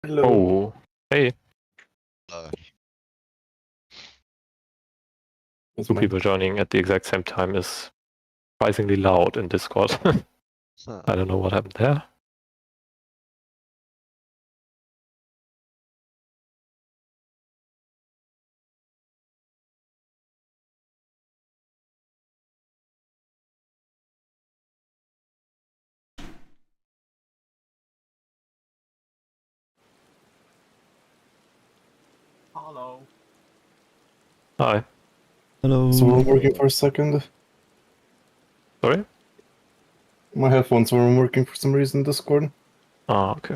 Hello. Oh, hey. That's Two mine. people joining at the exact same time is surprisingly loud in Discord. I don't know what happened there. Hello. Hi. Hello. So we're working for a second. Sorry? My headphones weren't working for some reason in Discord. Ah, okay.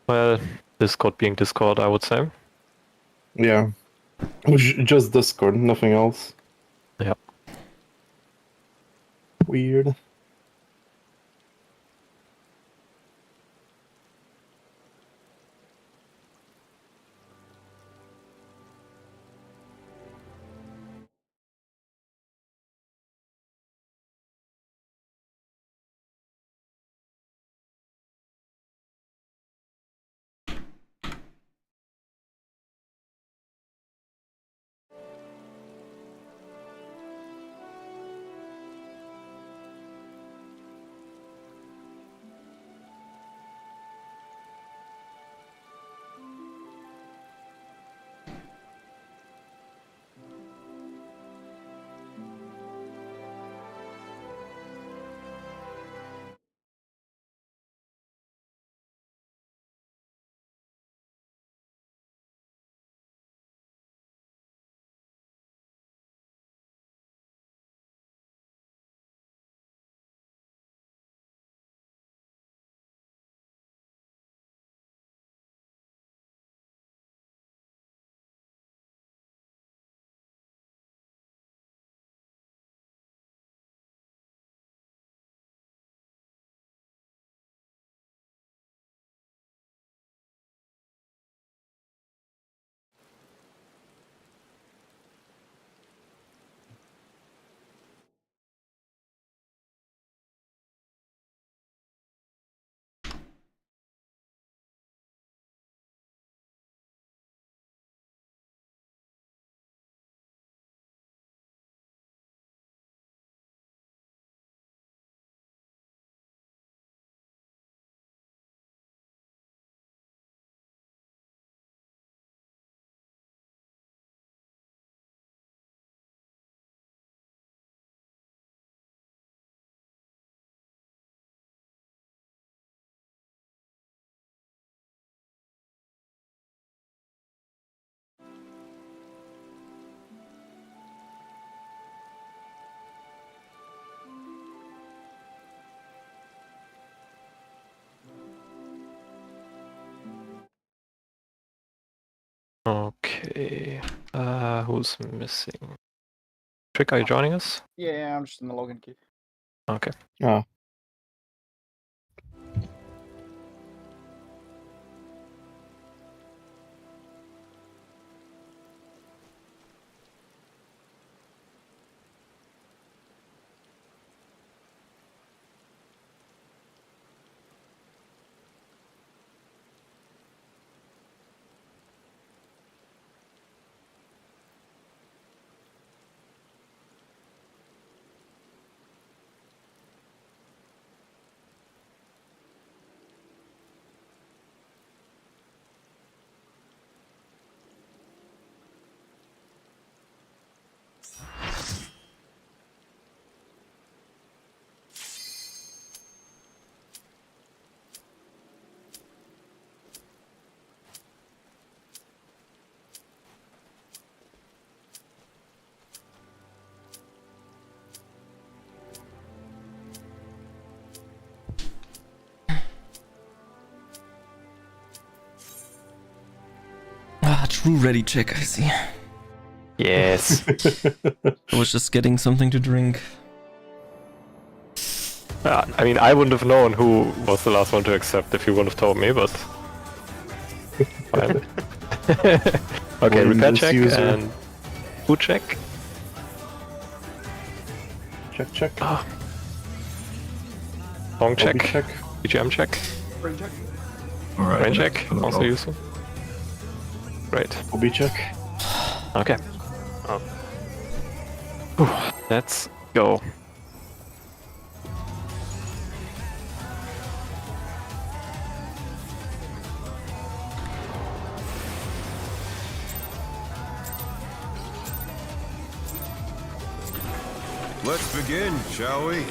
Well, Discord being Discord, I would say. Yeah. Just Discord, nothing else. Yeah. Weird. Okay. Who's missing? Trick, are you joining us? Yeah, I'm just in the login queue. Okay. Ah. Ah, true ready check, I see. Yes. I was just getting something to drink. I mean, I wouldn't have known who was the last one to accept if you wouldn't have told me, but... Fine. Okay, repair check and food check. Check. Song check. Check. BGM check. Brain check. Alright. Brain check. Also useful. Great. OB check. Okay. Oh. Whew, let's go. Let's begin, shall we?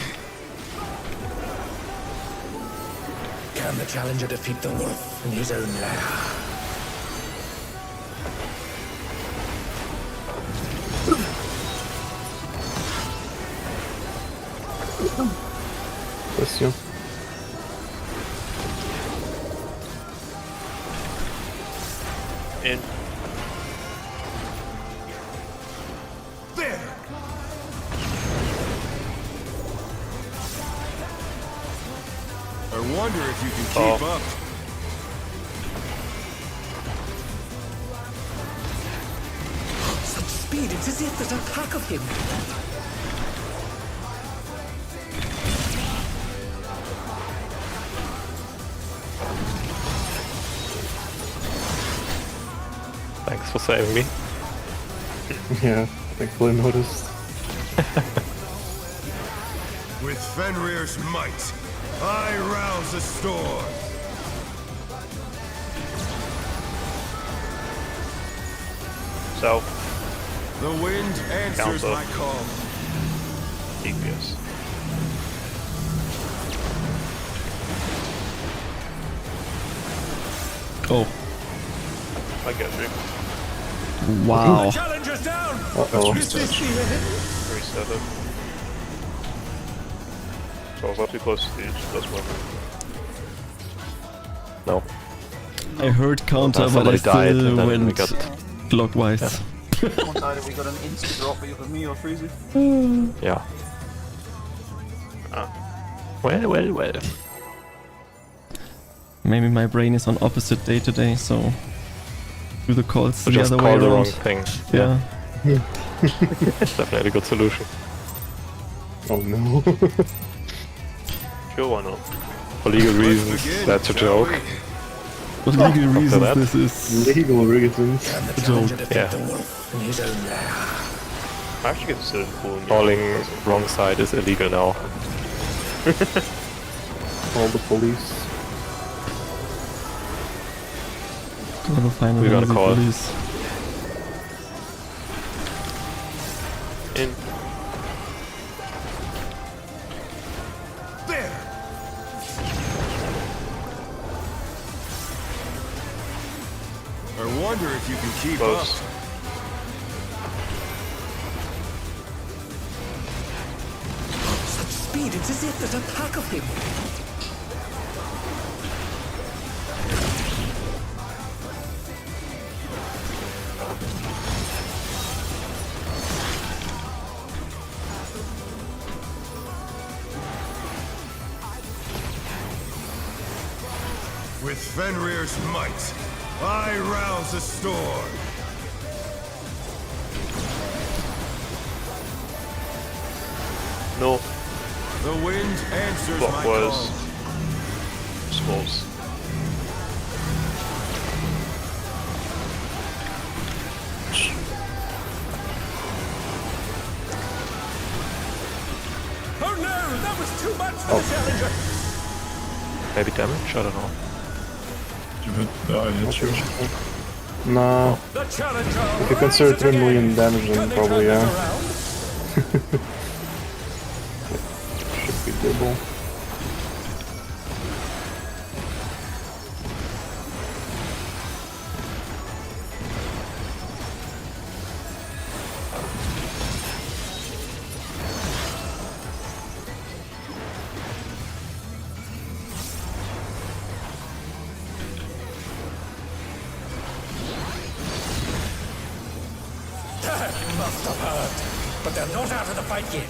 Can the challenger defeat the wolf in his own lair? Bless you. In. There! I wonder if you can keep up. Such speed, it's as if there's a pack of him. Thanks for saving me. Yeah, thankfully noticed. With Fenrir's might, I rouse the storm. So, The wind answers Counter. my call. DPS. Oh, I get you. wow. Challenger's down! Uh-oh. This is the end. Reset it. So I was not too close to the edge. That's one. No. I heard counter, but I Somebody died still and then we went got... clockwise. One side we got an instant drop either me or Freezy. Yeah. Ah. Well. Maybe my brain is on opposite day today, so do the calls So the just other way call the wrong around. thing. Yeah. It's definitely a good solution. Oh no. Sure, why not? For legal Let's reasons, begin, that's a shall joke. we? What legal reasons that. this is? Legal reasons. Can the challenger defeat Yeah. the wolf in his own lair? I actually considered pulling you. Calling wrong side is illegal now. Call the police. Gonna find We're gonna the call. police. In. There! I wonder if you can keep Close. up. Such speed, it's as if there's a pack of him. With Fenrir's might, I rouse the storm. No. The wind answers Block my was call. smalls. Oh no, that was too much for the challenger. Maybe damage? I don't know. I hit you. Nah, The challenger. if you consider 3 million damage, Can then they probably turn this yeah. around? Should be doable. That must have hurt. But they're not out of the fight yet.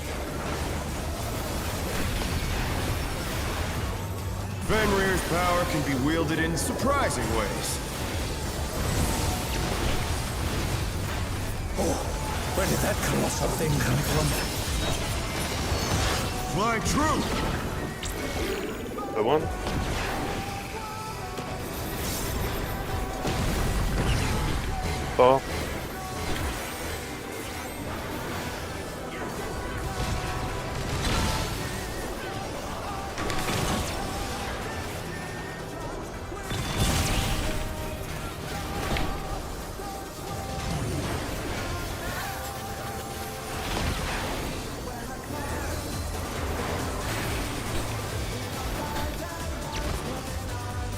Fenrir's power can be wielded in surprising ways. Oh, where did that colossal thing come from? Fly true! The one. Bar.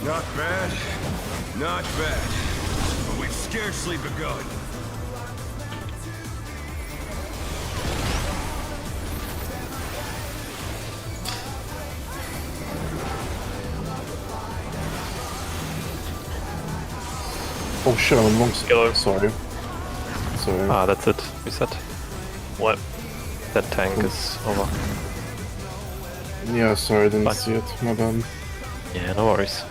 Not bad. Not bad. But we've scarcely begun. Oh shit, I'm on wrong Yellow. Sorry. Sorry. Ah, that's it. Reset. What? That tank is over. Yeah, sorry, I didn't Fine. see it. My bad. Yeah, no worries.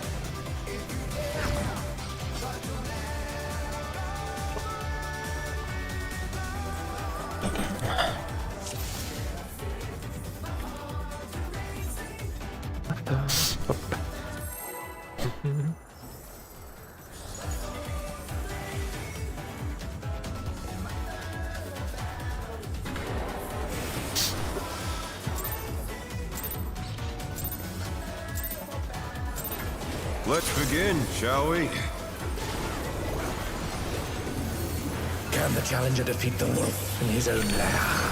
Let's begin, shall we? Can the challenger defeat the wolf in his own lair?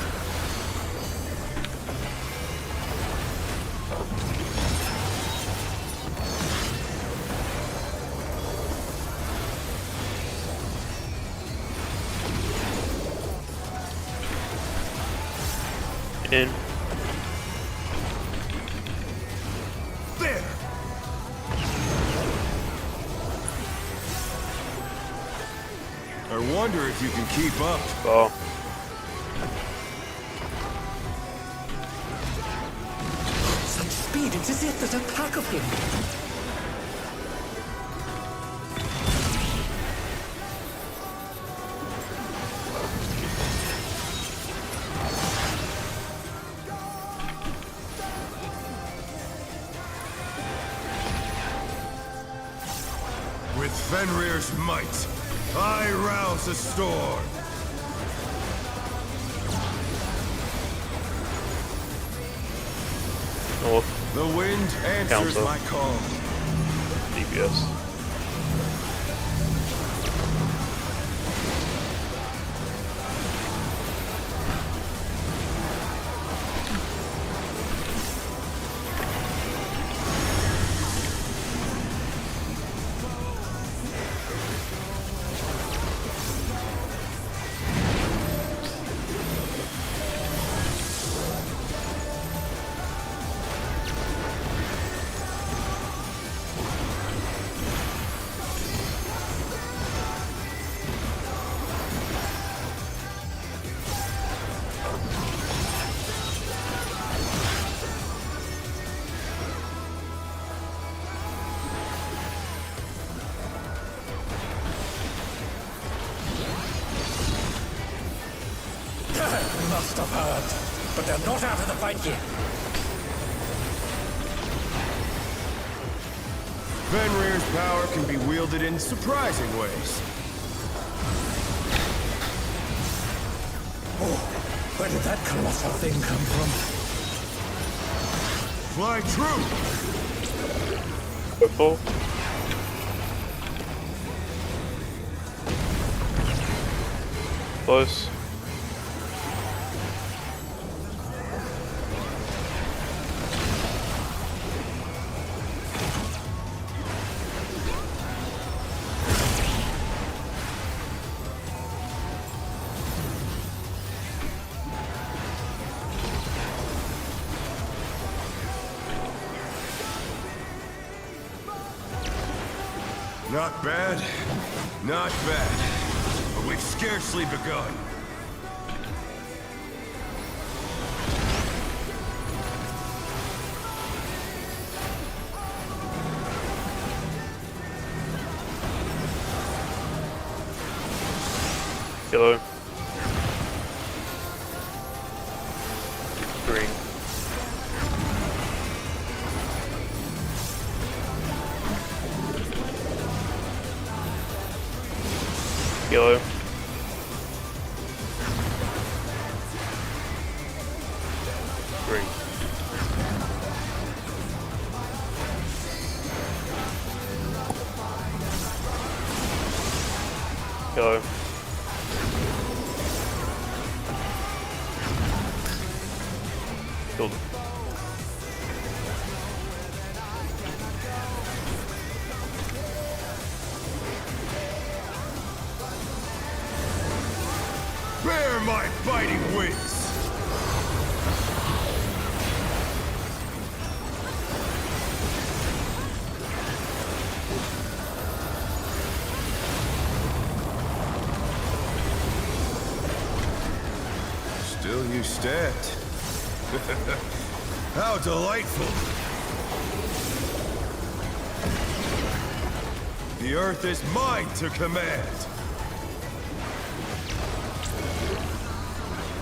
In. There! I wonder if you can keep up. Bar. Such speed, it's as if there's a pack of him. With Fenrir's might, I rouse the storm. North. The wind answers Counter. my call. DPS. Must have heard, but they're not out of the fight yet. Fenrir's power can be wielded in surprising ways. Oh, where did that colossal thing come from? Fly true! Purple. Close. Not bad. Not bad. But we've scarcely begun. Yellow. Green. Go. Green. Go. Killed him. Bear my biting wings! Still you stand. How delightful! The earth is mine to command!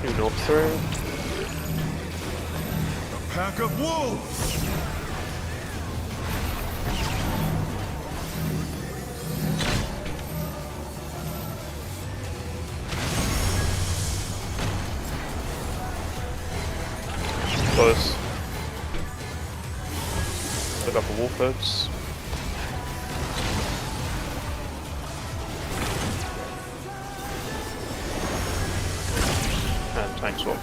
You know, sir. A pack of wolves! Close. Look up for wolf heads. And tank swap.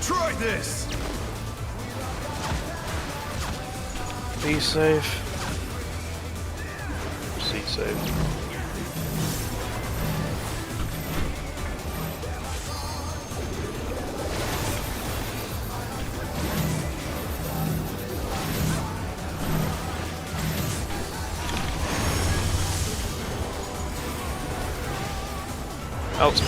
Try this! Be safe. C safe. Out.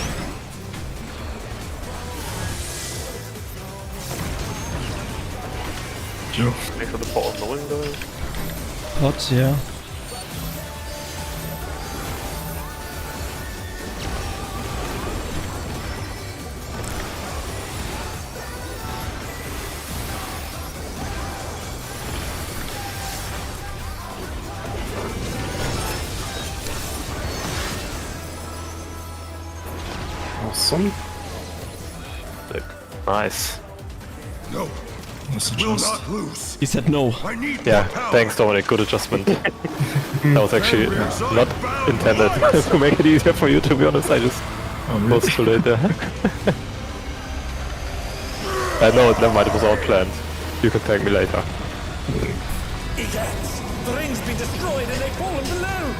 Make sure the pot on the window. Pots, yeah. Awesome. Sick. Nice. No, will not lose! He said no. I need Yeah, more power. thanks Dominic, good adjustment. That was actually not intended to make it easier for you, to be honest. I just was too late there. No, never mind, it was all planned. You can thank me later. Egads! The ring's been destroyed and they've fallen below!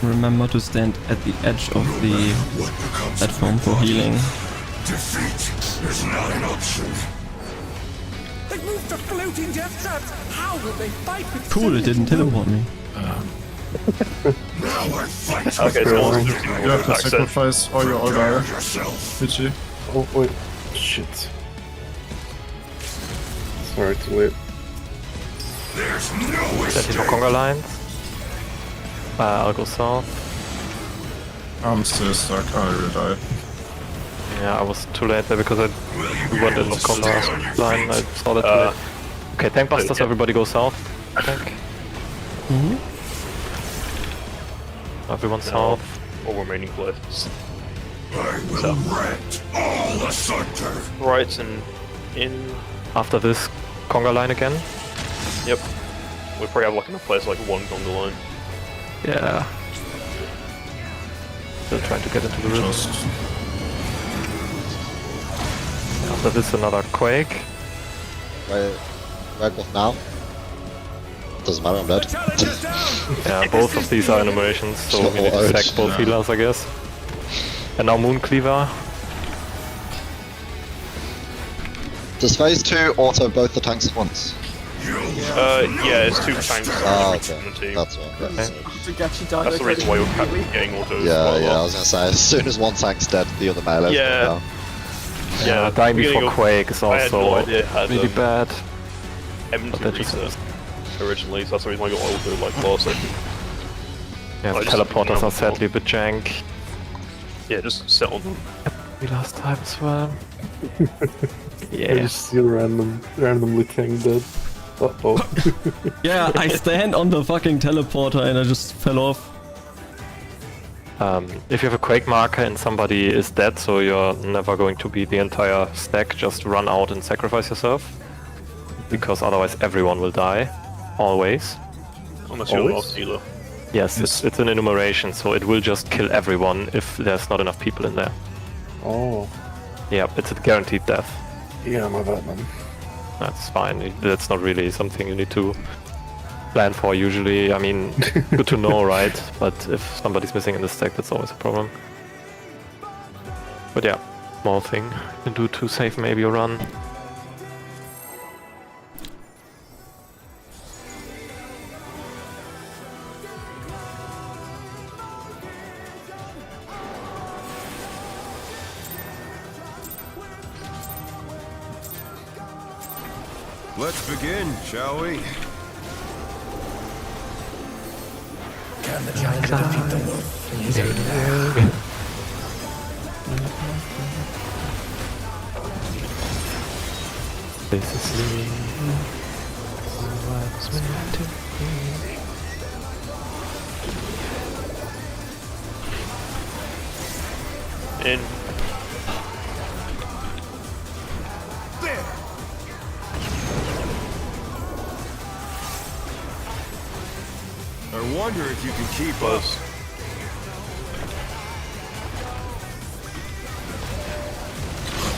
Remember to stand at the edge of the platform for healing. Defeat is not an option. They've moved to floating death traps! How will they fight with Cool, it didn't teleport me. Now I fight Okay, so all You have to sacrifice or you all die. yourself. GG. Oh, wait. Shit. Sorry, too late. There's no Setting for conga lines. I'll go south. I'm still stuck. I will die. Yeah, I was too late there because we went in the conga line. I saw that too late. Okay, tank busters, everybody go south, I think. Everyone south. All remaining lifts. I will rent all asunder. Right and in. After this, conga line again. Yep. We probably have like enough place like one conga line. Yeah. Still trying to get into the rift. Just After this, another quake. Where goes now? Doesn't matter, I'm dead. Challenger's down! Yeah, both of these are animations, so we need to sack both healers, I guess. And now Mooncleaver. Does phase 2 auto both the tanks at once? Yeah, it's 2 tanks. Oh, on okay. the team. That's one. That's it. Jugachi died. That's the reason why you're getting autos. Yeah, yeah, I was gonna say, as soon as one tank's dead, the other melee's Yeah. going down. Yeah, dying beginning before of- Quake is I had no also idea how really bad. M But to that just reset originally, so that's the reason I got auto like last second. Yeah, the I just- teleporters no, are sadly a bit jank. Yeah, just sit on them. We last time as well. I Yeah. just see a randomly tank dead. Uh-oh. Yeah, I stand on the fucking teleporter and I just fell off. If you have a Quake marker and somebody is dead, so you're never going to be the entire stack, just run out and sacrifice yourself. Because otherwise everyone will die. Always. Unless you're the Always? last healer. Yes, it's an enumeration, so it will just kill everyone if there's not enough people in there. Oh. Yeah, it's a guaranteed death. Yeah, my bad, man. That's fine. That's not really something you need to plan for usually. I mean, good to know, right? But if somebody's missing in the stack, that's always a problem. But yeah, small thing you can do to save maybe a run. Let's begin, shall we? Can the challenger defeat the wolf in his own lair? This is me. Who I was meant to be. In. There! I wonder if you can keep up.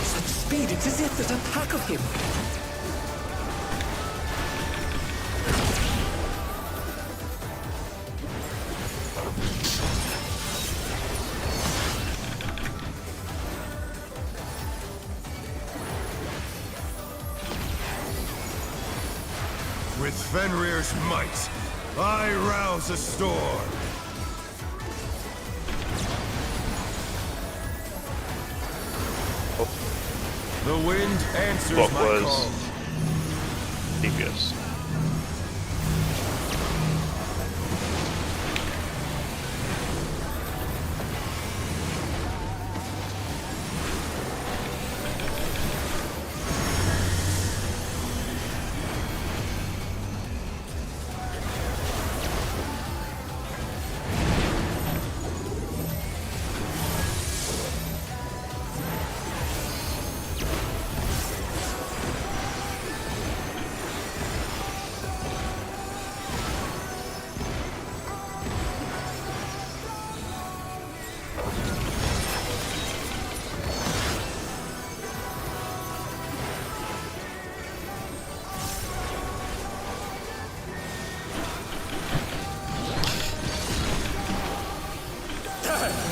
Such speed, it's as if there's a pack of him. With Fenrir's might, I rouse a storm. The wind answers What my was call. DPS?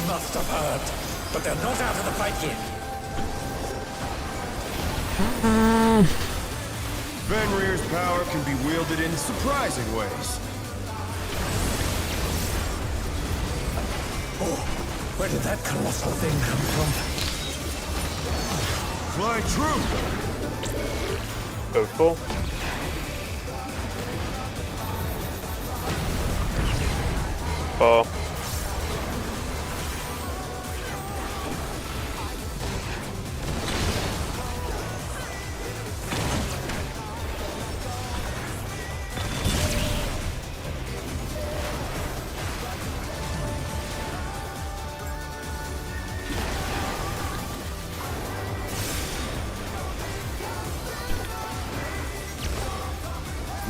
Must have heard, but they're not out of the fight yet. Fenrir's power can be wielded in surprising ways. Oh, where did that colossal thing come from? Fly true! Go full. Oh.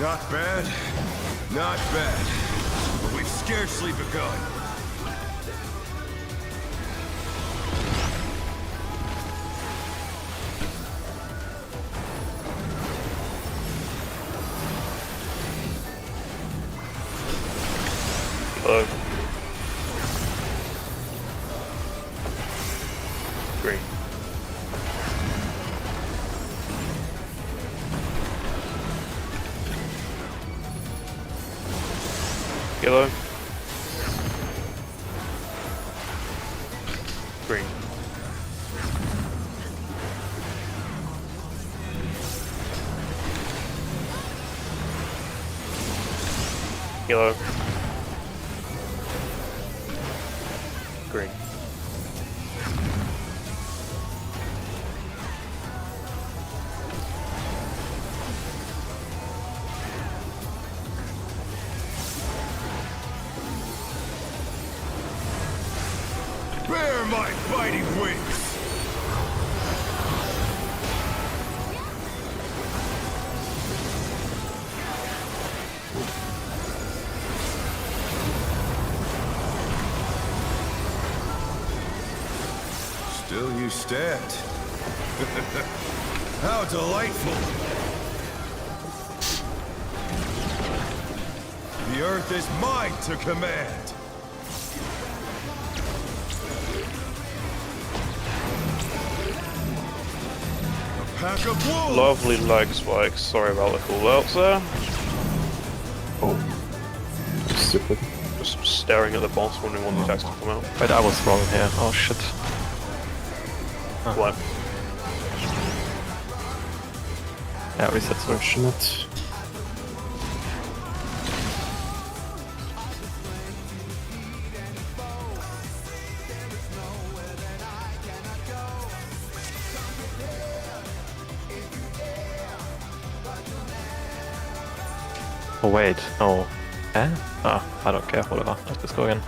Not bad, not bad. But we've scarcely begun. Green. Yellow. Green. Yellow. Green. Bear my fighting wings! Still you stand. How delightful! The earth is mine to command! A pack of wolves! Lovely leg spikes. Sorry about the callouts there. Oh. Stupid. Just staring at the boss, wondering when the attacks will come out. Wait, I was wrong here. Oh shit. What? Yeah, reset switch. Fortunate. Oh wait, no. Eh? Ah, I don't care, whatever. Let's just go again.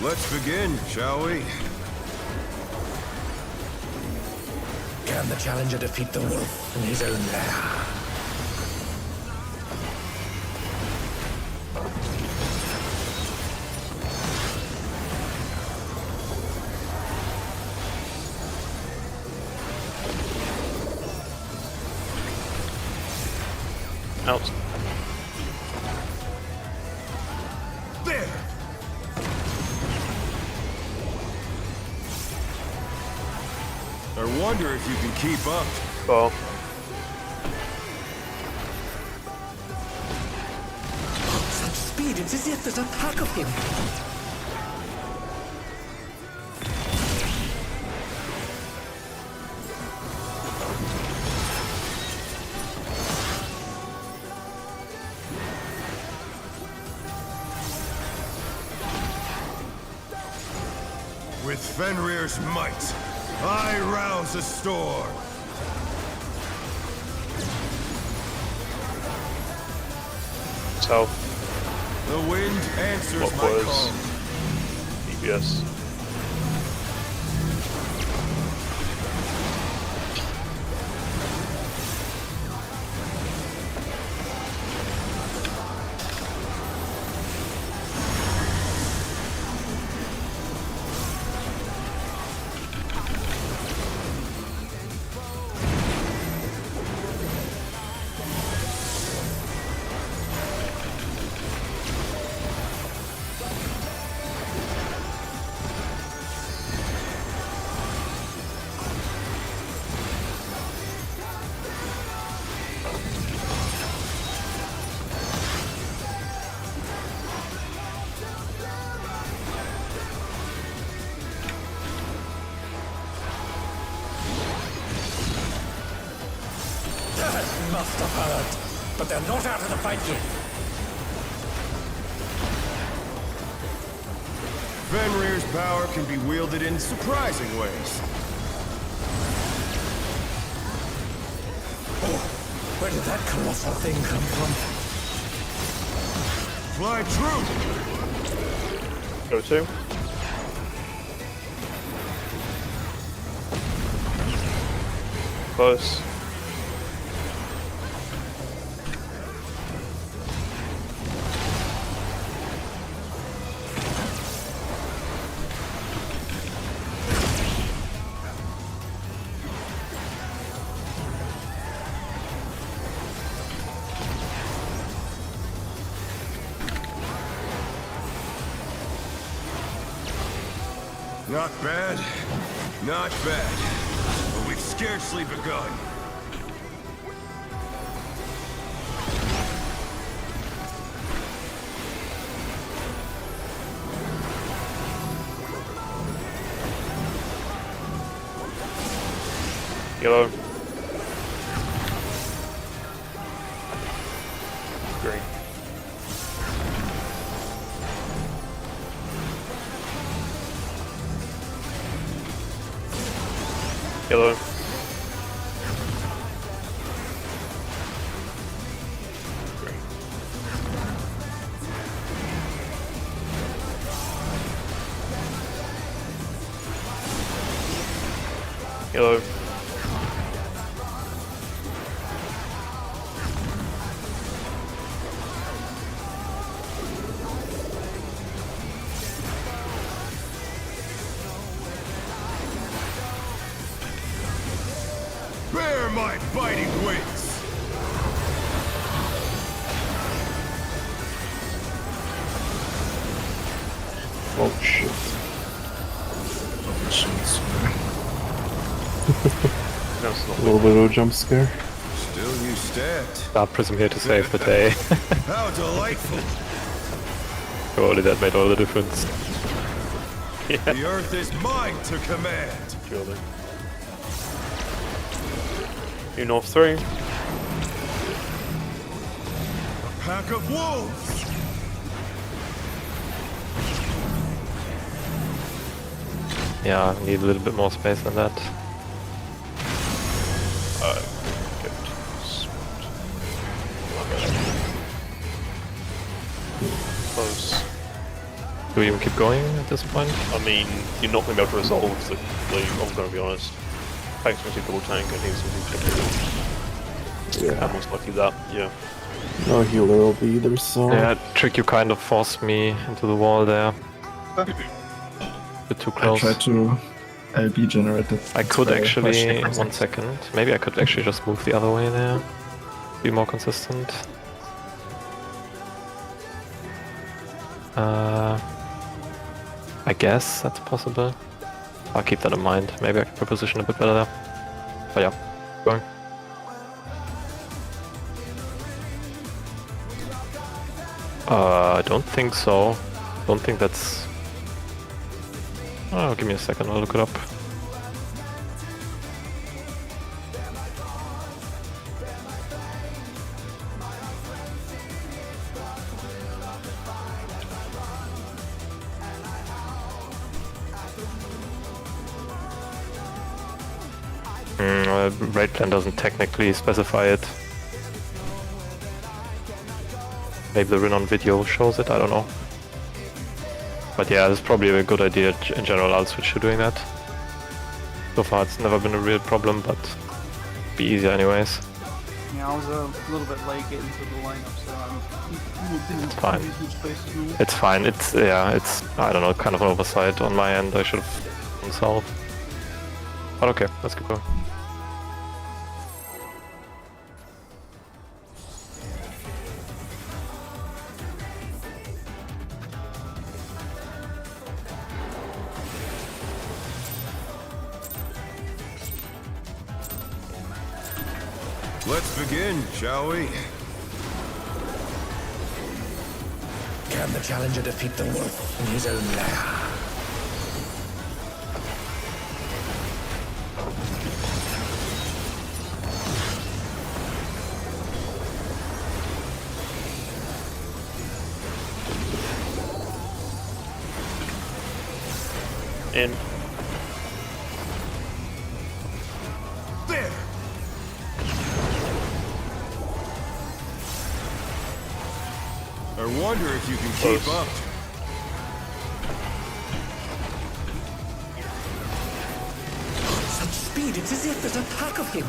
Let's begin, shall we? Can the challenger defeat the wolf in his own lair? Out. There! I wonder if you can keep up. Well, Such speed, it's as if there's a pack of him. With Fenrir's might, I rouse a storm. south. The wind answers What my was call. EBS? Must have heard, but they're not out of the fight yet. Fenrir's power can be wielded in surprising ways. Oh, where did that colossal thing come from? Fly true! Go to. Close. Not bad. Not bad. But we've scarcely begun. Yellow. Green. Yellow. Green. Yellow. Bear my biting wings! Oh shit. That's not A little bit of a jump scare. Still you stand. Dark Prism here to save the day. How delightful! Surely that made all the difference. The earth is mine to command! surely. New North 3. A pack of wolves! Yeah, I need a little bit more space than that. Good. Close. Do we even keep going at this point? I mean, you're not going to be able to resolve the leave, I'm going to be honest. Tank's going to double tank and he's going to be Yeah. and most likely that, yeah. No healer will be either, so. Yeah, Trick, you kind of forced me into the wall there. A bit too I close. tried to LB generate it. I could That's why I actually, rushed it. 1 second, maybe I could actually just move the other way there. Be more consistent. I guess that's possible. I'll keep that in mind. Maybe I can position a bit better there. But yeah, going. I don't think so. Don't think that's... Oh, give me a second, I'll look it up. Raid plan doesn't technically specify it. Maybe the run-on video shows it, I don't know. But yeah, it's probably a good idea in general. I'll switch to doing that. So far it's never been a real problem, but be easier anyways. Yeah, I was a little bit late getting to the lineup, so didn't fine. use which place to move. It's fine, it's, yeah, it's, I don't know, kind of an oversight on my end. I should have done solve. But okay, let's keep going. Let's begin, shall we? Can the challenger defeat the wolf in his own lair? In. There! I wonder if you can keep Close. up. Such speed, it's as if there's a pack of him.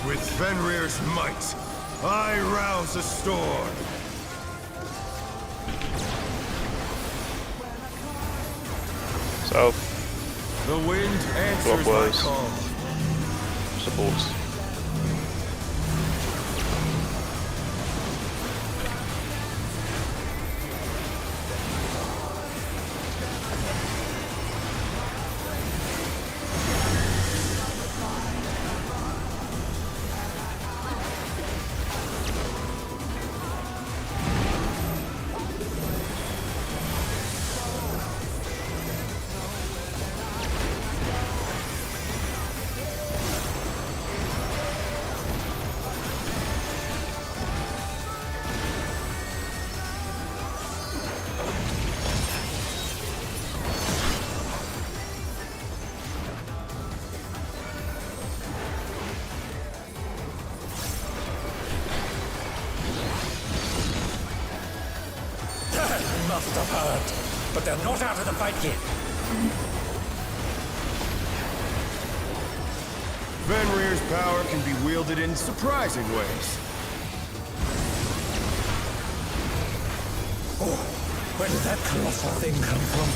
With Fenrir's might, I rouse a storm. South. The wind answers my Clockwise. call. Supports. Must have heard, but they're not out of the fight yet. Fenrir's power can be wielded in surprising ways. Oh, where did that colossal thing come from?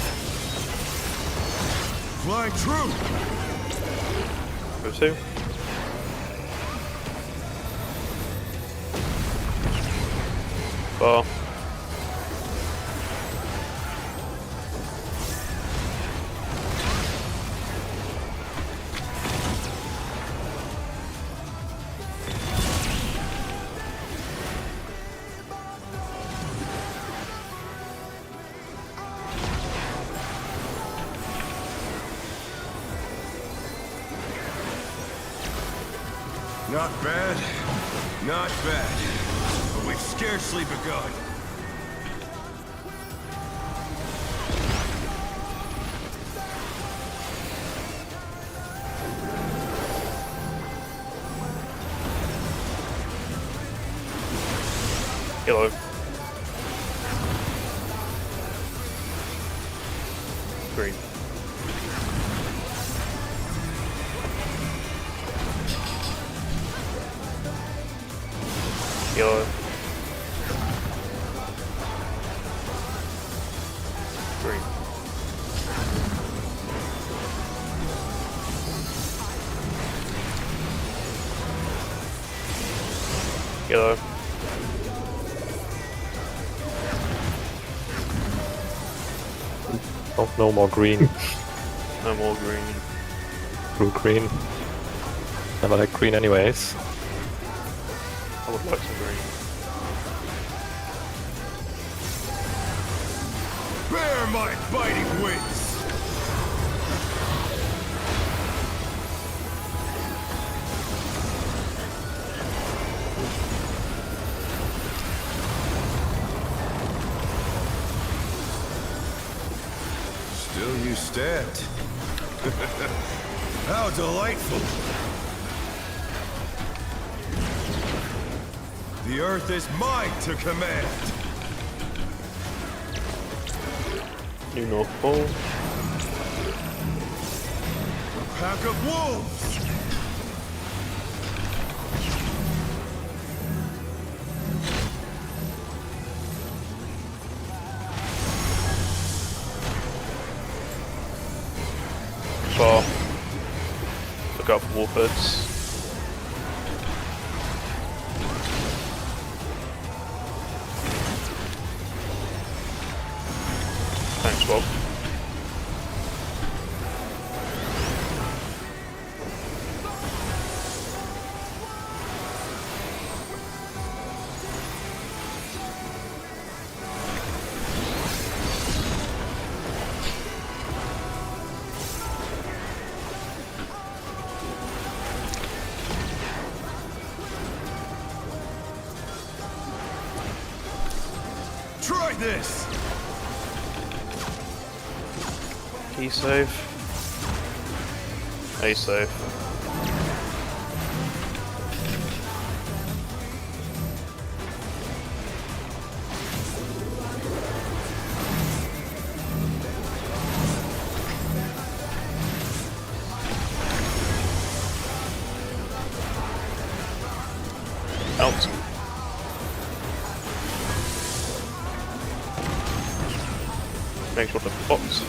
Flying true! Go two. Bar. Not bad. Not bad. But we've scarcely begun. Yellow. Green. Yellow. Green. Yellow. Oh, no more green. No more green. Blue green. Never like green anyways. I would like some green. Bear my biting wings! Still you stand. How delightful! The earth is mine to command! New North Pole. A pack of wolves! Bar. Look out for wolfheads. Thanks, Bob. Try this! Key save. A save. Out. Make sure to box.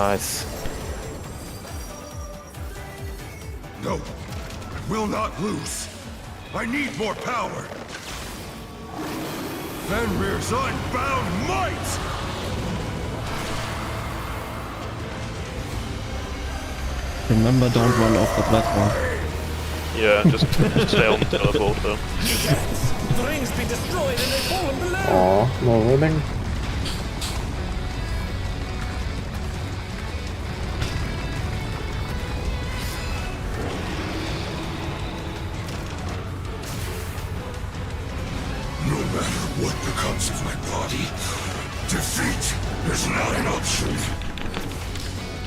Nice. No, I will not lose. I need more power. Fenrir's unbound might! Remember, don't run off the platform. Yeah, just stay on the teleporter. The ring's been destroyed and they've fallen below. Aw, no running. No matter what becomes of my body, defeat is not an option.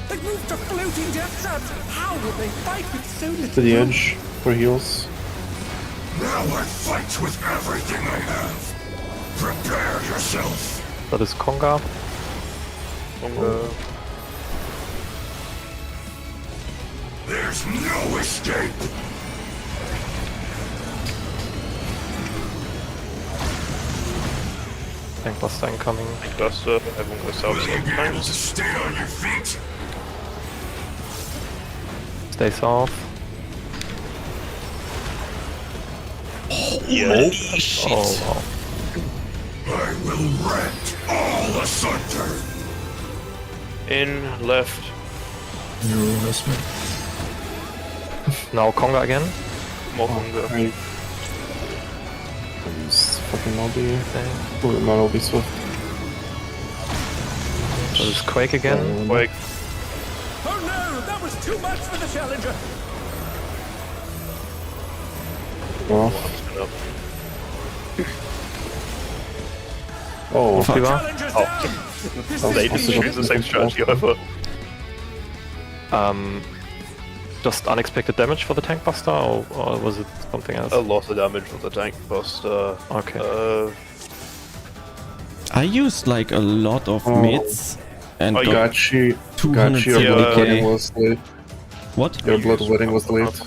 They've moved to floating death traps. How will they fight with so little To the room? edge for heals. Now I fight with everything I have. Prepare yourself. That is Konga. There's no escape. Tank Buster incoming. Buster, everyone goes south. Will you be able to stay on your feet? Stay south. Yeah. Oh wow. I will rend all asunder. In, left. You miss me. Now Konga again. More Konga. Right. Use fucking Obi. Oh, not Obi Swift. So this Quake again. Quake. Oh no, that was too much for the challenger. Well. Oh, Lofi. Challenger's down. They didn't choose the same strategy either. Just unexpected damage for the Tank Buster, or was it something else? A lot of damage with the Tank Buster. Okay. I used like a lot of mids and Oh, you got Gachi. 200 Gachi, your blood wedding k. was late. What? Your blood wedding was late.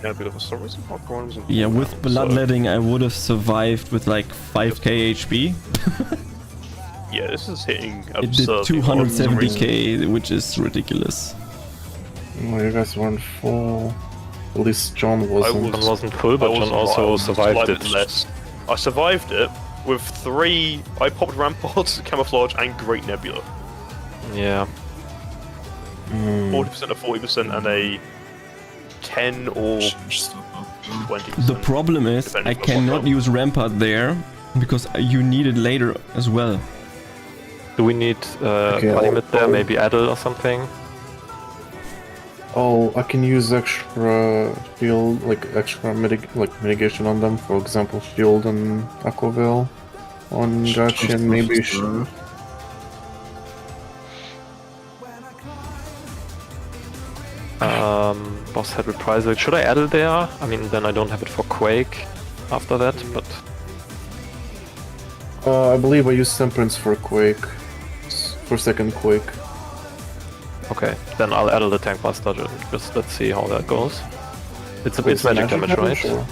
Yeah, but for some reason, popcorn was Yeah, with bloodletting I would have survived with like 5k HP. Yeah, this is hitting It did absurdly 270k, which is ridiculous. Oh, you guys weren't full. At least John wasn't. John wasn't full, but John also survived it. Less. I survived it with 3. I popped Rampart, Camouflage, and Great Nebula. Yeah. 40% or 40%, and a 10 or 20%. The problem is depending I on what cannot round. use Rampart there because you need it later as well. Do we need Vladimir there? Maybe Adel or something? Oh, I can use extra shield, like extra mitigation on them. For example, shield and Aquaville on Gachi, and maybe Boss head reprisal. Should I add it there? I mean, then I don't have it for Quake after that, but I believe I used Temperance for Quake, for second Quake. okay. Then I'll add the Tank Buster. Just let's see how that goes. It's magic damage, right? or-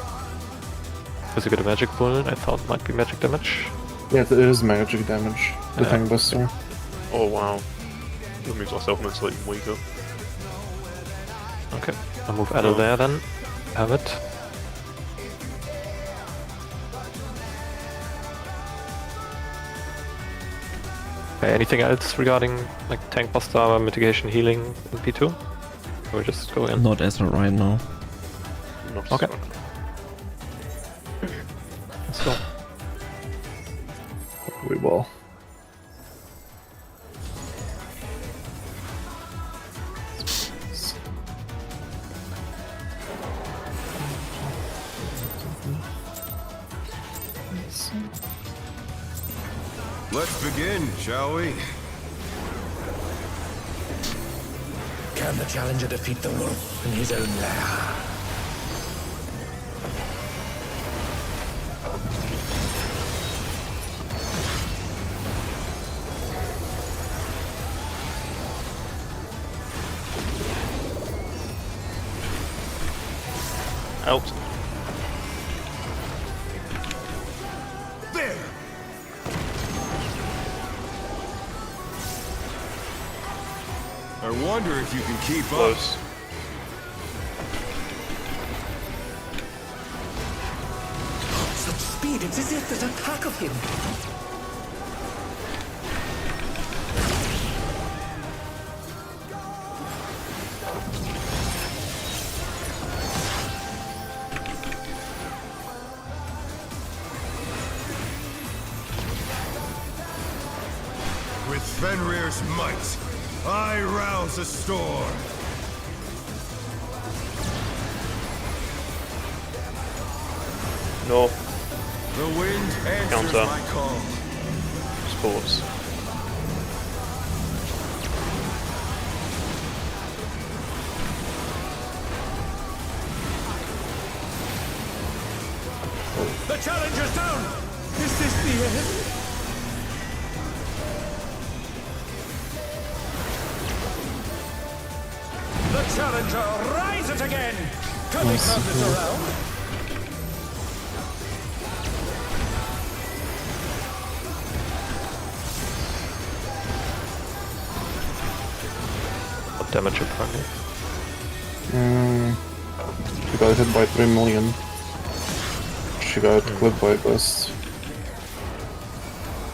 Because you get a magic bullet. I thought it might be magic damage. Yeah, it is magic damage. The Yeah. Tank Buster. Oh wow. That makes myself mentally weaker. Okay, I'll move Adel there then. Have it. Okay, anything else regarding like Tank Buster, mitigation, healing in P2? Or we just go in? Not as of right now. Not Okay. so- Let's go. We will. Let's begin, shall we? Can the challenger defeat the wolf in his own lair? Out. There! I wonder if you can keep Close. Such speed, it's as if there's a pack of him. With Fenrir's might, I rouse a storm. No. The wind answers Counter. my call. Sports. The challenger's down! Is this the end? The challenger rises again! Can we turn this around? What damage apparently? She got hit by 3 million. She got clipped by a ghost.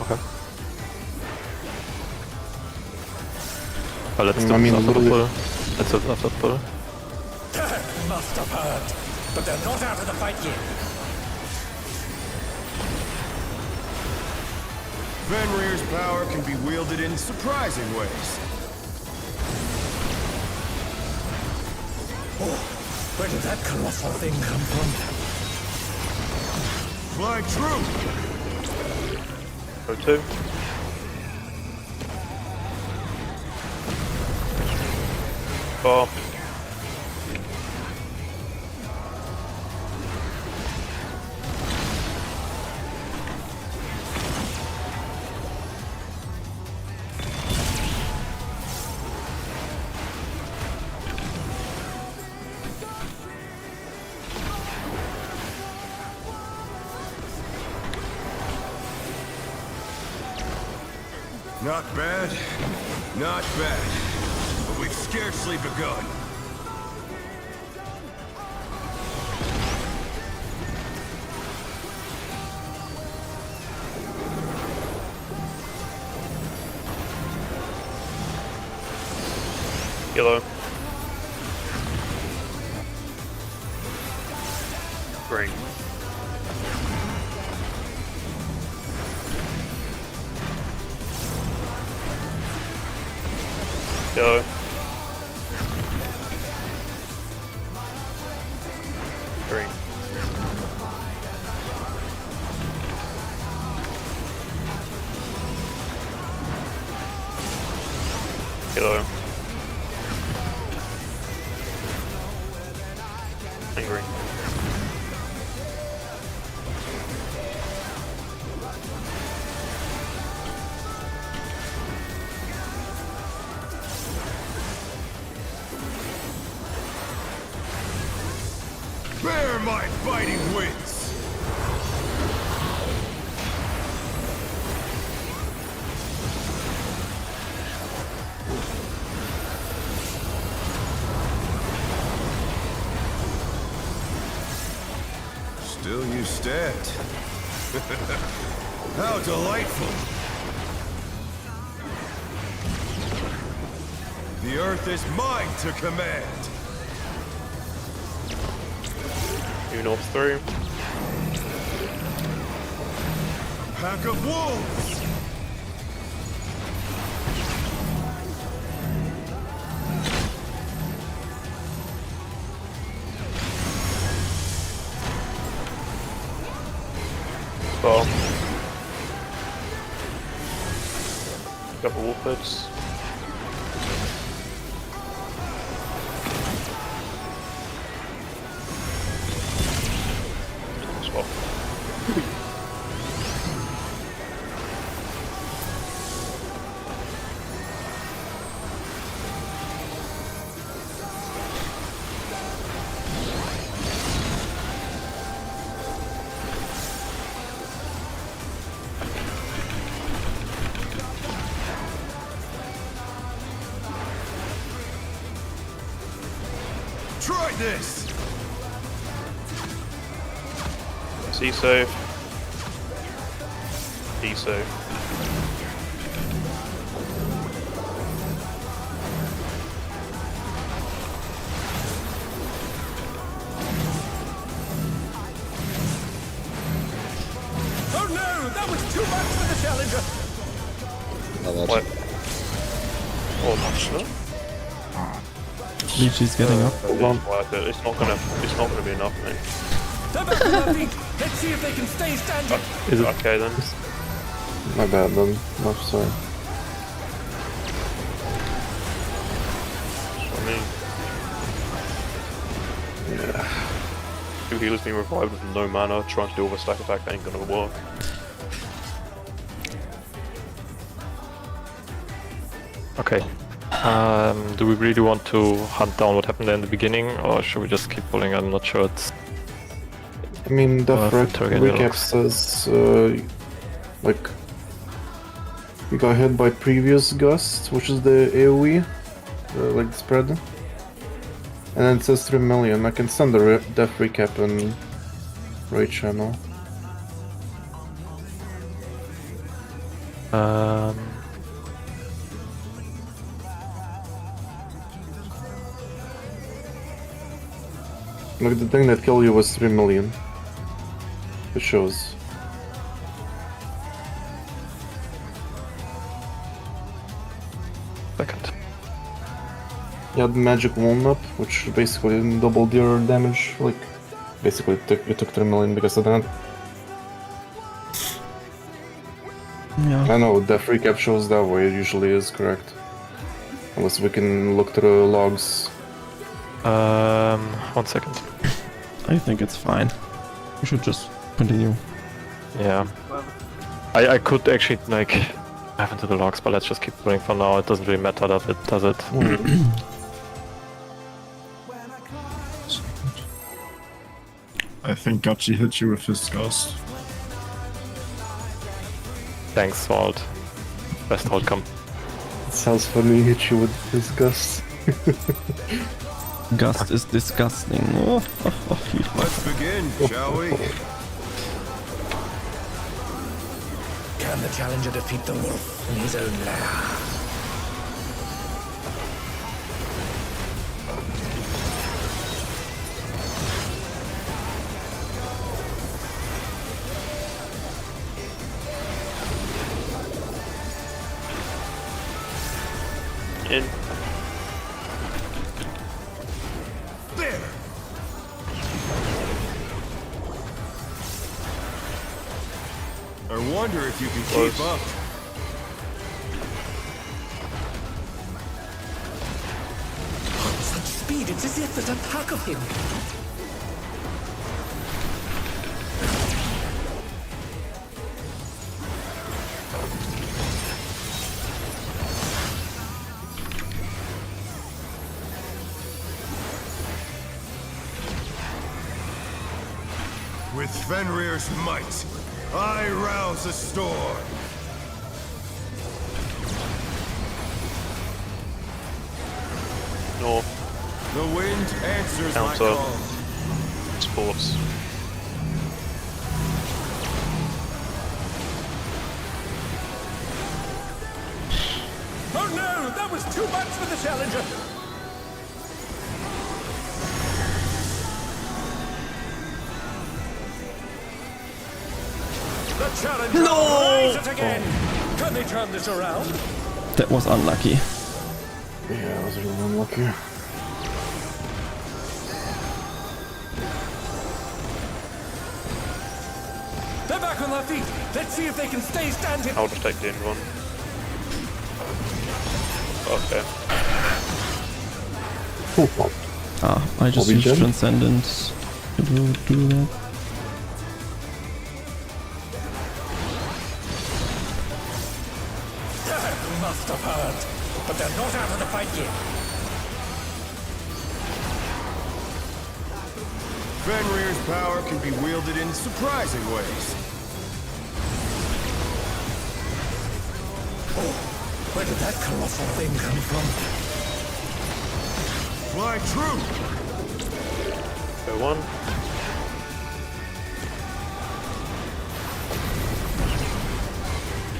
Okay. Well, let's do I mean, after the literally- pull. Let's do after the pull. Must have heard. But they're not out of the fight yet. Fenrir's power can be wielded in surprising ways. Oh, where did that colossal thing come from? Fly true! Go 2. Four. Not bad, not bad. But we've scarcely begun. Yellow. Green. Yellow. Green. Yellow. And green. Bear my fighting wits! Still you stand. How delightful! The earth is mine to command! Due north through. Pack of wolves! Four. Couple wolfhoods. Swap. this! C save. D save. Oh no! That was too much for the challenger! Oh, well. What? Oh, no. Lychee's getting up. It's worth it. It's not gonna be enough, mate. They're back on their feet! Let's see if they can stay standing! Is it okay then? My bad then. No, sorry. I mean, Yeah. two healers being revived with no mana, trying to do all the stack attack ain't gonna work. Okay. Do we really want to hunt down what happened there in the beginning, or should we just keep pulling? I'm not sure. It's I mean, the interrogate recap dialogues. says, like, we got hit by previous gust, which is the AoE, like the spread. And then it says 3 million. I can send the death recap in right channel. Like, the thing that killed you was 3 million. It shows. second. You had magic walnut, which basically doubled your damage. Like, basically it took 3 million because of that. Yeah. I know, death recap shows that way, it usually is correct. Unless we can look through the logs. 1 second. I think it's fine. We should just continue. Yeah. I could actually like dive into the logs, but let's just keep pulling for now. It doesn't really matter, does it? I think Gachi hit you with his gust. Thanks, Salt. Best outcome. It sounds funny, hit you with this gust. Gust is disgusting. Oh, Let's begin, shall we? Can the challenger defeat the wolf in his own lair? In. There! I wonder if you can keep up. Such speed, it's as if there's a pack of him. With Fenrir's might, I rouse a storm. No. The wind answers my Counter. call. Sports. Oh no! That was too much for the challenger! The challenger rises again! Can they turn this around? that was unlucky. Yeah, I was really unlucky. They're back on their feet! Let's see if they can stay standing! I'll just take the end one. Okay. I just Bobby used Jim? Transcendence to do that. They must have heard, but they're not out of the fight yet. Fenrir's power can be wielded in surprising ways. Oh, where did that colossal thing come from? Fly true! Go 1.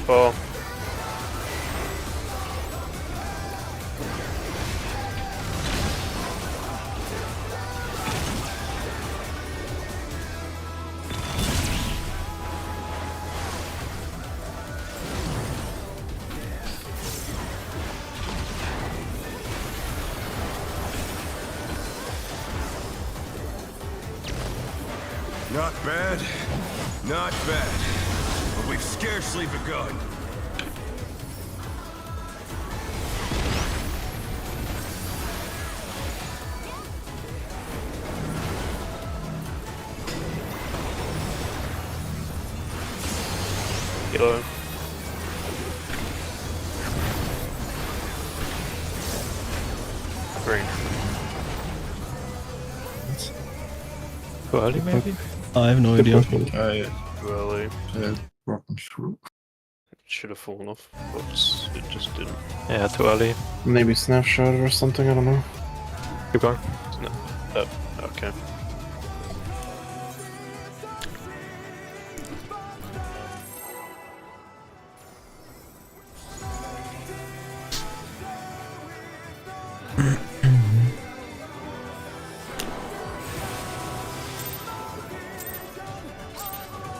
Four. Not bad. Not bad. But we've scarcely begun. Yellow. Green. Too early, maybe? I have no idea. I Early. broken through. Should have fallen off, but it just didn't. Yeah, too early. Maybe snapshot or something, I don't know. Keep going. No. Okay.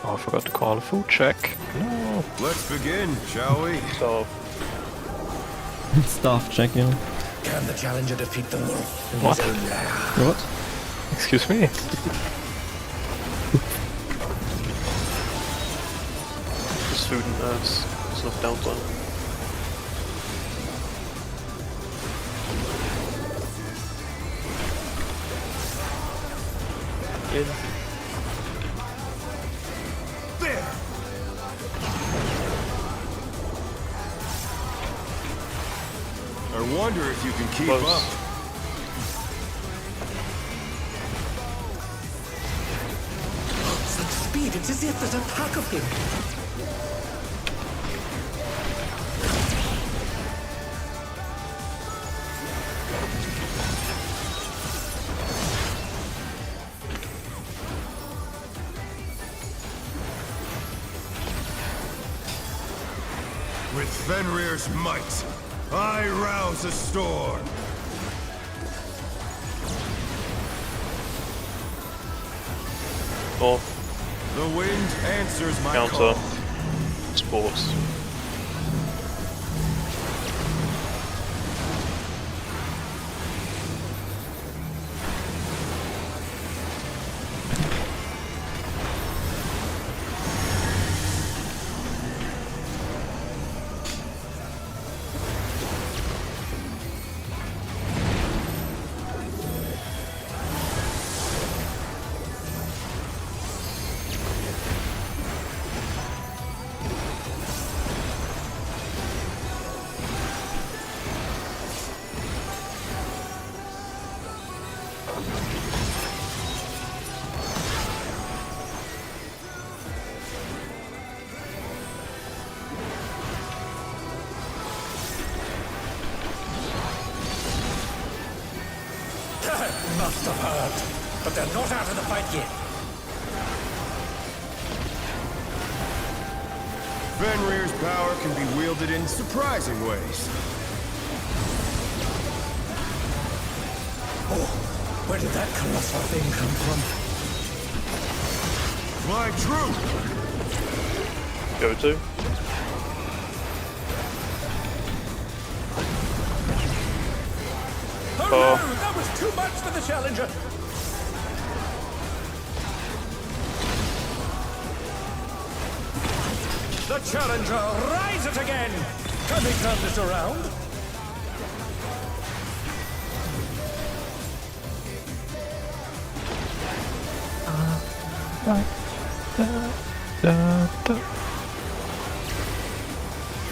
Oh, I forgot to call a food check. No. Let's begin, shall we? So, Staff check, yeah. Can the challenger defeat the wolf in What? his own lair? What? Excuse me. just food and there's enough downtime. In. There! I wonder if you can keep Close. up. Such speed, it's as if there's a pack of him. With Fenrir's might, I rouse a storm. Or The wind answers my counter. call. Sports. Must have heard, but they're not out of the fight yet. Fenrir's power can be wielded in surprising ways. Oh, where did that colossal thing come from? Fly true! Go to. Oh no, that was too much for the challenger. The challenger rises again. Can they turn this around?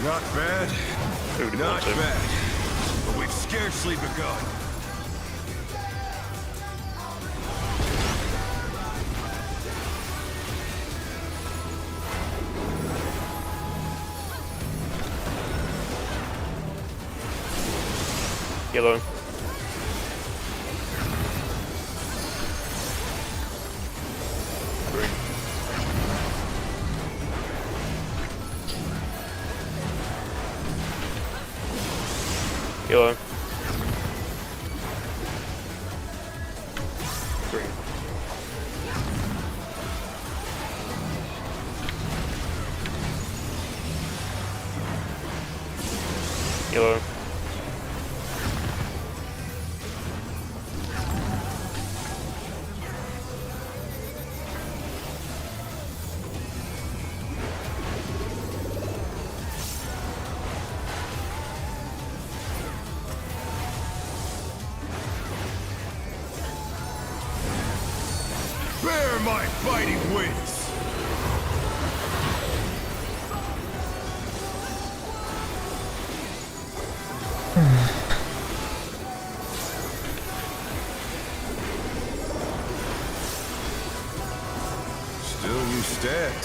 Not bad, Who did not want to? bad. But we've scarcely begun. Yellow. Yellow. Green. Yellow. Bear my fighting wings! Still you stand.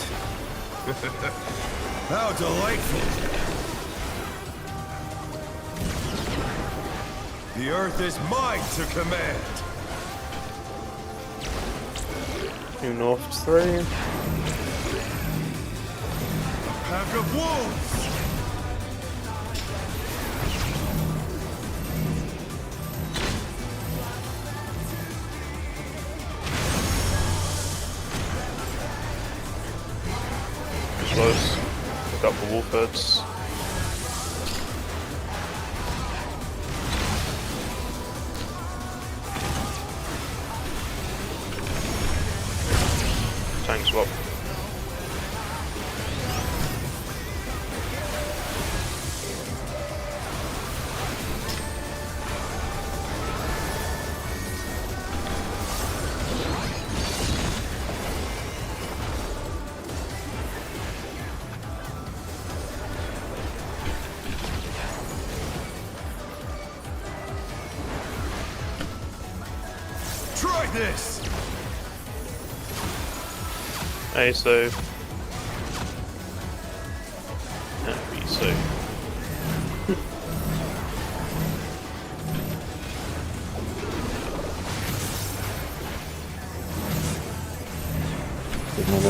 How delightful! The earth is mine to command! Two north, 3. Pack of wolves! Close. Look out for wolf herds. Tank swap. Try this! A save. And B save.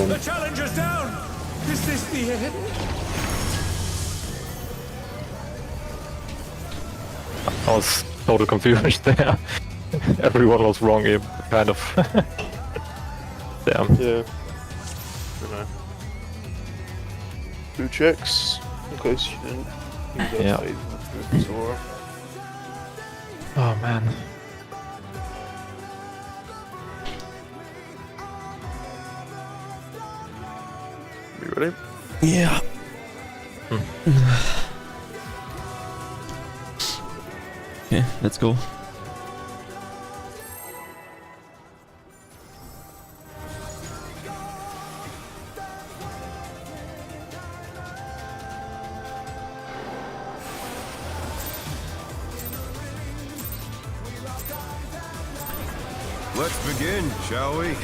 The challenger's down! Is this the end? I was total confused there. Everyone was wrong here, kind of. Damn. Yeah. I know. 2 checks, in case you didn't. You Yeah. played Zora. Oh man. You ready? Yeah. Okay, let's go. Let's begin, shall we?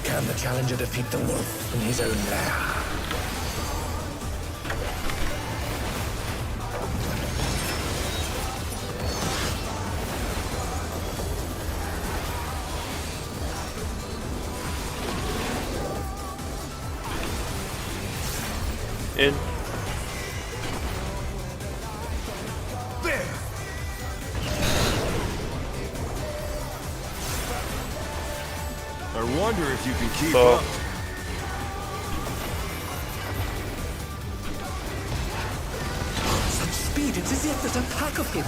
Can the challenger defeat the wolf in his own lair? In. There! I wonder if you can keep up. Such speed, it's as if there's a pack of him.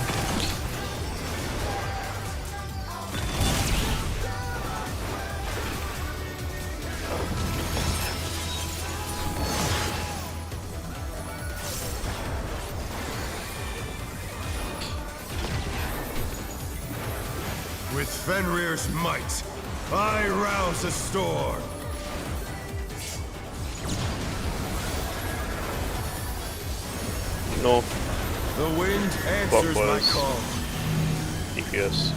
With Fenrir's might, I rouse a storm. North. The wind answers my Clockwise. call. DPS.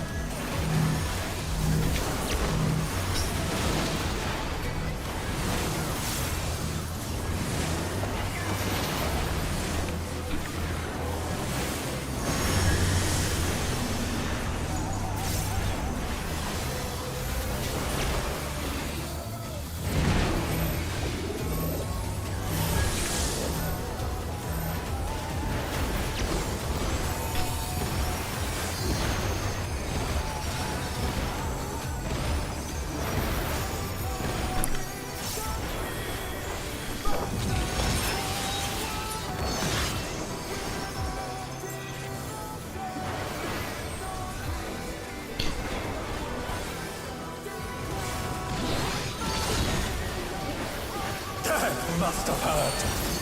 They must have heard,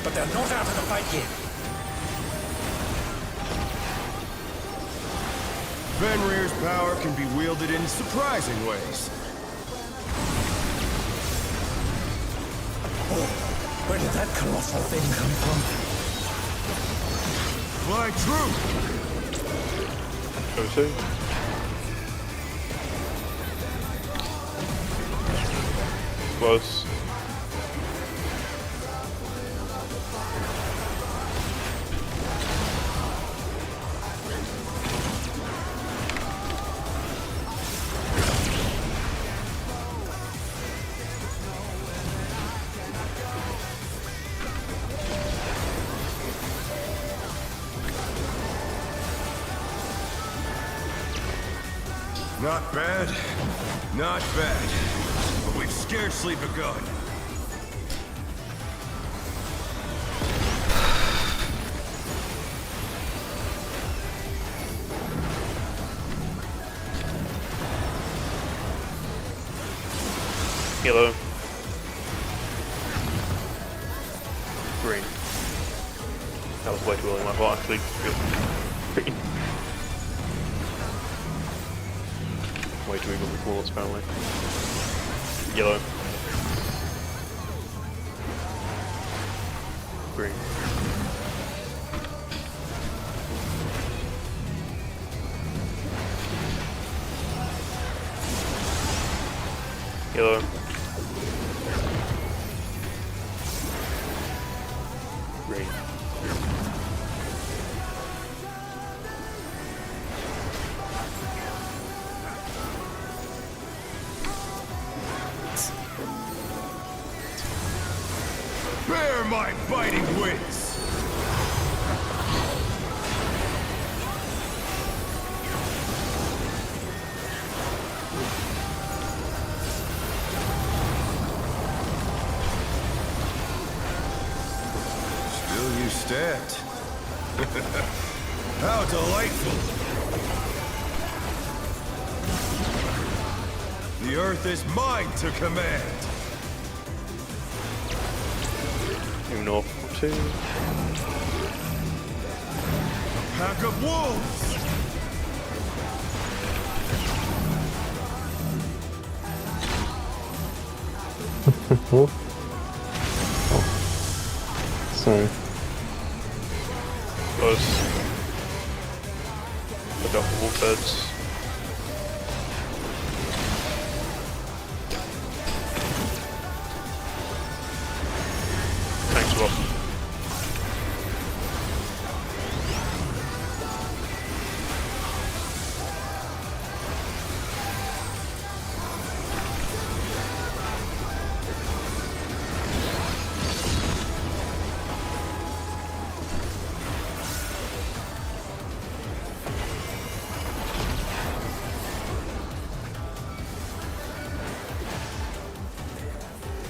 but they're not out of the fight yet. Fenrir's power can be wielded in surprising ways. Oh, where did that colossal thing come from? Fly true! Go to. Close. Not bad. Not bad. But we've scarcely begun. Yellow. Green. That was way too early in my part, actually. Green. Way too eager with bullets, apparently. Yellow. Green. Yellow. Green. Bear my biting wings! Still you stand. How delightful! The earth is mine to command! North 2. A pack of wolves! Sorry. Close. Look out for wolf beds. Thanks, Rob.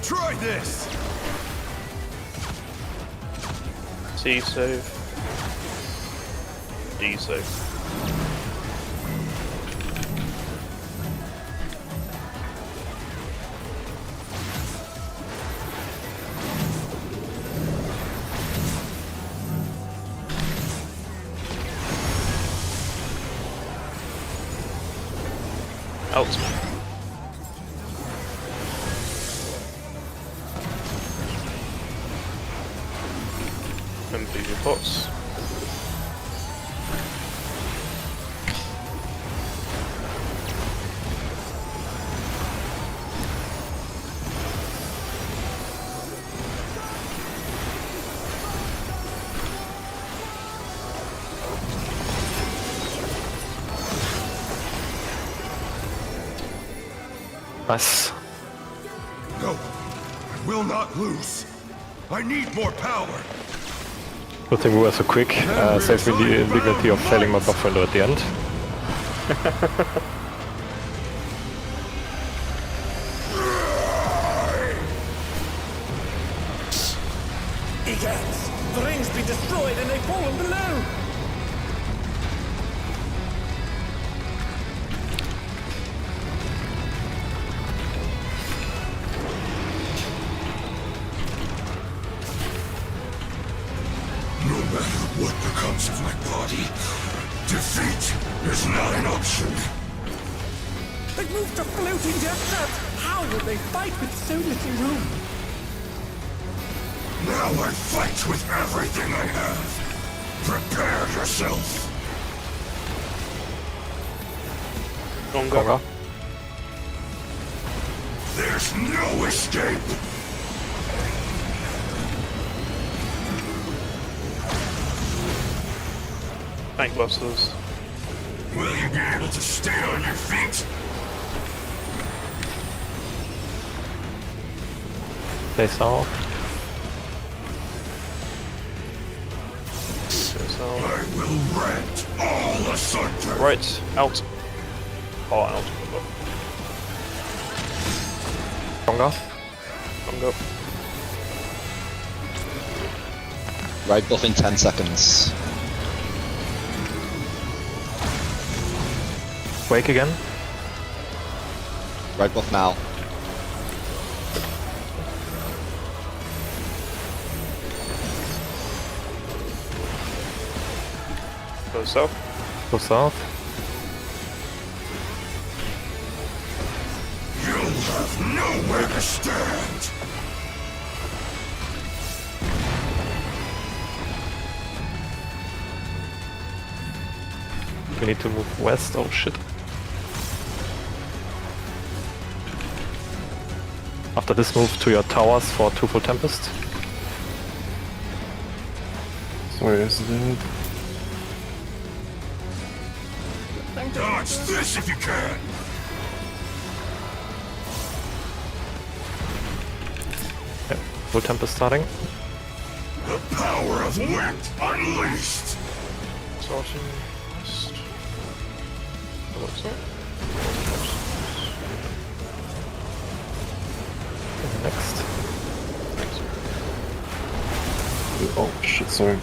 Try this! C save. D save. Out. Empty your pots. Nice. No, I will not lose. I need more power. Good thing we were so quick. Saves me the dignity of failing my buff window at the end. Egads! The ring's been destroyed and they've fallen below! what becomes of my body, defeat is not an option. They moved to floating death traps! How will they fight with so little room? Now I fight with everything I have. Prepare yourself. Gonga. There's no escape. Tank busters. Will you be able to stay on your feet? They saw. I will rend all asunder. Right, out. Oh, out. Gonga. Gonga. Right buff in 10 seconds. Wake again. Right buff now. Go south. Go south. You'll have nowhere to stand. We need to move west. Oh shit. After this, move to your towers for 2 full Tempest. Sorry, is it? Dodge this if you can. Okay, full Tempest starting. The power of wind unleashed. Starting west. What's that? Next. Oh shit, sorry.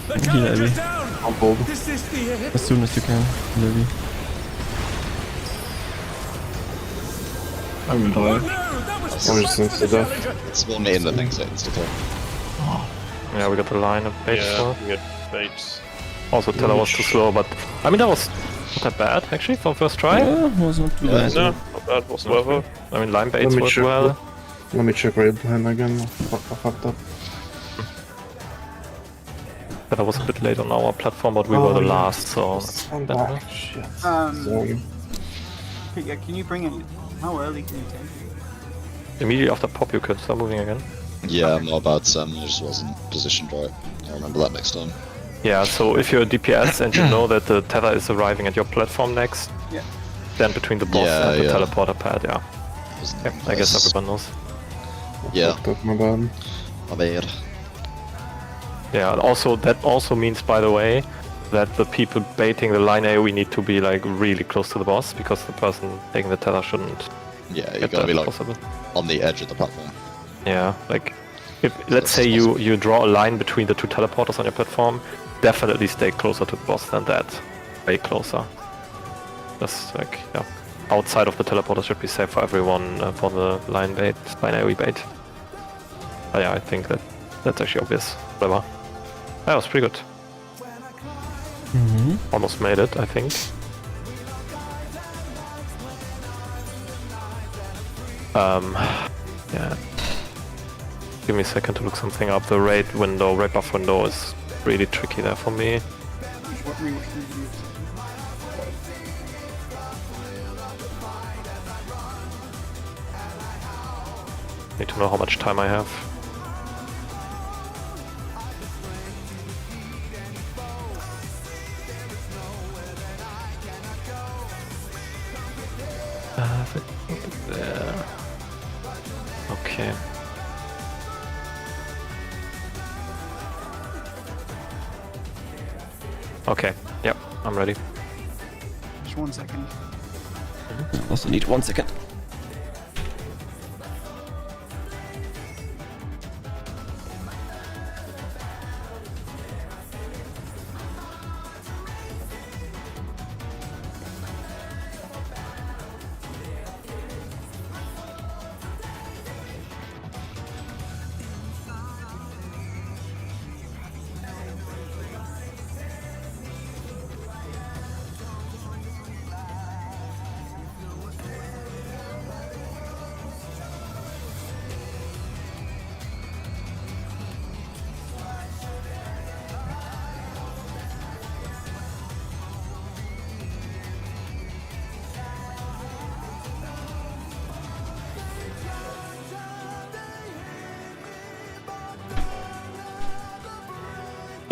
The Heal carriage is Abby. down! I'm bold. Is this the end? As soon as you can, Lily. I will Oh die. no! That was Or too much just for insta the death. challenger! It's one in the next instantly. Yeah, we got the line of bait. Yeah, we get baits. Also, Teller was too slow, but I mean that was not that bad actually for first try. Yeah, was not too bad. No, not bad whatsoever. I mean line baits Let me worked check. well. Let me check right behind again. Fuck, I fucked up. Teller was a bit late on our platform, but we were the yeah. last, so I'm better. back. Shit. Um, Sorry. Yeah, can you bring it? How early can you take it? Immediately after pop, you could start moving again. Yeah, more about Sam, I just wasn't positioned right. I remember that next time. Yeah, so if you're a DPS and you know that the tether is arriving at your platform next, Yeah. then between the boss Yeah, and the yeah. teleporter pad, yeah. Yeah, I guess everyone knows. Yeah, Fucked up, my bad. my bad. Yeah, and also that also means, by the way, that the people baiting the line AoE need to be like really close to the boss, because the person taking the tether shouldn't Yeah, you get gotta that be like possible. on the edge of the platform. Yeah, like if let's say you draw a line between the 2 teleporters on your platform, definitely stay closer to the boss than that. Way closer. Just like, yeah. Outside of the teleporter should be safe for everyone for the line AoE bait. But yeah, I think that's actually obvious. Whatever. That was pretty good. Almost made it, I think. Yeah. Give me a second to look something up. The raid buff window is really tricky there for me. What rewatch did you use? Need to know how much time I have. There. Okay. Okay, yep, I'm ready. Just 1 second. Also need 1 second.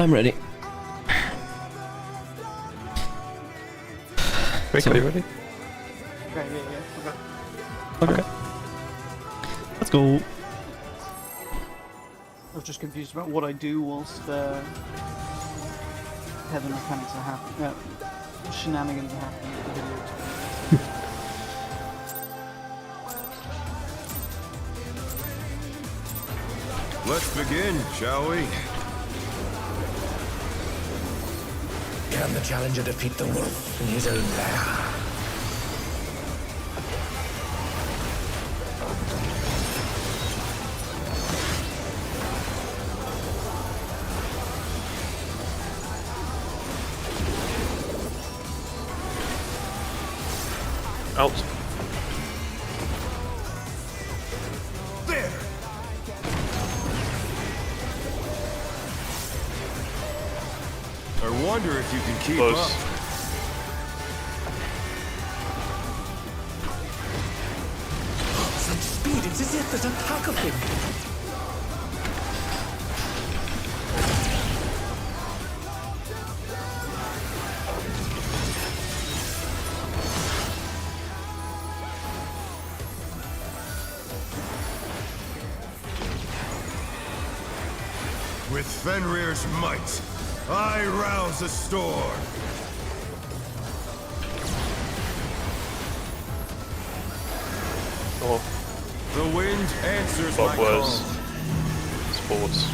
I'm ready. Rick, So- are you ready? Okay, yeah. Okay. Okay. Let's go. I was just confused about what I do whilst heaven mechanics are happening. Shenanigans are happening with the video. Let's begin, shall we? Can the challenger defeat the wolf in his own lair? Out. There! I wonder if you can keep Close. up. Such speed, it's as if there's a pack of him. With Fenrir's might, I rouse a storm. Oh, The wind answers my clockwise. call. Sports.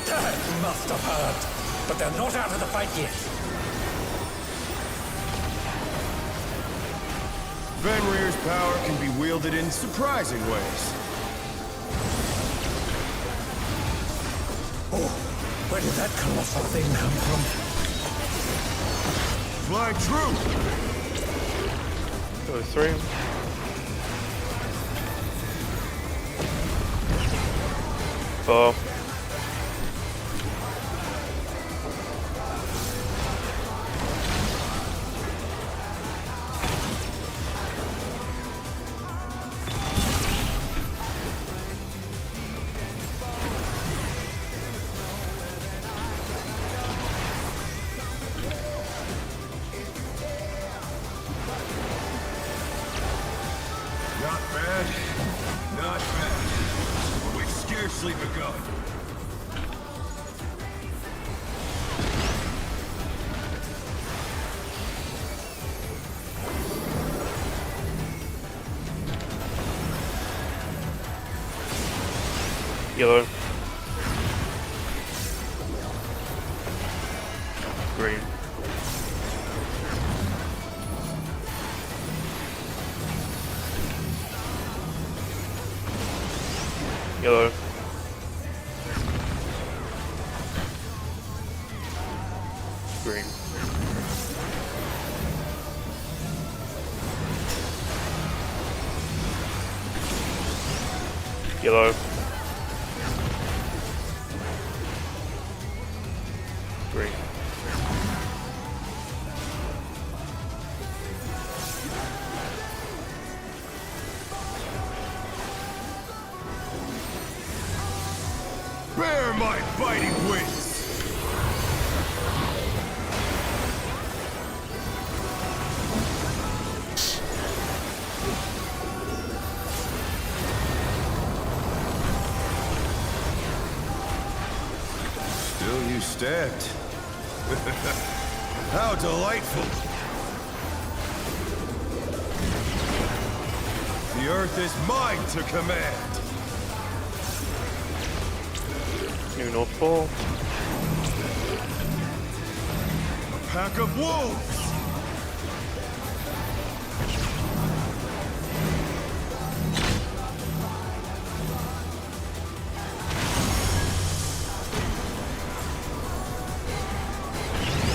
They must have heard, but they're not out of the fight yet. Fenrir's power can be wielded in surprising ways. Oh, where did that colossal thing come from? Fly true! Go 3. Oh. Not bad. Not bad. We've scarcely begun. Yellow. Green. Yellow. Green. Yellow. Green. Bear my biting wings! Still you stabbed. How delightful! The earth is mine to command. New North 4. A pack of wolves.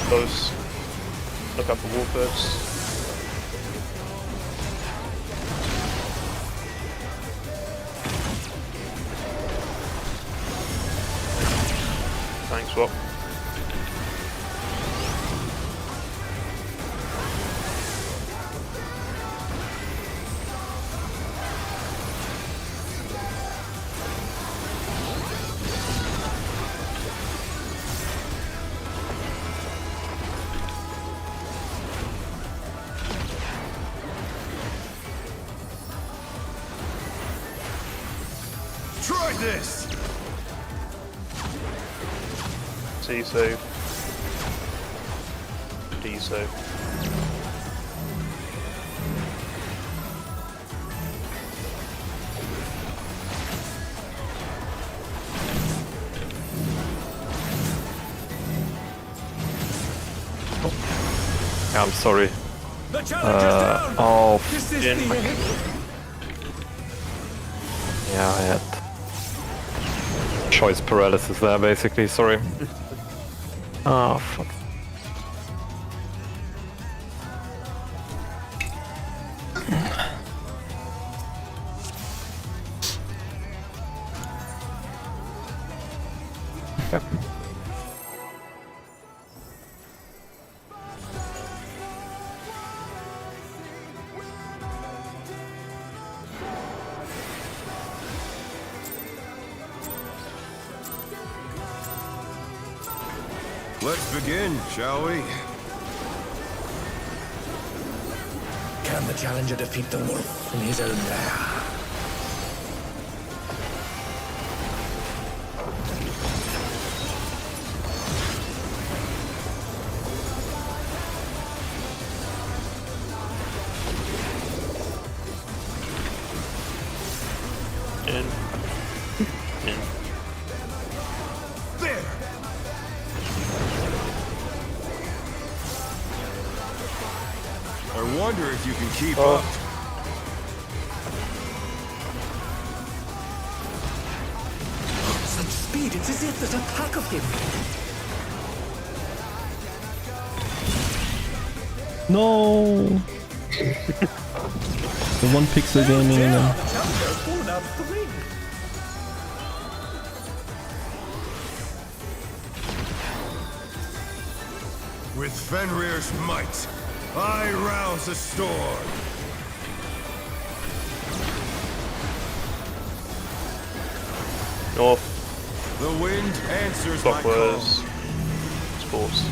Close. Look out for wolfbirds. Thanks, Swap. Try this. C save. D save. Yeah, I'm sorry. The challenger's down! Oh, Is this f***ing- the end? yeah, I had choice paralysis there, basically. Sorry. Oh, fuck. Yep. Let's begin, shall we? Can the challenger defeat the wolf in his own lair? In. In. There! I wonder if you can keep up. Such speed, it's as if there's a pack of him. No! The 1 pixel gaming. The challenger's fallen out of the ring. With Fenrir's might, I rouse a storm. North. The wind answers my call. Clockwise. Sports.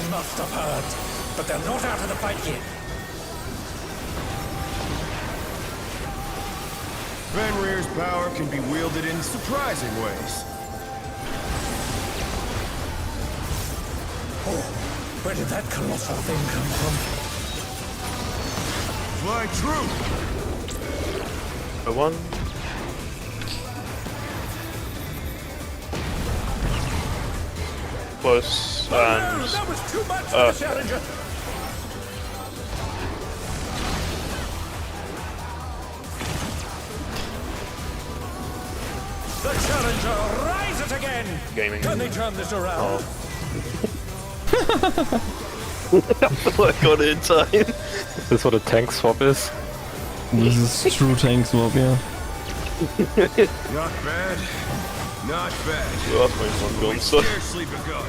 Must have heard, but they're not out of the fight yet. Fenrir's power can be wielded in surprising ways. Oh, where did that colossal thing come from? Fly true! A 1. Close. Oh, no, And that was too much for the challenger. The challenger rises again. Gaming. Can they turn this around? Oh. I got it in time. Is this what a tank swap is? This is true tank swap, yeah. Not bad. Not bad. Well, that's my fun gun, so. Scarcely begun.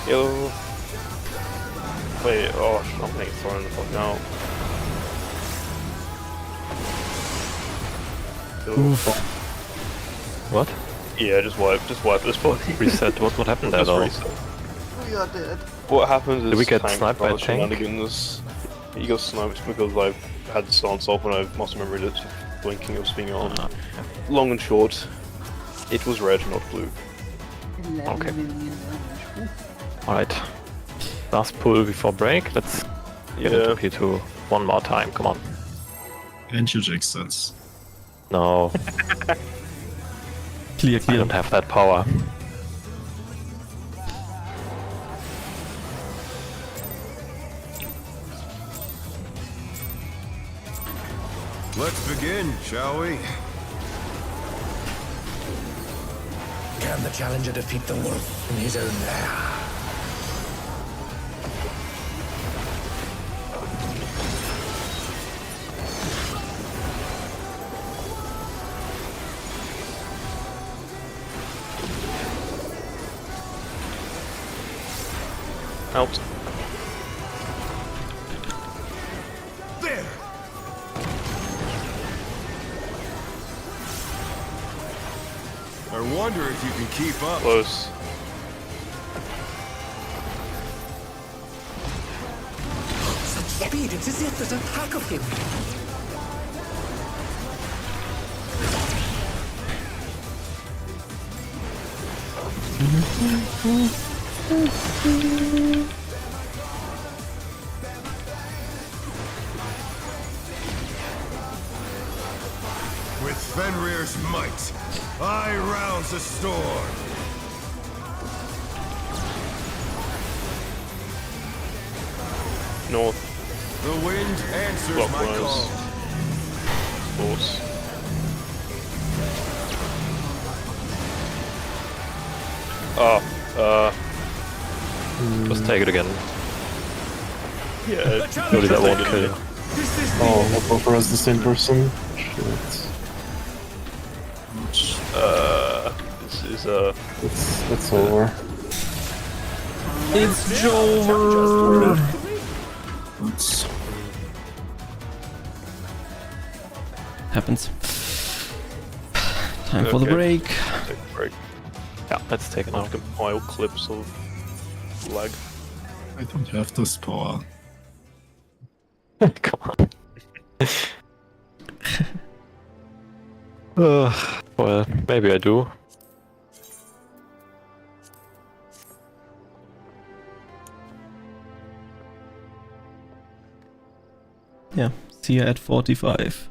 Yo. Wait, oh, I'm getting thrown the fuck now. What? Yeah, just wipe this body. Reset. What happened there Just though? reset. We are dead. What happens is Did we get tank sniped by a rush tank? shenanigans. You got sniped because I had the stance off and I must have remembered it blinking of being on. Long and short, it was red, not blue. 11 Okay. million damage. Alright. Last pull before break. Let's get into P2 one more time. Come on. And you jinx this. No, Clear, I clear. don't have that power. Let's begin, shall we? Can the challenger defeat the wolf in his own lair? Out. There! I wonder if you can keep up. Close. Such speed, it's as if there's a pack of him. With Fenrir's might, I rouse the storm. North. The wind answers my Clockwise. call. Force. Just take it again. Yeah, Surely that won't kill you. Oh, not both as the same person. Shit. this is It's over. It's over. Oops. Happens. Time for the Okay. break. take a break. Yeah, let's take it I now. can compile clips of lag. I don't have this power. Come on. Well, maybe I do. Yeah, see you at 45.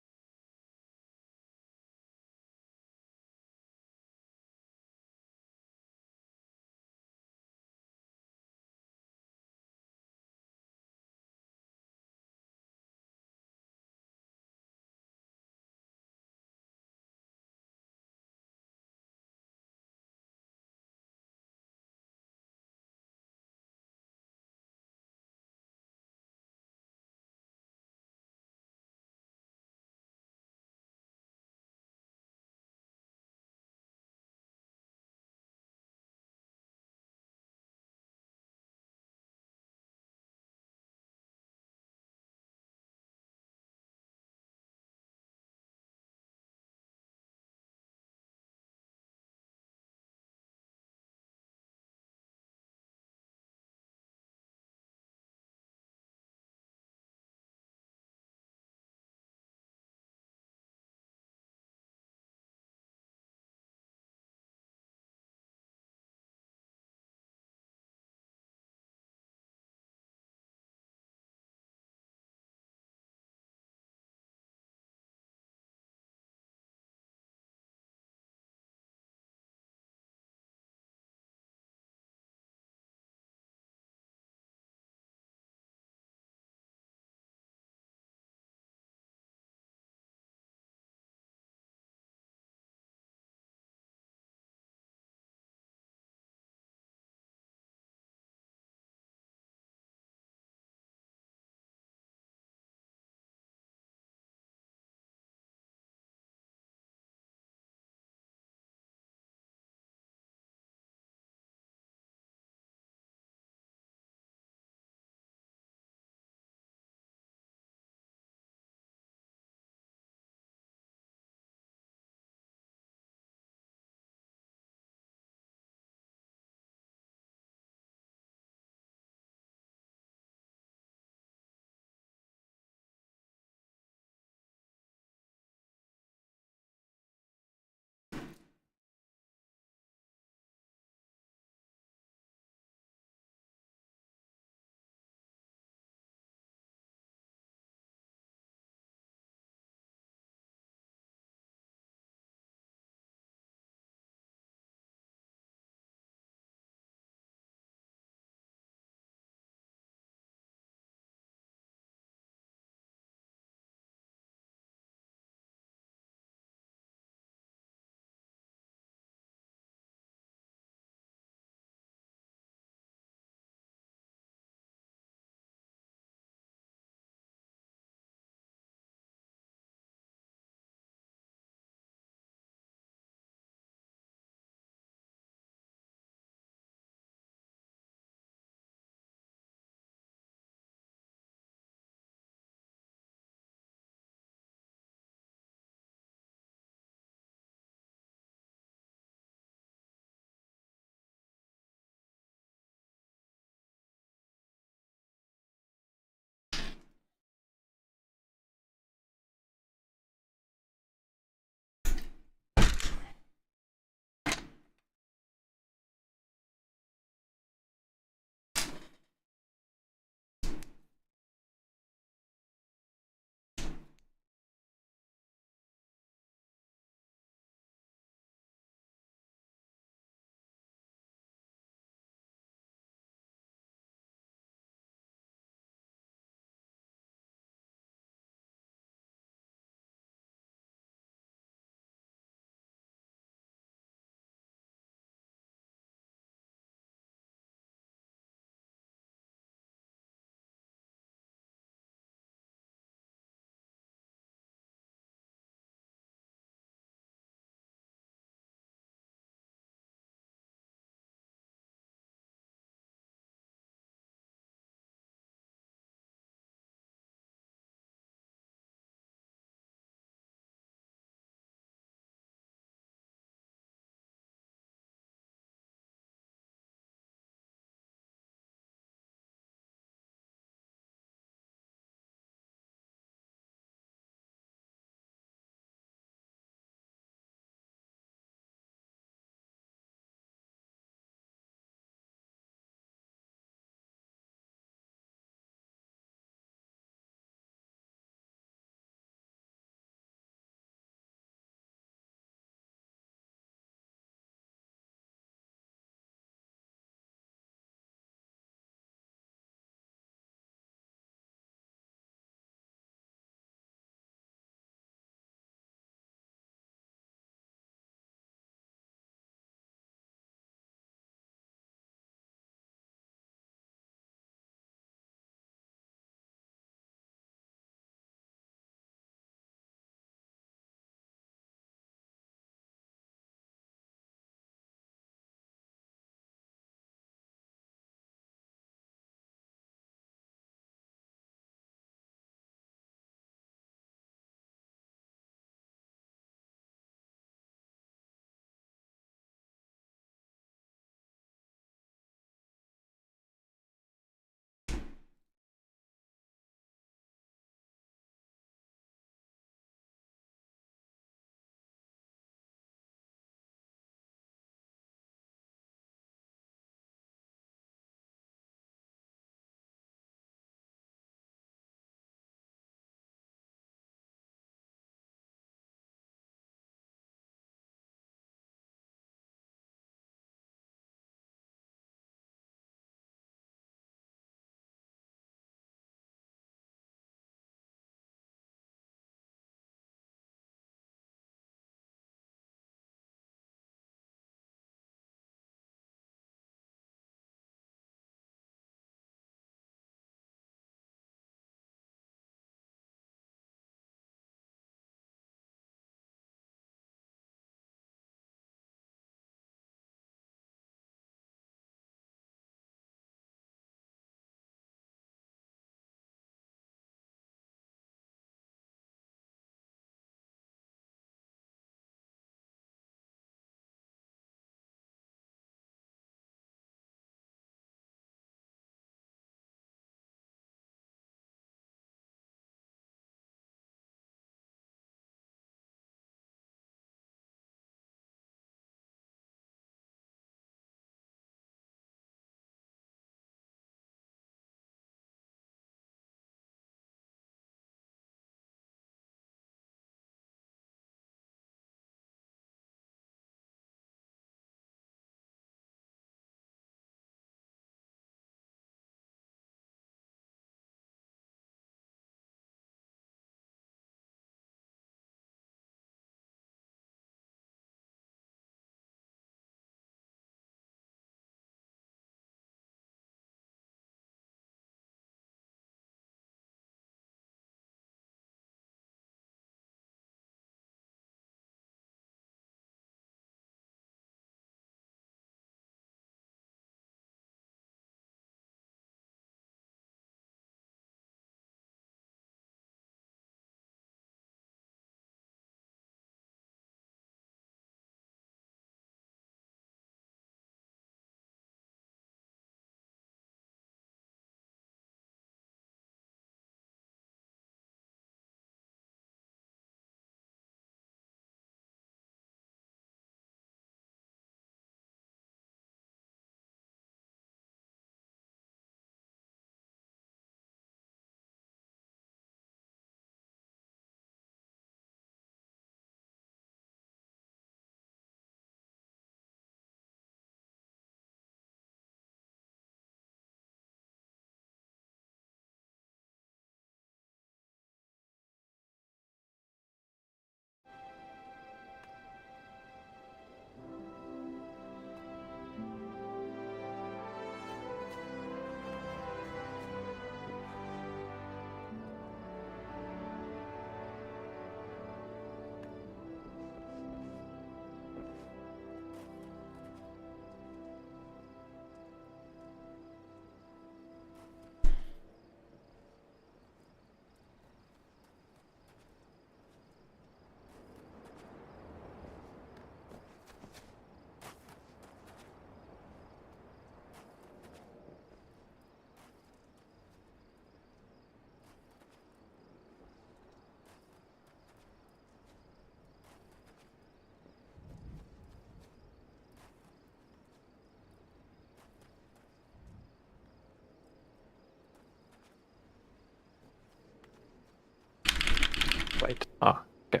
Ah, okay.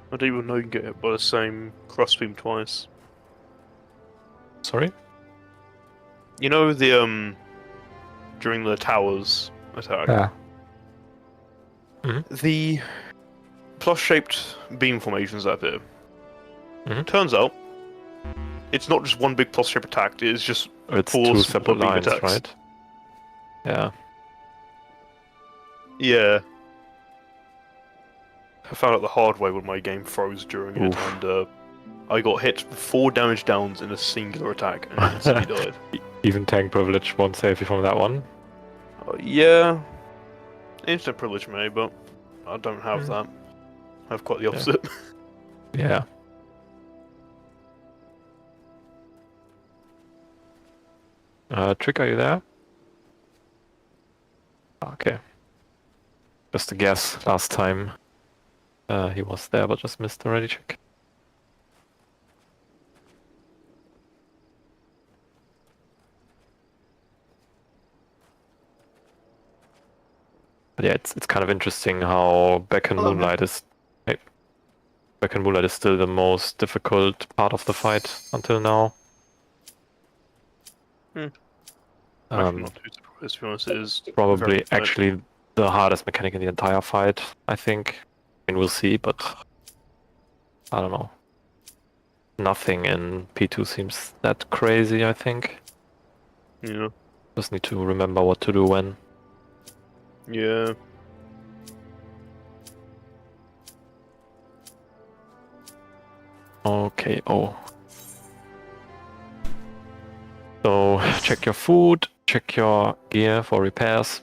I didn't even know you can get hit by the same crossbeam twice. Sorry? You know the during the towers attack, Yeah. the plus-shaped beam formations that appear. Mhm. Turns out, it's not just one big plus-shaped attack. It's just It's four two smaller separate beam lines, attacks. right? Yeah. Yeah. I found out the hard way when my game froze during it, Oof. and I got hit 4 damage downs in a singular attack and instantly died. Even tank privilege won't save you from that one. Yeah, instant privilege may, but I don't have that. I have quite the opposite. Yeah. Trick, are you there? Okay. Just a guess. Last time he was there, but just missed the ready check. But yeah, it's kind of interesting how Back in Moonlight is. Back in Moonlight is still the most difficult part of the fight until now. Actually, not too surprised, to be honest. It is Probably very actually the hardest mechanic in the entire fight, I think. I mean, we'll see, but I don't know. Nothing in P2 seems that crazy, I think. Yeah. Just need to remember what to do when. Yeah. Okay, oh. So, check your food, check your gear for repairs.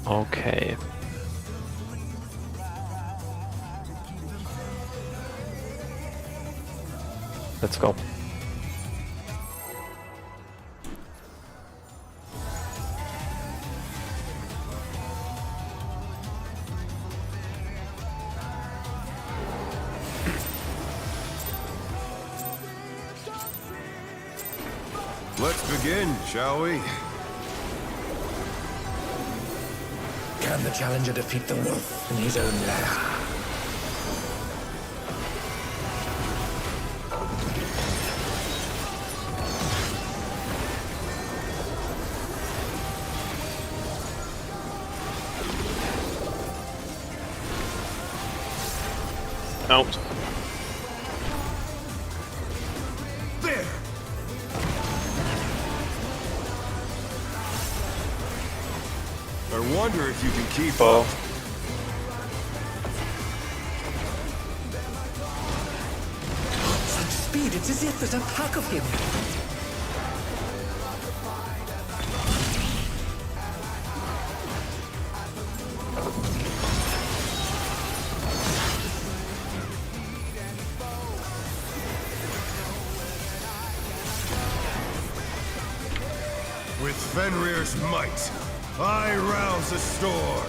Okay. Let's go. Let's begin, shall we? Can the challenger defeat the wolf in his own lair? Out. There! I wonder if you can keep up. Such speed, it's as if there's a pack of him. With Fenrir's might, I rouse a storm.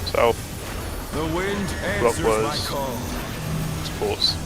South. The wind answers my Clockwise. call. Sports.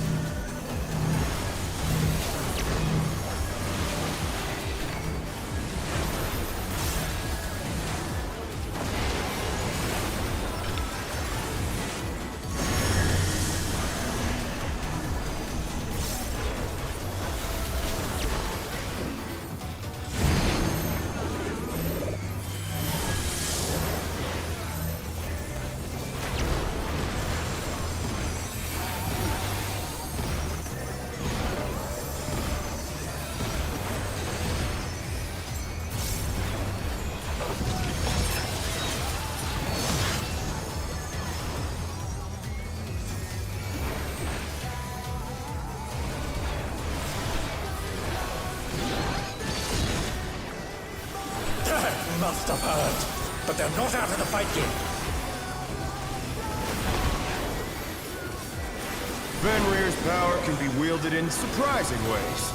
must have heard. But they're not out of the fight yet. Fenrir's power can be wielded in surprising ways.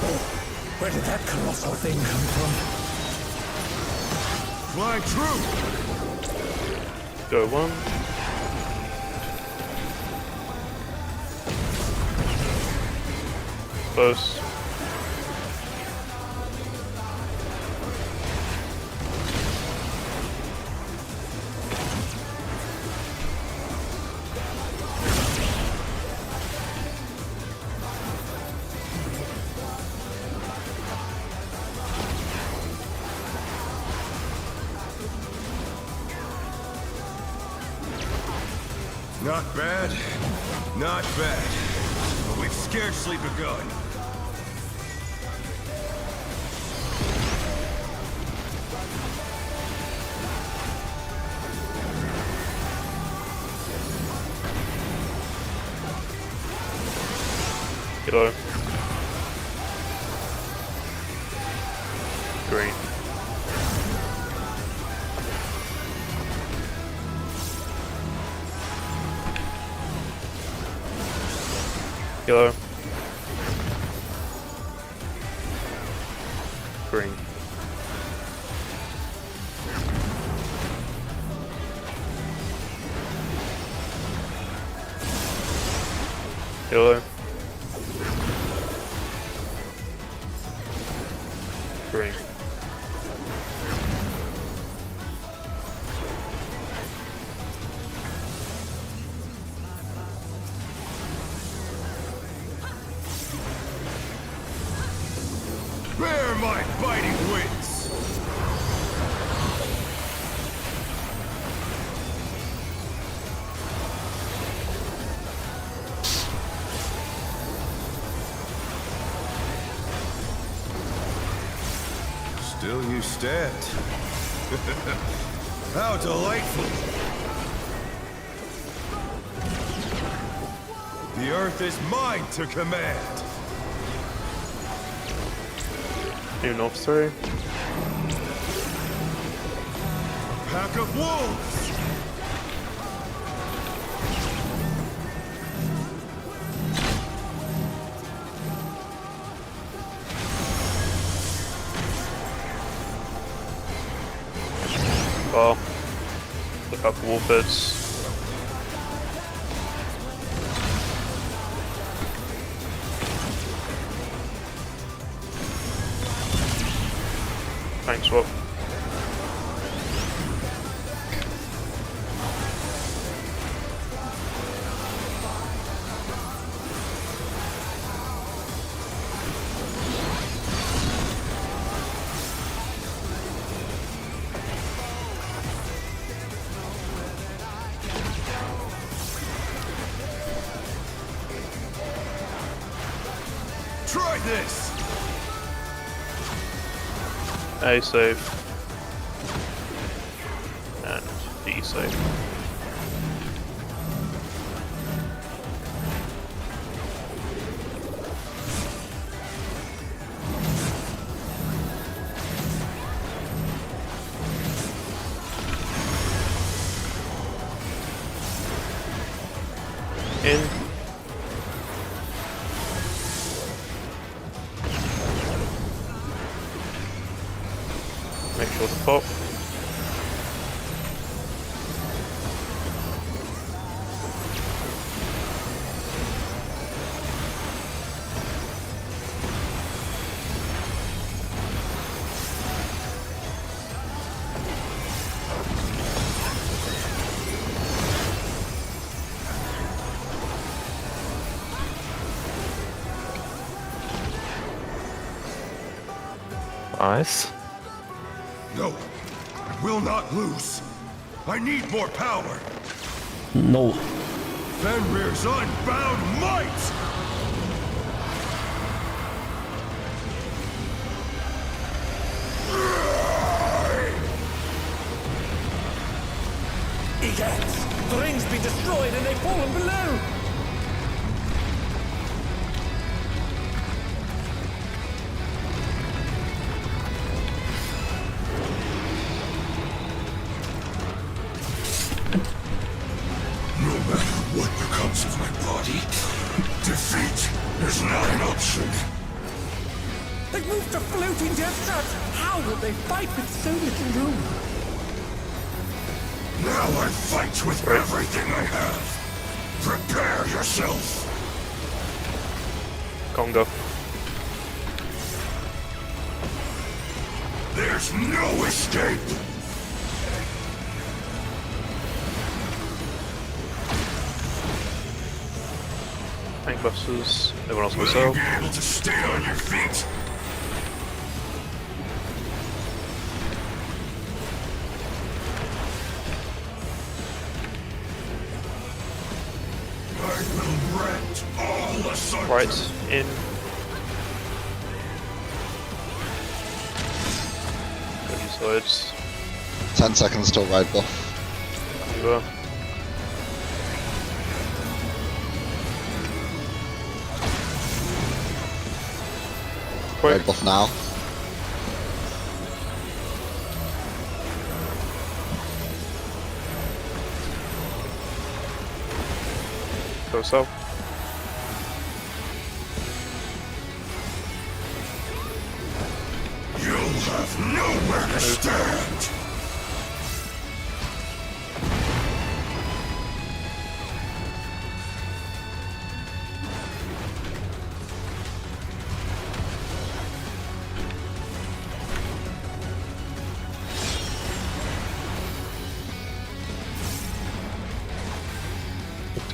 Oh, where did that colossal thing come from? Flying true! Go one. Close. Not bad. Not bad. But we've scarcely begun. Kilo. Green. Kilo. Green. Kilo. Green. Bear my biting wings! Still you stand. How delightful! The earth is mine to command! New North Story. Pack of wolves! Well, look up wolf bits. Thanks, Rob. Try this! A save. And D save. In. Make sure to pop. Nice. No, I will not lose. I need more power. No. Fenrir's unbound might! Egads! The ring's been destroyed and they've fallen below! will they fight with so little room? Now I fight with everything I have. Prepare yourself. Congo. There's no escape. Tankbusters. Everyone else Will goes you out. be able to stay on your feet? I will rent all assault. Right, in. Go sides. 10 seconds till right buff. You are. Right buff now. Go south. You'll have nowhere to stand.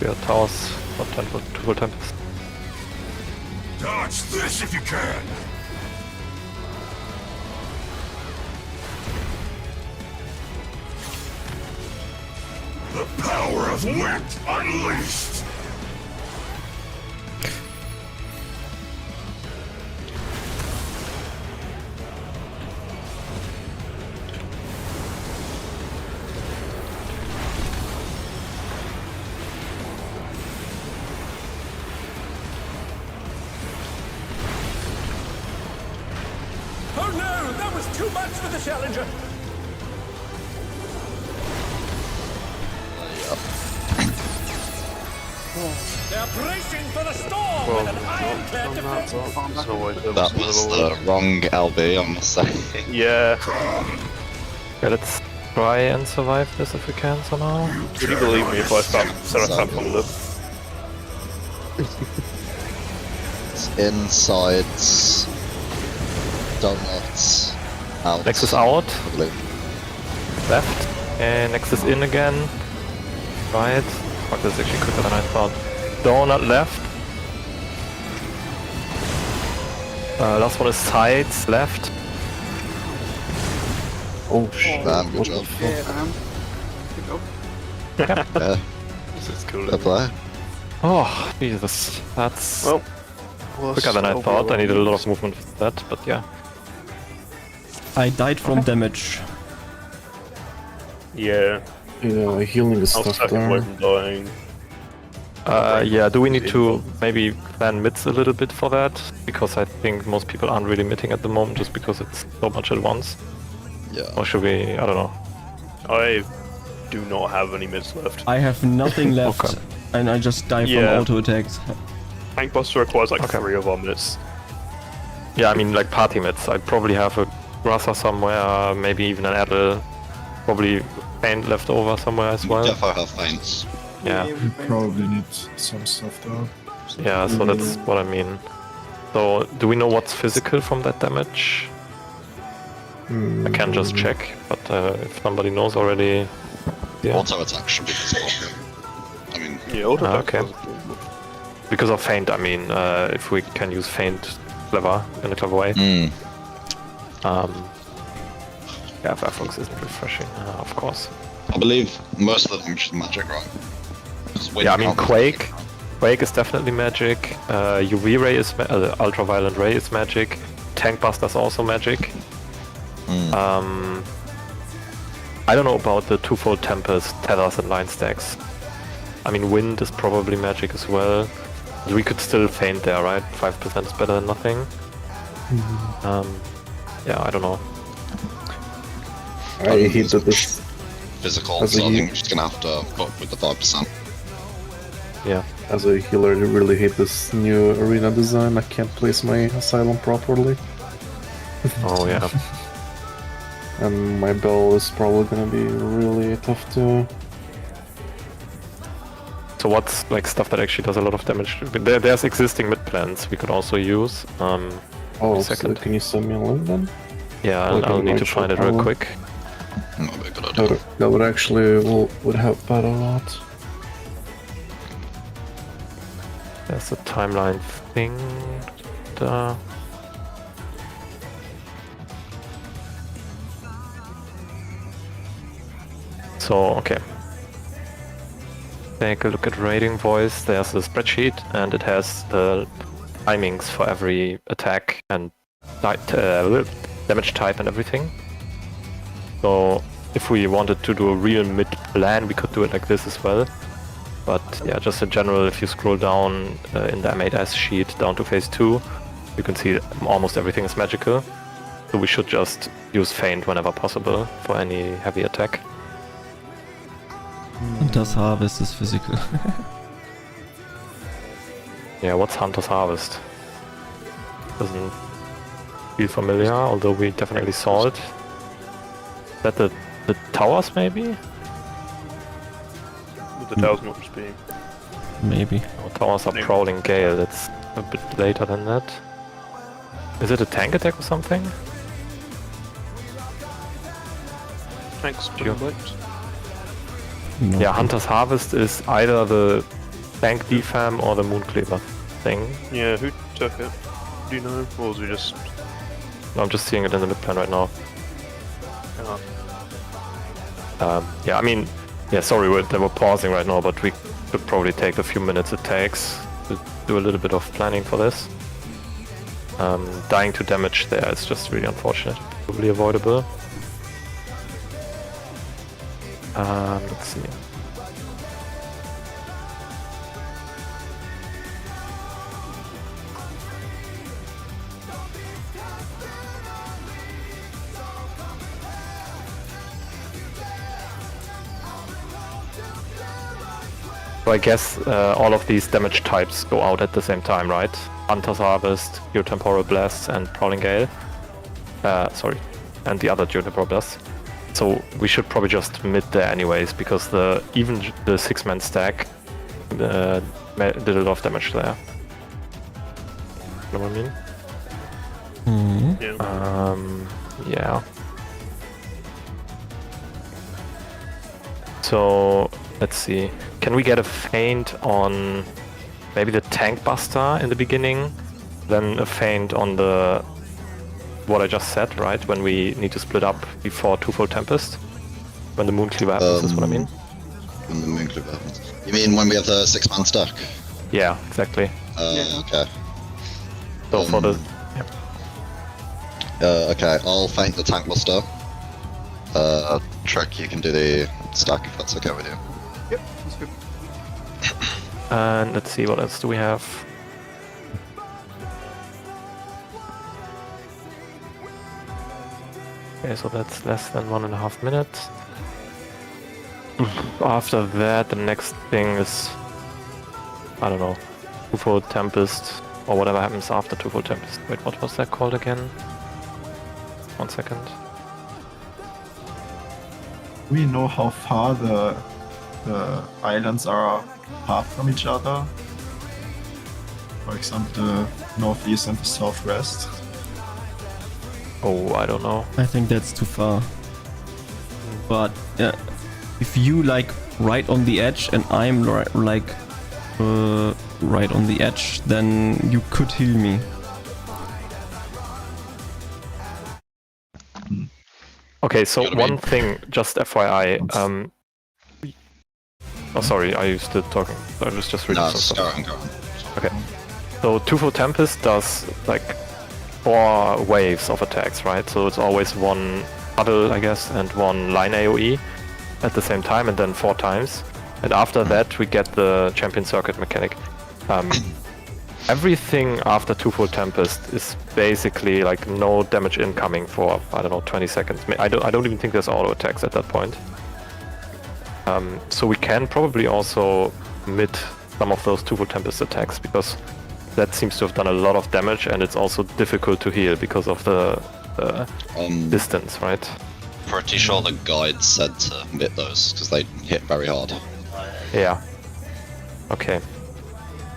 Yeah, towers, not 10 for 2 full tempest. Dodge this if you can. The power of wit unleashed. Oh no, that was too much for the Challenger. They're bracing for the storm with an ironclad defense. There's no way to That was the wrong LB, I must say. Yeah. Yeah, let's try and survive this if we can somehow. Would you believe me if I start Seraph Thunder? It's insides. Donuts. Out. Nexus out, Probably. left, and Nexus in again. Right. Fuck, this is actually quicker than I thought. Donut left. Last one is sides left. Oh shit. Damn, good What job. the fuck? Yeah, man. Good job. Yeah, This is cool. fair play. Oh, Jesus. That's Well, quicker than I thought. I needed a lot of movement for that, but yeah. I died from damage. Yeah. Yeah, healing is I was tough second away there. from dying. Yeah, do we need to maybe plan mids a little bit for that? Because I think most people aren't really mitting at the moment just because it's so much at once. Yeah. Or should we, I don't know. I do not have any mids left. I have nothing left, Okay. and I just die from Yeah. auto attacks. Tankbuster requires like Okay. 3 of our mids. Yeah, I mean like party mids. I probably have a Grasser somewhere, maybe even an Adel. Probably Paint left over somewhere as well. Definitely have feints. Yeah, You probably need some stuff though. yeah, so that's what I mean. So, do we know what's physical from that damage? I can just check, but if somebody knows already... Yeah. Auto attack should be physical. I mean, Yeah, auto Ah, attack okay. Because of Feint, I mean, if we can use Feint clever, in a clever way. Yeah, Firefox isn't refreshing, of course. I believe most of them is magic, right? 'Cause wind Yeah, I mean, can't be Quake. magic. Quake is definitely magic. UV Ray is Ultraviolet Ray is magic. Tank Buster is also magic. I don't know about the twofold Tempest, Tethers, and Line Stacks. I mean, Wind is probably magic as well. We could still feint there, right? 5% is better than nothing. Yeah, I don't know. I hate that this. Physical, As a so I he- think we're just gonna have to put with the 5%. Yeah. As a healer, I really hate this new arena design. I can't place my asylum properly. Oh yeah. And my bell is probably gonna be really tough to... So what's like stuff that actually does a lot of damage? There's existing mid plans we could also use. Oh, so second. can you send me a link then? Yeah, Like I'll a need to right find it shot real power? quick. Not a very good idea. That would actually would help out a lot. There's a timeline thing. So, okay. Take a look at rating voice. There's a spreadsheet and it has the timings for every attack and damage type and everything. So if we wanted to do a real mid plan, we could do it like this as well. But yeah, just in general, if you scroll down in the M8S sheet down to phase 2, you can see almost everything is magical. So we should just use feint whenever possible for any heavy attack. Hunter's Harvest is physical. Yeah, what's Hunter's Harvest? Doesn't feel familiar, although we definitely saw it. Is that the towers, maybe? With the towers not just being. Maybe. Oh, towers are Prowling Gale, that's a bit later than that. Is it a tank attack or something? Tanks Sure. left. No. Yeah, Hunter's Harvest is either the tank defam or the Mooncleaver thing. Yeah, who took it? Do you know? Or was we just... No, I'm just seeing it in the mid plan right now. Yeah, I mean, yeah, sorry, they were pausing right now, but we could probably take the few minutes it takes to do a little bit of planning for this. Dying to damage there is just really unfortunate, probably avoidable. Let's see. So I guess all of these damage types go out at the same time, right? Hunter's Harvest, Geotemporal Blasts, and Prowling Gale. And the other Geotemporal Blasts. So we should probably just mid there anyways, because even the 6-man stack did a lot of damage there. You know what I mean? Mhm. Yeah. Yeah. So let's see. Can we get a feint on maybe the Tank Buster in the beginning, then a feint on the what I just said, right? When we need to split up before Twofold Tempest, when the Mooncleaver happens, is what I mean. When the Mooncleaver happens. You mean when we have the 6-man stack? Yeah, exactly. Okay. So for the Okay, I'll feint the Tank Buster. Trick, you can do the stack if that's okay with you. Yep, that's good. and let's see, what else do we have? Okay, so that's less than 1.5 minutes. After that, the next thing is, I don't know, Twofold Tempest, or whatever happens after Twofold Tempest. Wait, what was that called again? 1 second. We know how far the islands are apart from each other. For example, the northeast and the southwest. Oh, I don't know. I think that's too far. But if you like right on the edge and I'm right on the edge, then you could heal me. Okay, so You know what I one thing, just FYI. Oh, sorry, are you still talking? I was just reading No, some go stuff. on, go on. Okay. So Twofold Tempest does like 4 waves of attacks, right? So it's always one huddle, I guess, and one line AoE at the same time, and then 4 times. And after that, we get the Champion Circuit mechanic. Everything after Twofold Tempest is basically like no damage incoming for, I don't know, 20 seconds. I don't even think there's auto attacks at that point. So we can probably also mid some of those Twofold Tempest attacks, because that seems to have done a lot of damage, and it's also difficult to heal because of the distance, right? pretty sure the guide said to hit those, because they hit very hard. Yeah. Okay.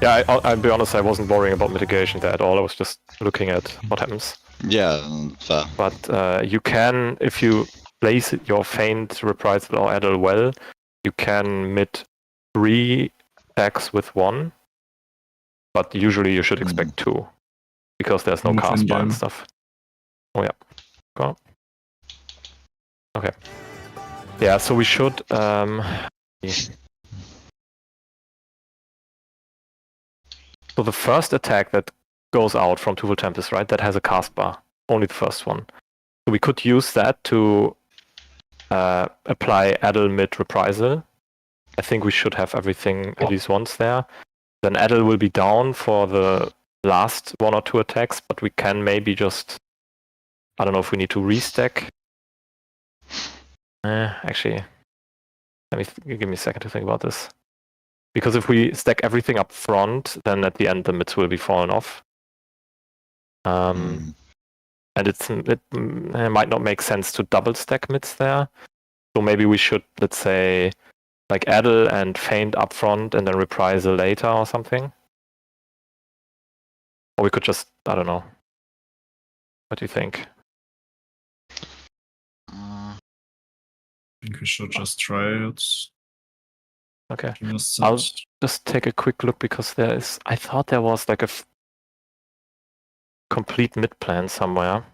Yeah, I'll be honest, I wasn't worrying about mitigation there at all. I was just looking at what happens. Yeah, fair. But you can, if you place your feint, reprisal, or addle well, you can mid 3 attacks with 1. But usually you should expect 2. Because there's no cast bar and stuff. Oh yeah. Go. Okay. Yeah, so we should... So the first attack that goes out from Twofold Tempest, right, that has a cast bar. Only the first one. So we could use that to apply Addle mid reprisal. I think we should have everything at least once there. Then Addle will be down for the last 1 or 2 attacks, but we can maybe just... I don't know if we need to restack. Actually, give me a second to think about this. Because if we stack everything up front, then at the end the mids will be fallen off. And it might not make sense to double stack mids there. So maybe we should, let's say, like Addle and feint up front and then reprisal later or something. Or we could just, I don't know. What do you think? I think we should just try it. Okay. I'll just take a quick look because I thought there was like a complete mid plan somewhere.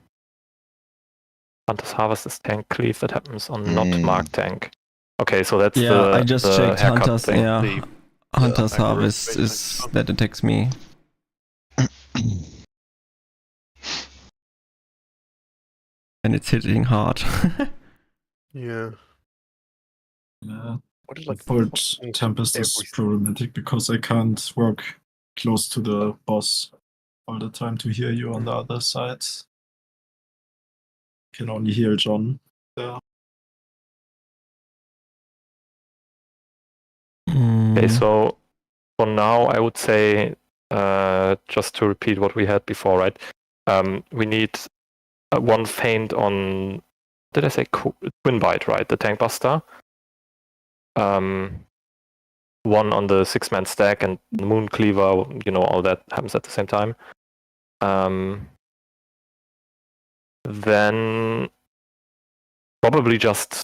Hunter's Harvest is tank cleave, that happens on not marked tank. Okay, so that's I just checked Hunter's, thing. Hunter's Harvest is that attacks me. And it's hitting hard. Yeah. What is like Third Tempest is problematic because I can't work close to the boss all the time to hear you on the other side. Can only hear John there. Okay, so for now I would say, just to repeat what we had before, right? We need 1 feint on, did I say Twin Bite, right? The Tank Buster. 1 on the 6-man stack and the Moon Cleaver, all that happens at the same time. Then probably just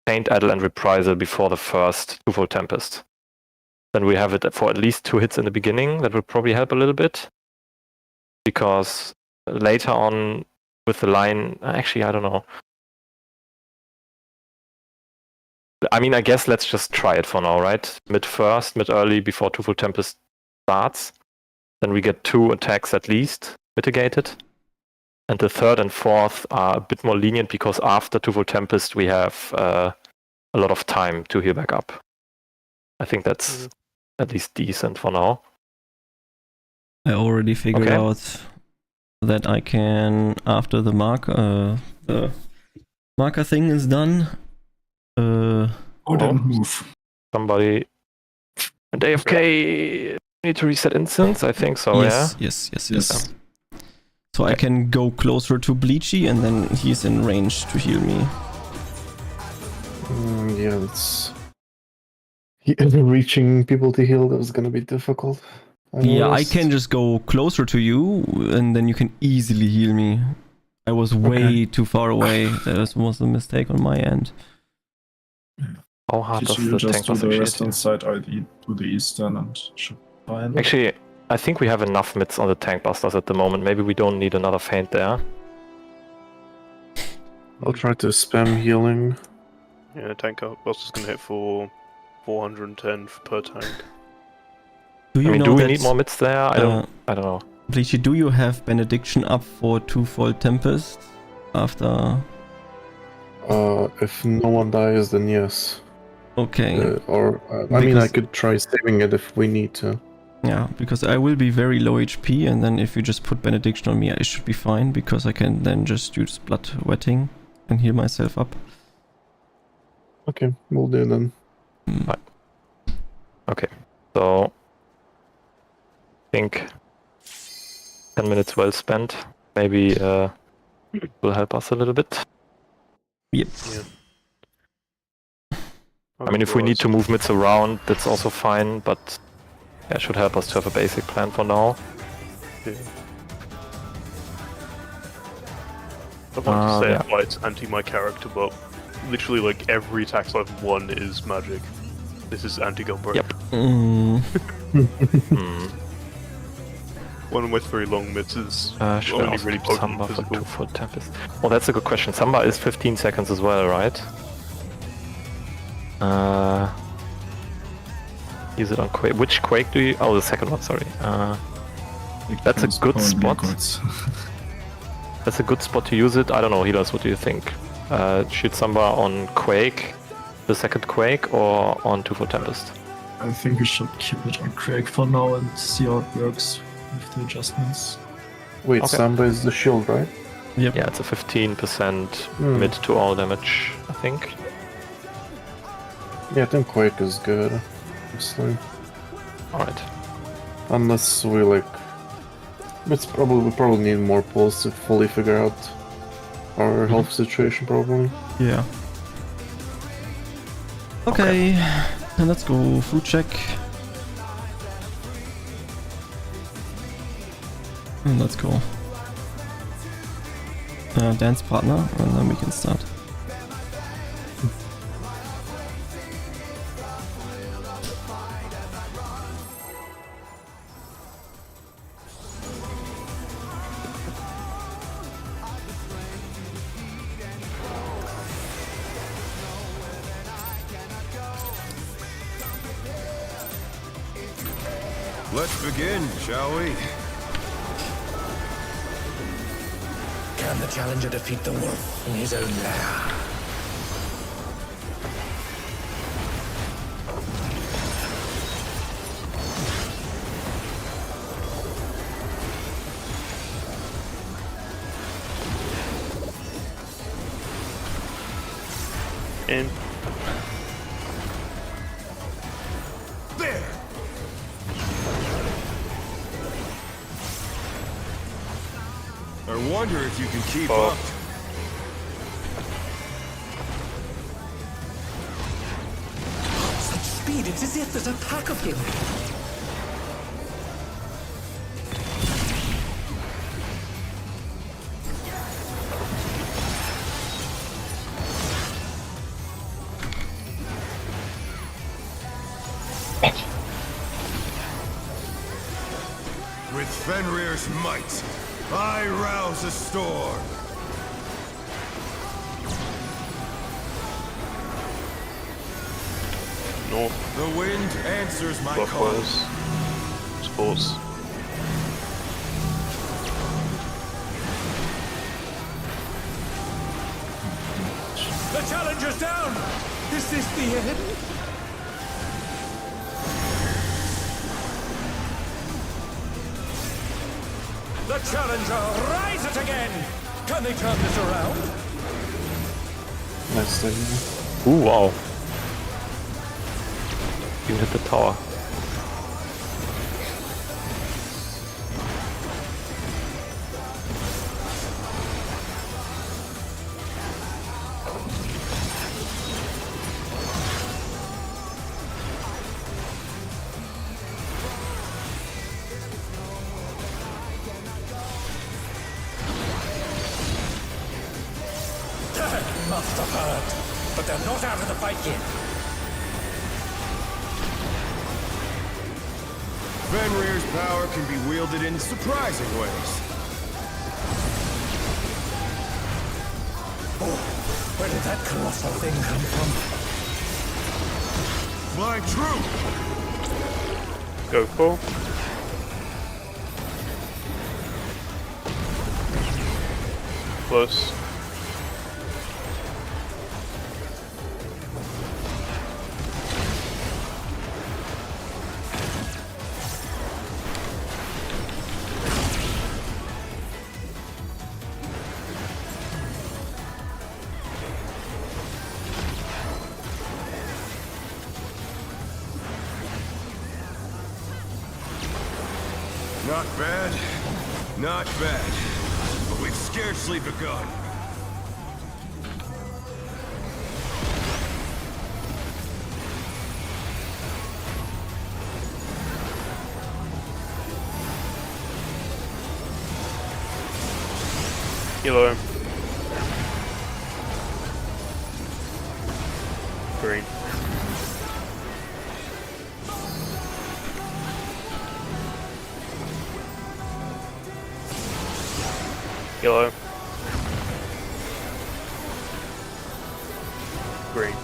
feint, Addle, and reprisal before the first Twofold Tempest. Then we have it for at least 2 hits in the beginning. That will probably help a little bit. Because later on with the line, actually, I don't know. I mean, I guess let's just try it for now, right? Mid first, mid early, before Twofold Tempest starts. Then we get 2 attacks at least mitigated. And the 3rd and 4th are a bit more lenient because after Twofold Tempest we have a lot of time to heal back up. I think that's at least decent for now. I already figured out that I can, after the marker thing is done, don't move. Somebody and AFK need to reset instance, I think so, yes. So I can go closer to Bleachy and then he's in range to heal me. Yeah, that's... reaching people to heal, that was gonna be difficult. I can just go closer to you and then you can easily heal me. I was way too far away. That was a mistake on my end. How hard does you the just tank do the buster western side, I do the eastern and should be fine. Actually, I think we have enough mids on the tank busters at the moment. Maybe we don't need another feint there. I'll try to spam healing. Yeah, tank buster's gonna hit for 410 per tank. Do you know do we that, need more mids there? I don't know. Bleachy, do you have Benediction up for Twofold Tempest after? If no one dies, then yes. Okay. I mean, I could try saving it if we need to. Yeah, because I will be very low HP, and then if you just put Benediction on me, I should be fine, because I can then just use Blood Wetting and heal myself up. Okay, we'll do then. Right. Okay, so I think 10 minutes well spent. Maybe will help us a little bit. Yep. I mean, if we need to move mids around, that's also fine, but yeah, it should help us to have a basic plan for now. Yeah. I'd like to say yeah. why it's anti my character, but literally like every attack I've won is magic. This is anti-gun Yep. One with very long mids is Should I only also really do potent Samba for physical. 2 for Tempest? Well, that's a good question. Samba is 15 seconds as well, right? Use it on Quake. Which Quake do you... Oh, the second one, sorry. That's a good spot. That's a good spot to use it. I don't know, healers, what do you think? Shoot Samba on Quake, the second Quake, or on 2 for Tempest? I think we should keep it on Craig for now and see how it works with the adjustments. Wait, Okay. Samba is the shield, right? Yep. Yeah, it's a 15% mid to all damage, I think. Yeah, I think Quake is good. Honestly. Alright. Unless we like... we probably need more pulls to fully figure out our health situation, probably. Yeah. Okay, then let's go food check. And let's go. Dance partner, and then we can start. Let's begin, shall we? Can the challenger defeat the wolf in his own lair? And There! I wonder if you can keep up. Such speed, it's as if there's a pack of him. With Fenrir's might, I rouse a storm. north, The wind answers my call. clockwise, sports. The challenger's down! Is this the end? The challenger rises again! Can they turn this around? Nice thing. Ooh, wow. You hit the tower. Must have hurt, but they're not out of the fight yet. Fenrir's power can be wielded in surprising ways. Oh, where did that colossal thing come from? Fly true! Go for. Close. Not bad, not bad. But we've scarcely begun. Yellow. Green. Yellow. Green.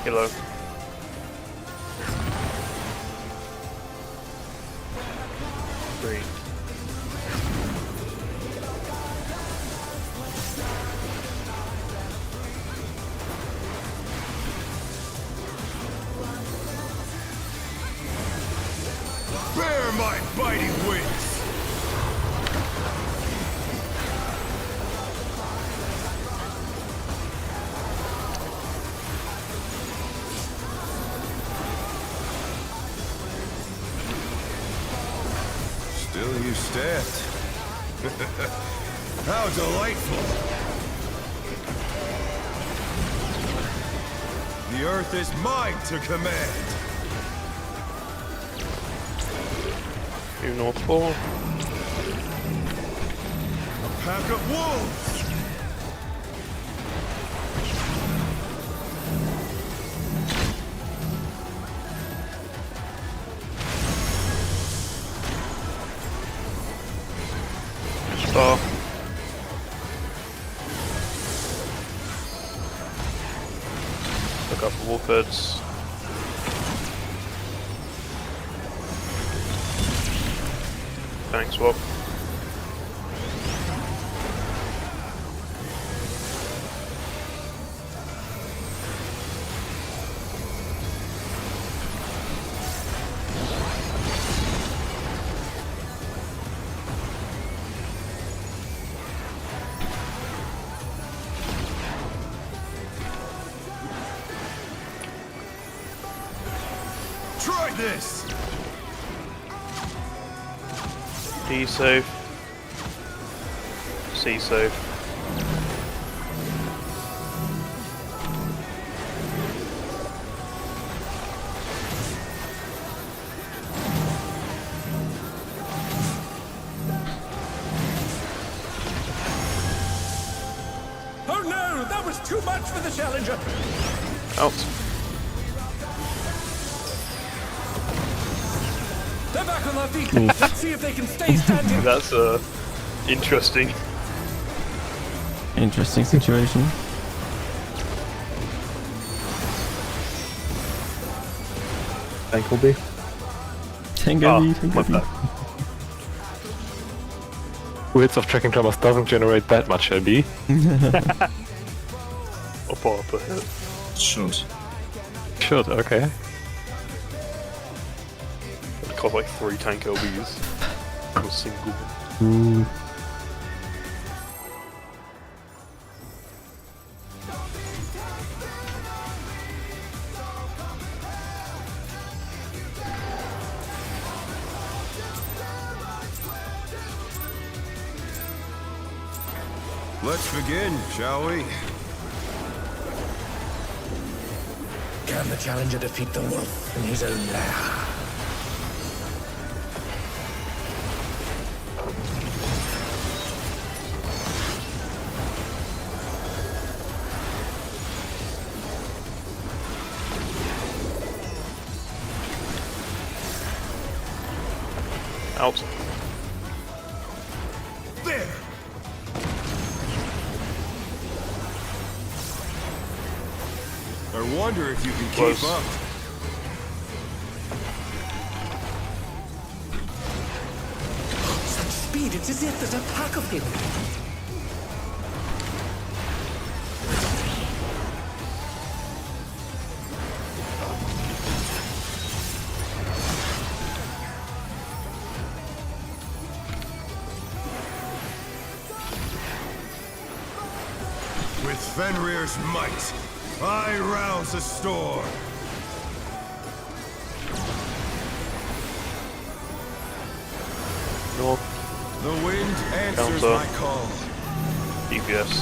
Yellow. Green. Bear my biting wings! Still you stand. How delightful! The earth is mine to command! New North Pole. A pack of wolves! Star. Look up for wolf heads. Thanks, swap. Try this! D safe. C safe. Oh no, that was too much for the Challenger. Out. They're back on their feet. Let's see if they can stay standing. That's interesting. Interesting situation. Tankleby. Tankleby, My bad. 2 hits of tracking tremors doesn't generate that much LB. Or per hit. Should. Should, okay. It cost like 3 tank LBs. For a single. Let's begin, shall we? Can the Challenger defeat the wolf in his own lair? Out. There! I wonder if you can Close. keep up. Such speed, it's as if there's a pack of him. With Fenrir's might, I rouse the storm. North. The wind answers Counter. my call. DPS.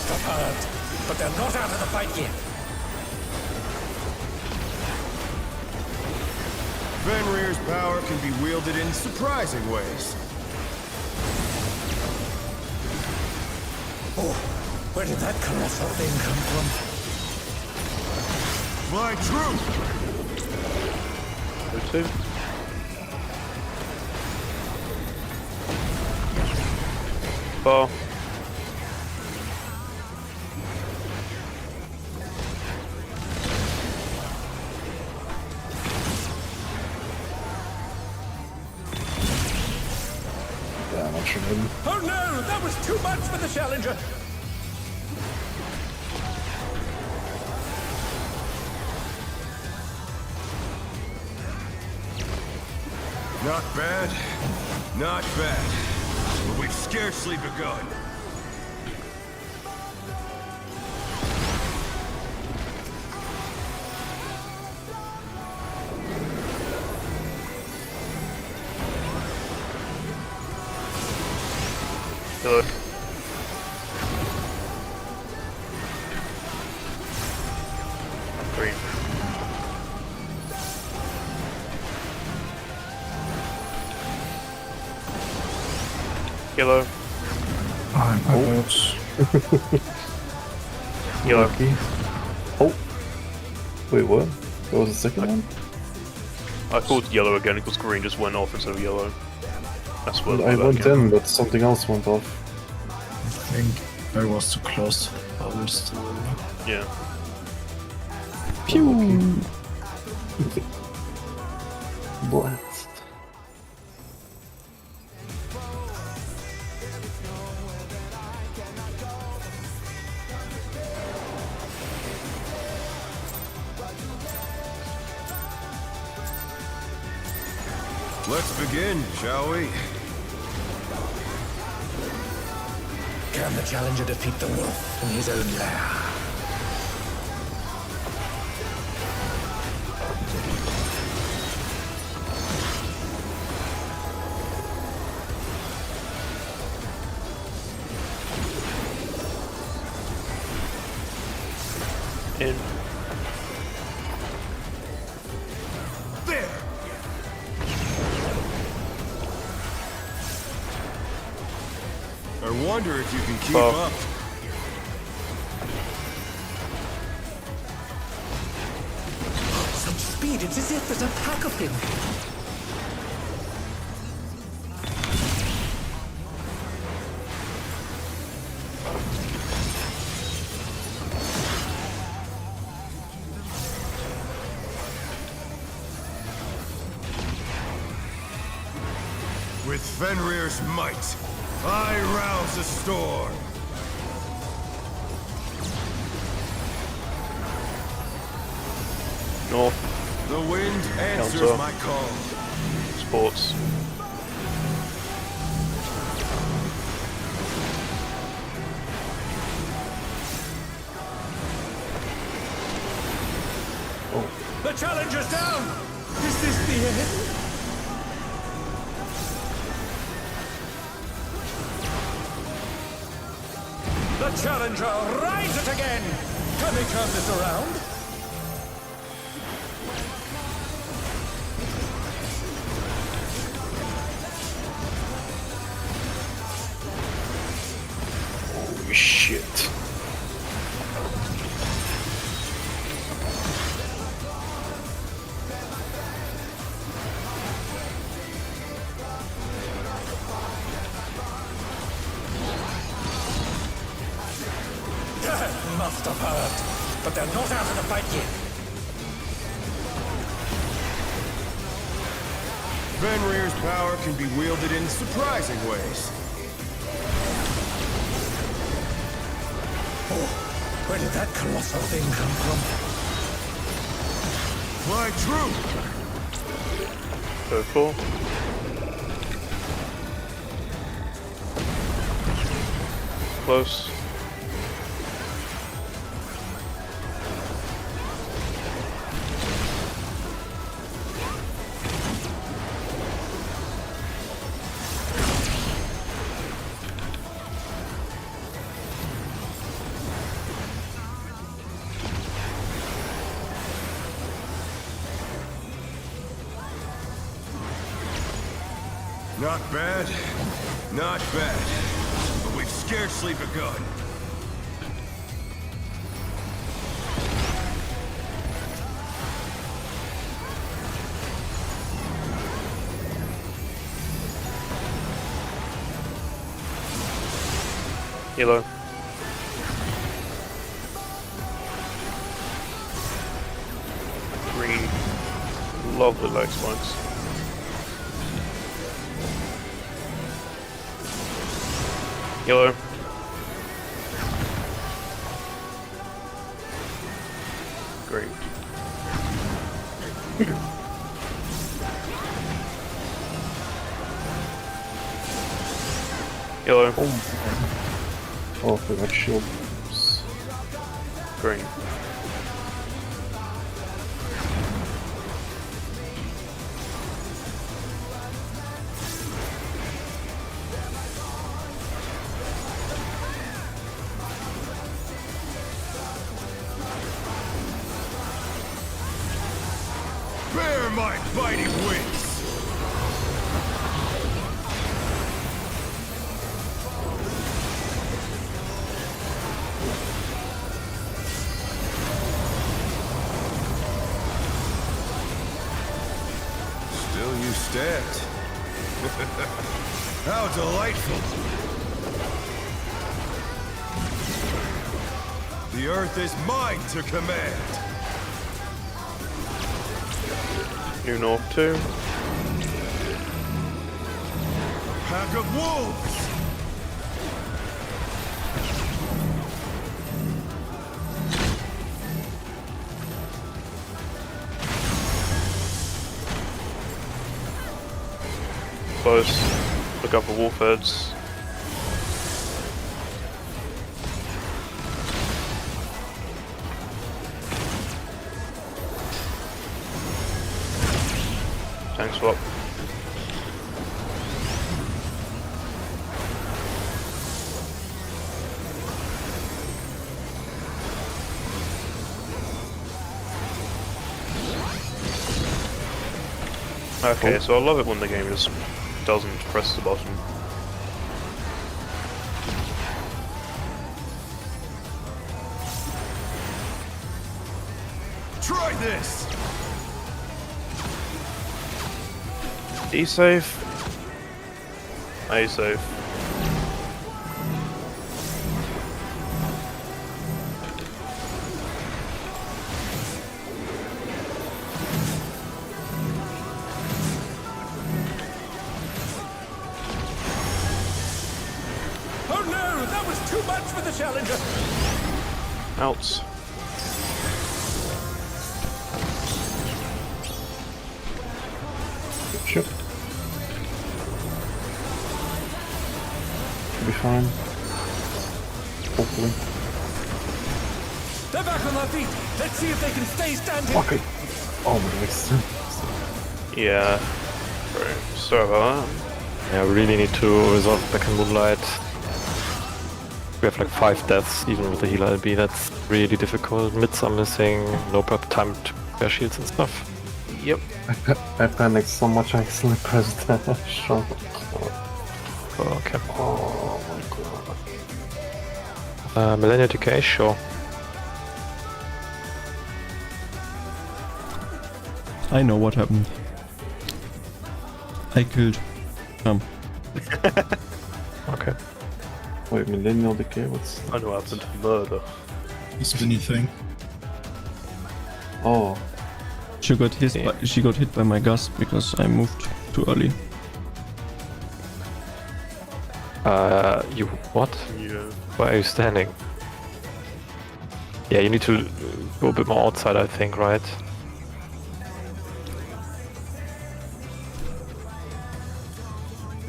must have heard, but they're not out of the fight yet. Fenrir's power can be wielded in surprising ways. Oh, where did that colossal thing come from? Fly true! Go to. Bar. Yeah, I'm not sure. Maybe. Oh no, that was too much for the challenger. Not bad, not bad. But we've scarcely begun. Hello. Green. Yellow. I'm out. Yellow. Lucky. Oh. Wait, what? That was the second one? I thought yellow again because green just went off instead of yellow. That's what I went in, but something else went off. I think I was too close to the others to... Yeah. Pew! Blast. Let's begin, shall we? Can the challenger defeat the wolf in his own lair? In. There! I wonder if you can keep up. Such speed, it's as if there's a pack of him. With Fenrir's might, I rouse the storm. North. The wind answers Counter. my call. Sports. The challenger's down! Is this the end? The challenger rises again! Can they turn this around? Holy shit. Must have heard, but they're not out of the fight yet. Fenrir's power can be wielded in surprising ways. Oh, where did that colossal thing come from? Fly true! Go for. Close. Not bad. Not bad. But we've scarcely begun. Yellow. Green. Lovely leg spikes. Yellow. Green. Yellow. Oh, I forgot shields. Green. Bear my mighty wings! Still you stand. How delightful! The earth is mine to command! New North 2. Pack of wolves! Close. Look out for wolf heads. Tank swap. Okay, so I love it when the game just doesn't press the button. Try this! E safe. A safe. Oh no, that was too much for the challenger. Outs. Ship. Should be fine. Hopefully. They're back on their feet. Let's see if they can stay standing. Okay. Oh my god. Yeah. Right. Sorry about that. Yeah, we really need to resolve back in Moonlight. We have like 5 deaths, even with the healer LB. That's really difficult. Mids are missing, no prep time to prepare shields and stuff. Yep. I panicked so much I accidentally pressed that shot. Okay. Oh my god. Millennia Decay, sure. I know what happened. I killed Okay. Wait, Millennial Decay? What's... I know what happened. Murder. Is it anything? Oh. she got hit by my gust because I moved too early. You what? Yeah. Where are you standing? Yeah, you need to go a bit more outside, I think, right?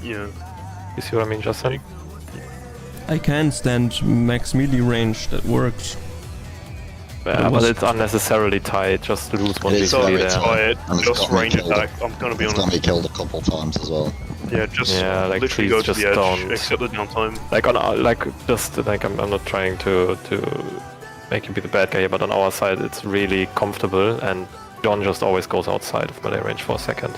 Yeah. You see what I mean, Justin? I can stand max melee range, that works. Yeah, but it's unnecessarily tight, just lose one It is VP very there. tight. Tired. And it's Just got me range killed. attack. I'm gonna be It's got honest. me killed a couple times as well. Yeah, just Yeah, like, literally please go to just the edge, don't. accept the downtime. Like on I'm not trying to make you be the bad guy here, but on our side it's really comfortable and John just always goes outside of melee range for a second.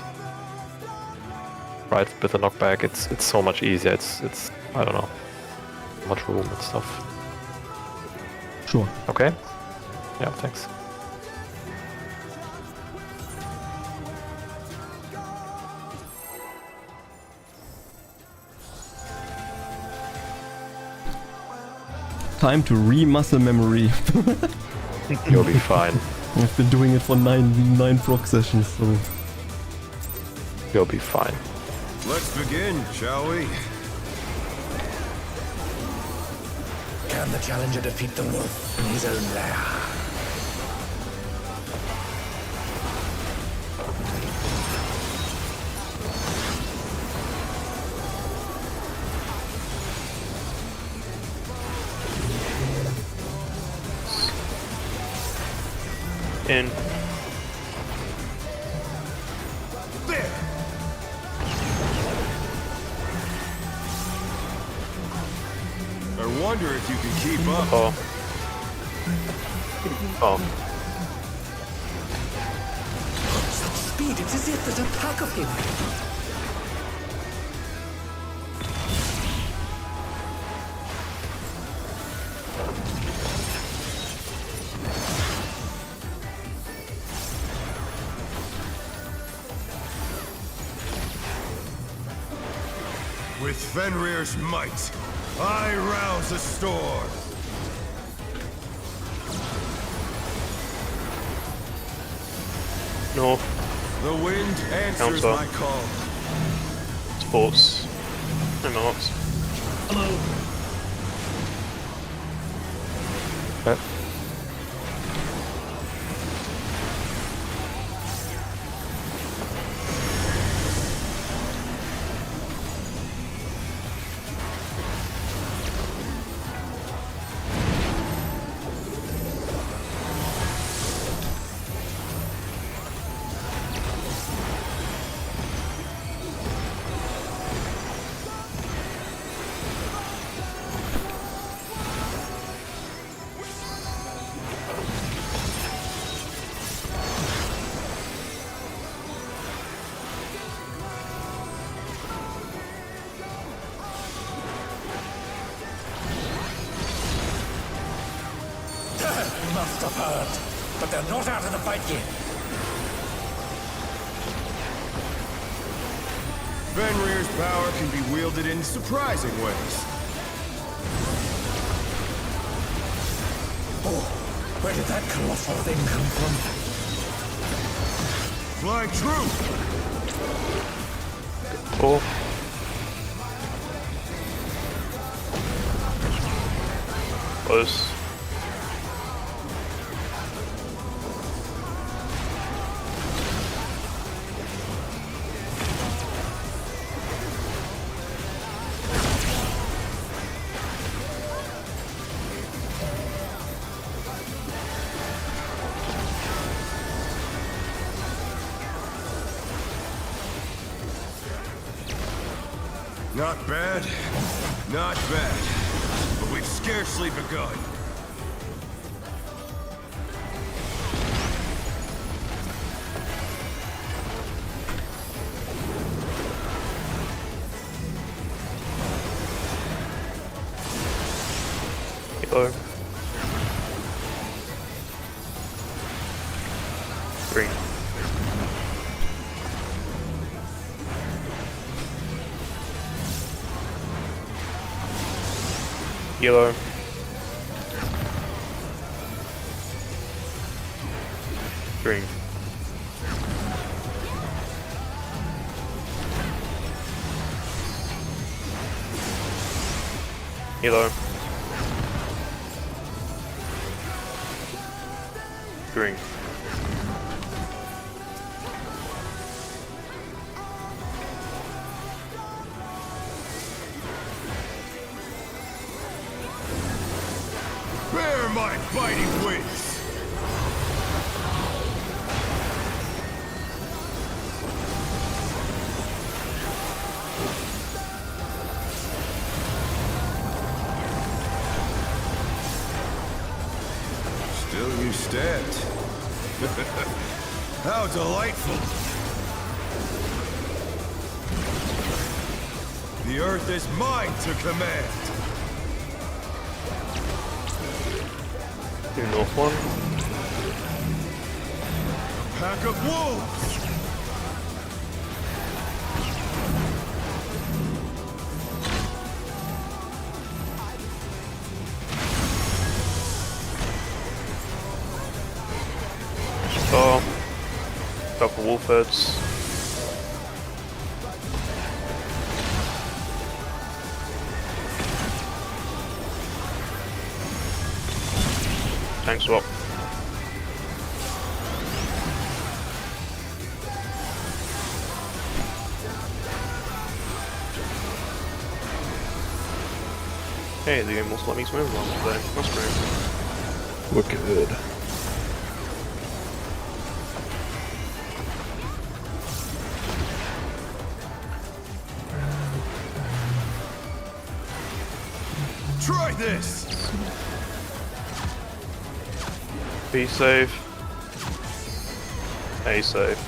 right? With the knockback, it's so much easier. It's I don't know, much room and stuff. Sure. Okay. Yeah, thanks. Time to re-muscle memory. You'll be fine. I've been doing it for nine prog sessions, so... You'll be fine. Let's begin, shall we? Can the challenger defeat the wolf in his own lair? In. There! I wonder if you can keep up. Oh. Oh. Such speed, it's as if there's a pack of him. With Fenrir's might, I rouse the storm. No. The wind answers Counter. my call. Sports. No marks. Okay. Must have heard, but they're not out of the fight yet. Fenrir's power can be wielded in surprising ways. Oh, where did that colossal thing come from? Flying true! Oh. Close. Not bad, not bad, but we've scarcely begun. Yellow. Green. Yellow. Green. Yellow. Green. Bear my biting wings! Still you stand. How delightful! The earth is mine to command. Do north one. Pack of wolves. Star. Couple wolf heads. Tank swap. Hey, the game won't let me swim along today. That's great. Wicked. Try this. B save. A save.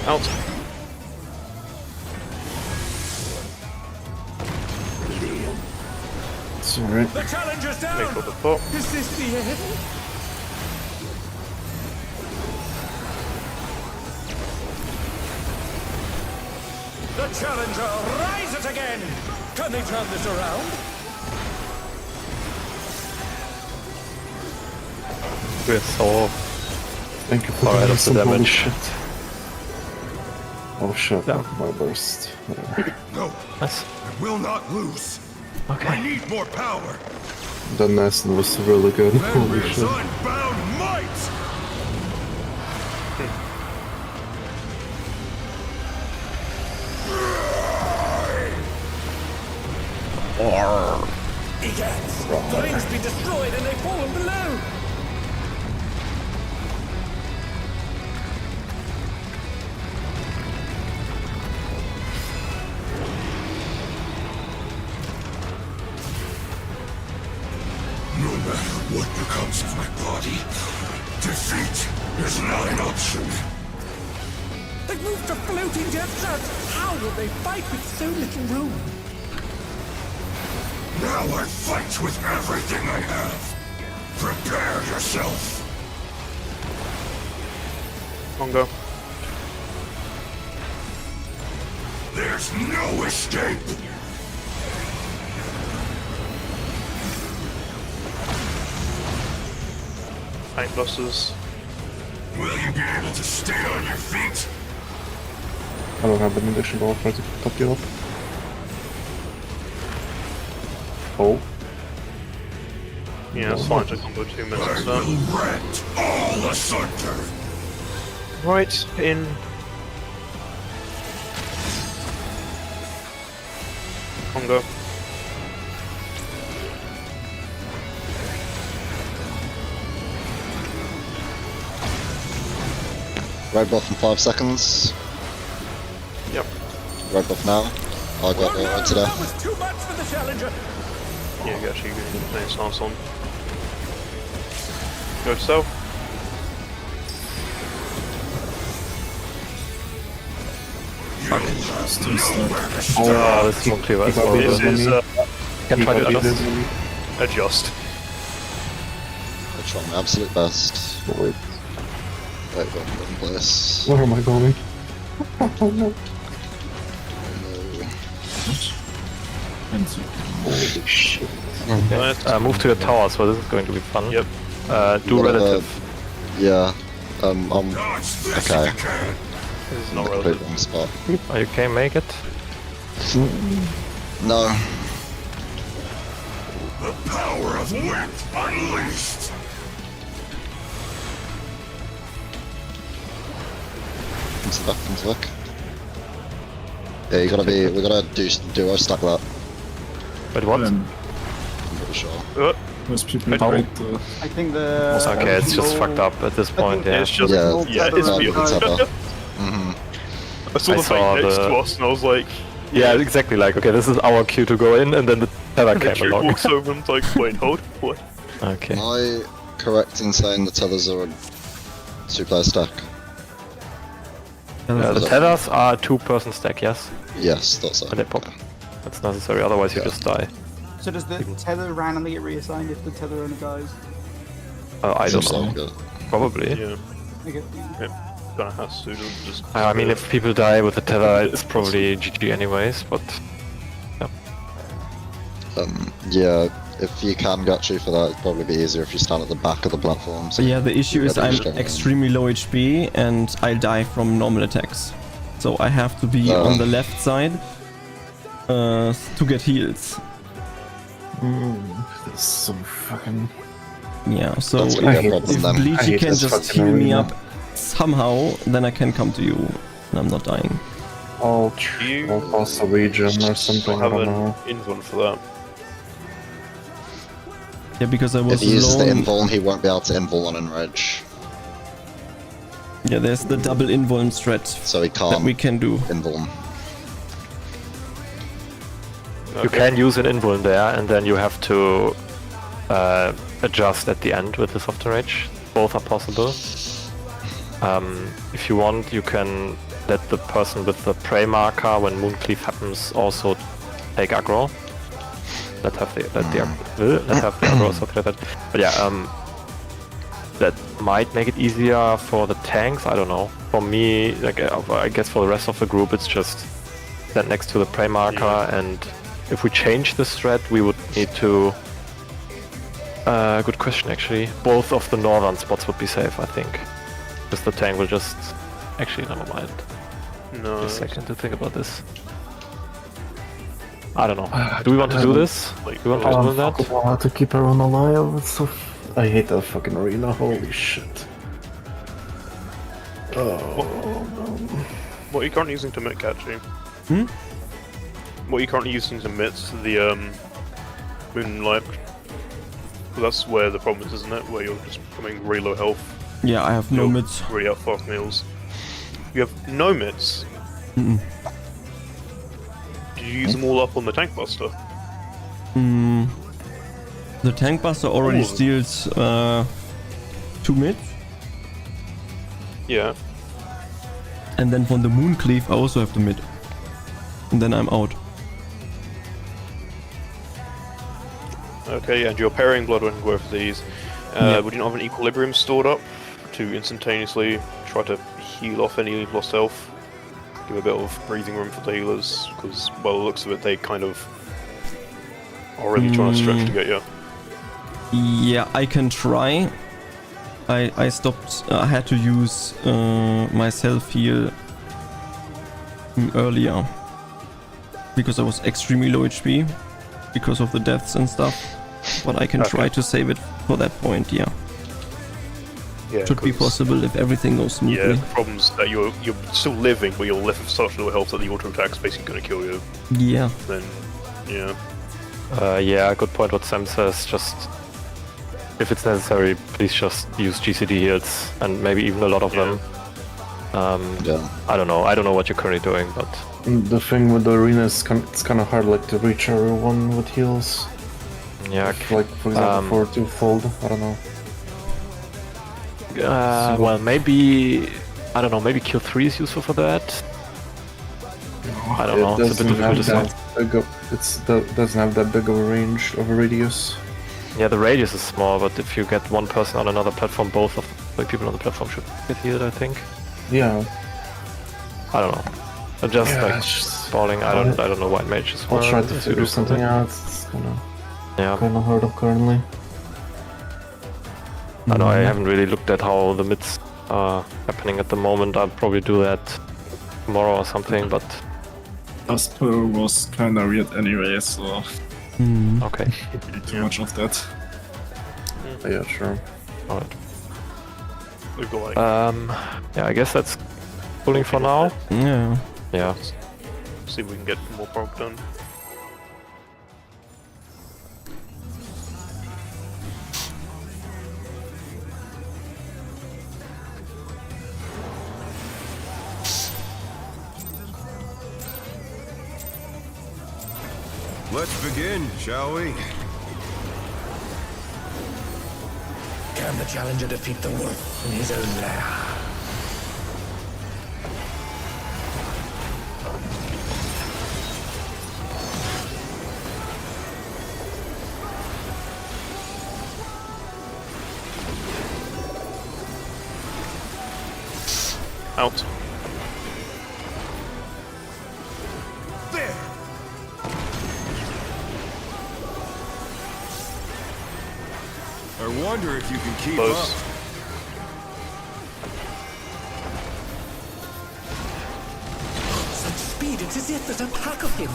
Out. It's alright. The challenger's down! Make for the top. Is this the end? The challenger rises again! Can they turn this around? We're so Thank you for far ahead doing of the some holy damage. shit. Oh shit, Yeah. my burst. Whatever. No, Nice. I will not lose. I Okay. need more power. That Nesson was really good. Holy Fenrir's shit. unbound might. Egads! The ring's been destroyed and they've fallen below! No matter what becomes of my body, defeat is not an option. They've moved to floating death traps! How will they fight with so little room? Now I fight with everything I have. Prepare yourself. Congo. There's no escape. Tank busters. Will you be able to stay on your feet? I don't have an additional offer to top you up. Oh. Yeah, it's fine to combo 2 minutes. I will rend all asunder. Right in. Congo. Red buff in 5 seconds. Yep. Red buff now. I got Oh, no, it today. that was too much for the challenger! Yeah, Gachi, you can play a stance on. Go to south. Oh, this is more clear as well. This is Can try to He adjust. did adjust. I try my absolute best. Wait, Wait, one place. where am I going? Oh no. Holy shit. Move to the tower, so this is going to be fun. Yep. Do Yeah, relative. Yeah. I'm Dodge this okay. if you can. This is not Complete relative. wrong spot. Are you okay? Make it. No. The power of wit unleashed. Into luck. Yeah, you gotta be. We gotta do our stack that. Wait, what? I'm pretty sure. Most people Oh. right, I think the... Okay, it's just fucked up at this point. Yeah. It's just Yeah, yeah, it's no, beyond. it's ever. Mm-hmm. I saw the thing next to us and I was like, yeah, exactly. Like, okay, this is our cue to go in, and then the tether and then came Jude along. walks over and like, wait, hold, what? Okay. Am I correct in saying the tethers are a 2-player stack? The tethers are a 2-person stack, yes? Yes, that's it. And they pop. That's necessary, otherwise you just die. So does the tether randomly get reassigned if the tether owner dies? I don't Seems know. like it. Probably. Yeah, Okay. kinda has to, just... I mean, if people die with the tether, it's probably GG anyways, but... Yeah, if you can Gachi for that, it'd probably be easier if you stand at the back of the platform. So Yeah, the issue is I'm Yeah. extremely low HP and I die from normal attacks. So I have to be on the left side to get heals. That's so fucking... Yeah, so That's gonna be a if problem then. I Bleachy hate can this just fucking heal me arena. up somehow, then I can come to you and I'm not dying. I'll You- I'll pass a region or something, I have don't an know. invuln for that. Yeah, because I if was he uses the alone. invuln, he won't be able to invuln and rage. Yeah, there's the double invuln strat So he that can't we can do. invuln. You can use an invuln there, and then you have to adjust at the end with the soften rage. Both are possible. If you want, you can let the person with the prey marker, when Mooncleave happens, also take aggro. Let have the aggro, something like that. But yeah, that might make it easier for the tanks. I don't know. For me, like I guess for the rest of the group, it's just stand next to the prey marker, and if we change the strat, we would need to. Good question, actually. Both of the northern spots would be safe, I think. Because the tank will just. Actually, never mind. No. A second to think about this. I don't know. Do we want to do this? Do we want to do that? I have to keep everyone alive. It's so I hate that fucking arena. Holy shit. What are you currently using to mit Gachi? What are you currently using to mit the Moonlight? Well, that's where the problem is, isn't it? Where you're just becoming really low health. Yeah, I have no You're mids. really out fast meals. You have no mits. Mm-mm. Did you use them all up on the tank buster? The tank buster already Ooh. steals 2 mids. Yeah. And then from the Mooncleave I also have the mid. And then I'm out. Okay, and you're parrying blood when you go for these. Yeah. Would you not have an equilibrium stored up to instantaneously try to heal off any lost health? Give a bit of breathing room for the healers, because by the looks of it, they kind of are really trying to stretch to get you. Yeah, I can try. I stopped. I had to use my self heal earlier because I was extremely low HP because of the deaths and stuff. But I can try to save it for that point. Yeah, Yeah, should be 'cause- possible if everything goes smoothly. Yeah, the problem's that you're still living, but you're left with such low health that the auto attack's basically going to kill you. Yeah. Then, yeah. Yeah, good point what Sam says. Just if it's necessary, please just use GCD heals and maybe even a lot of them. Yeah. I don't know. I don't know what you're currently doing, but The thing with the arena is it's kind of hard, like, to reach everyone with heals. yeah. Like, for example, for twofold. I don't know. Well, maybe I don't know. Maybe kill 3 is useful for that. I don't know. It's a bit difficult to say. Doesn't have that big of a range of a radius. Yeah, the radius is small, but if you get one person on another platform, both of the people on the platform should get healed, I think. Yeah. I don't know. Just Yeah, like it's just- falling. I don't know why mages I'll work. try to If you figure do something out. It's Yeah. kind of hard currently. I know I haven't really looked at how the mids are happening at the moment. I'll probably do that tomorrow or something, but Asper was kinda weird anyway, so okay. really too much of that. Yeah, sure. Alright. We've got like Yeah, I guess that's pulling for now. Yeah. Yeah. see if we can get more prog done. Let's begin, shall we? Can the challenger defeat the wolf in his own lair? Out. There! I wonder if you can keep Close. up. Such speed, it's as if there's a pack of him.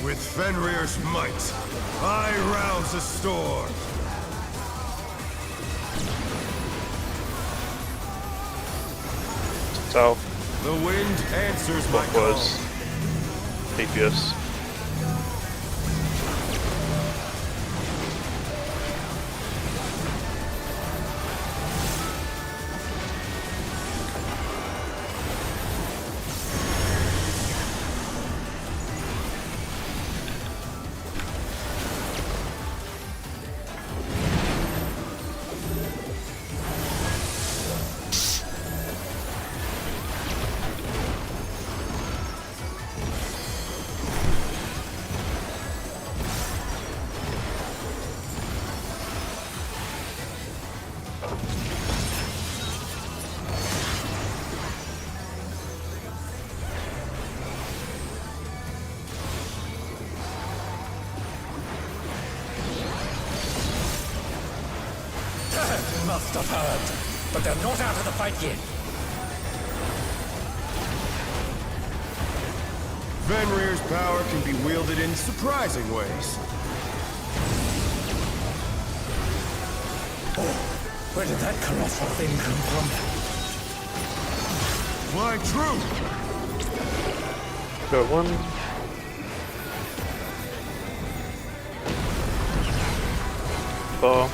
With Fenrir's might, I rouse a storm. South. The wind answers my call. Clockwise. DPS. Must have heard, but they're not out of the fight yet. Fenrir's power can be wielded in surprising ways. Oh, where did that colossal thing come from? Fly true! Got one. Bar.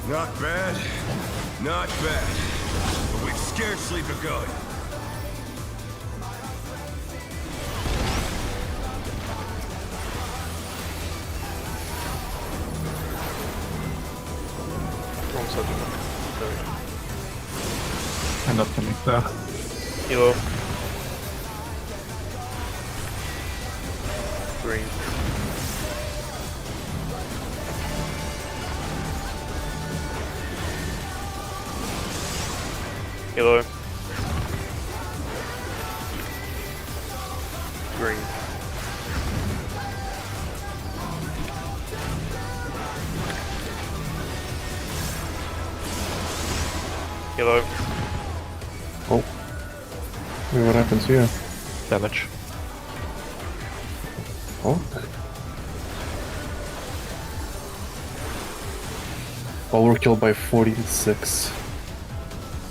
Not bad, not bad. But we've scarcely begun. Wrong side of End up coming there. the Hilo. Green. Hilo. Green. Hilo. Oh. Wait, what happens here? Damage. Oh. Overkill by 46.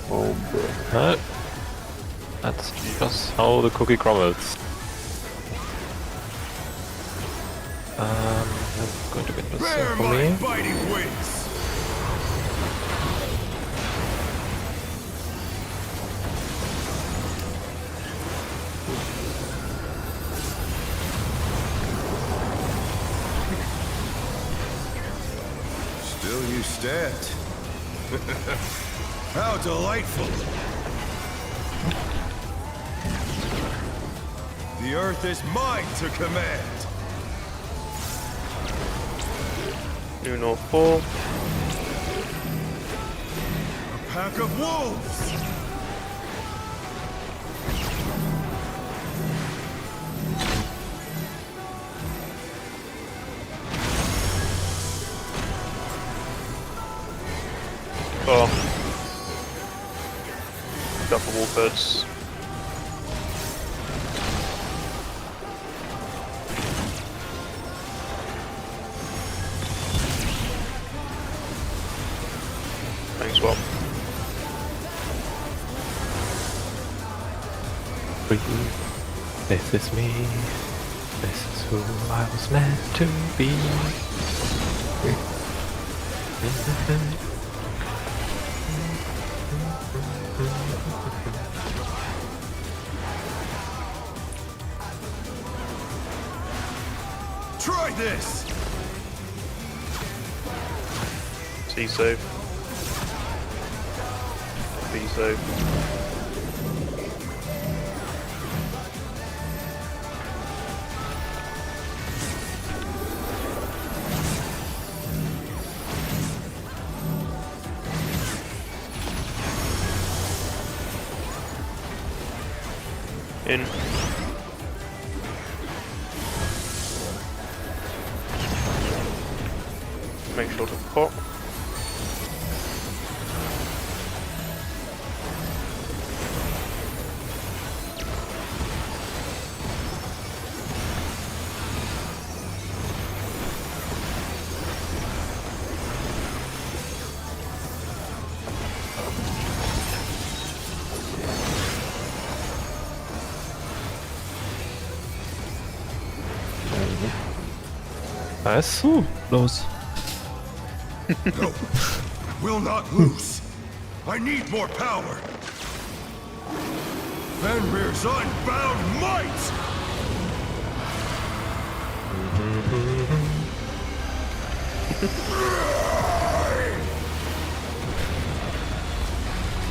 Oh, bro. No. That's just how the cookie crumbles. That's going to be interesting Bear for my me. biting wings! Still you stand. How delightful! The earth is mine to command! New North Pole. A pack of wolves! Oh. Got the wolf heads. Thanks, Swap. This is me. This is who I was meant to be. Try this! C save. B save. In. Make sure to pop. Nice. Ooh, close. No, will not lose. I need more power. Fenrir's unbound might!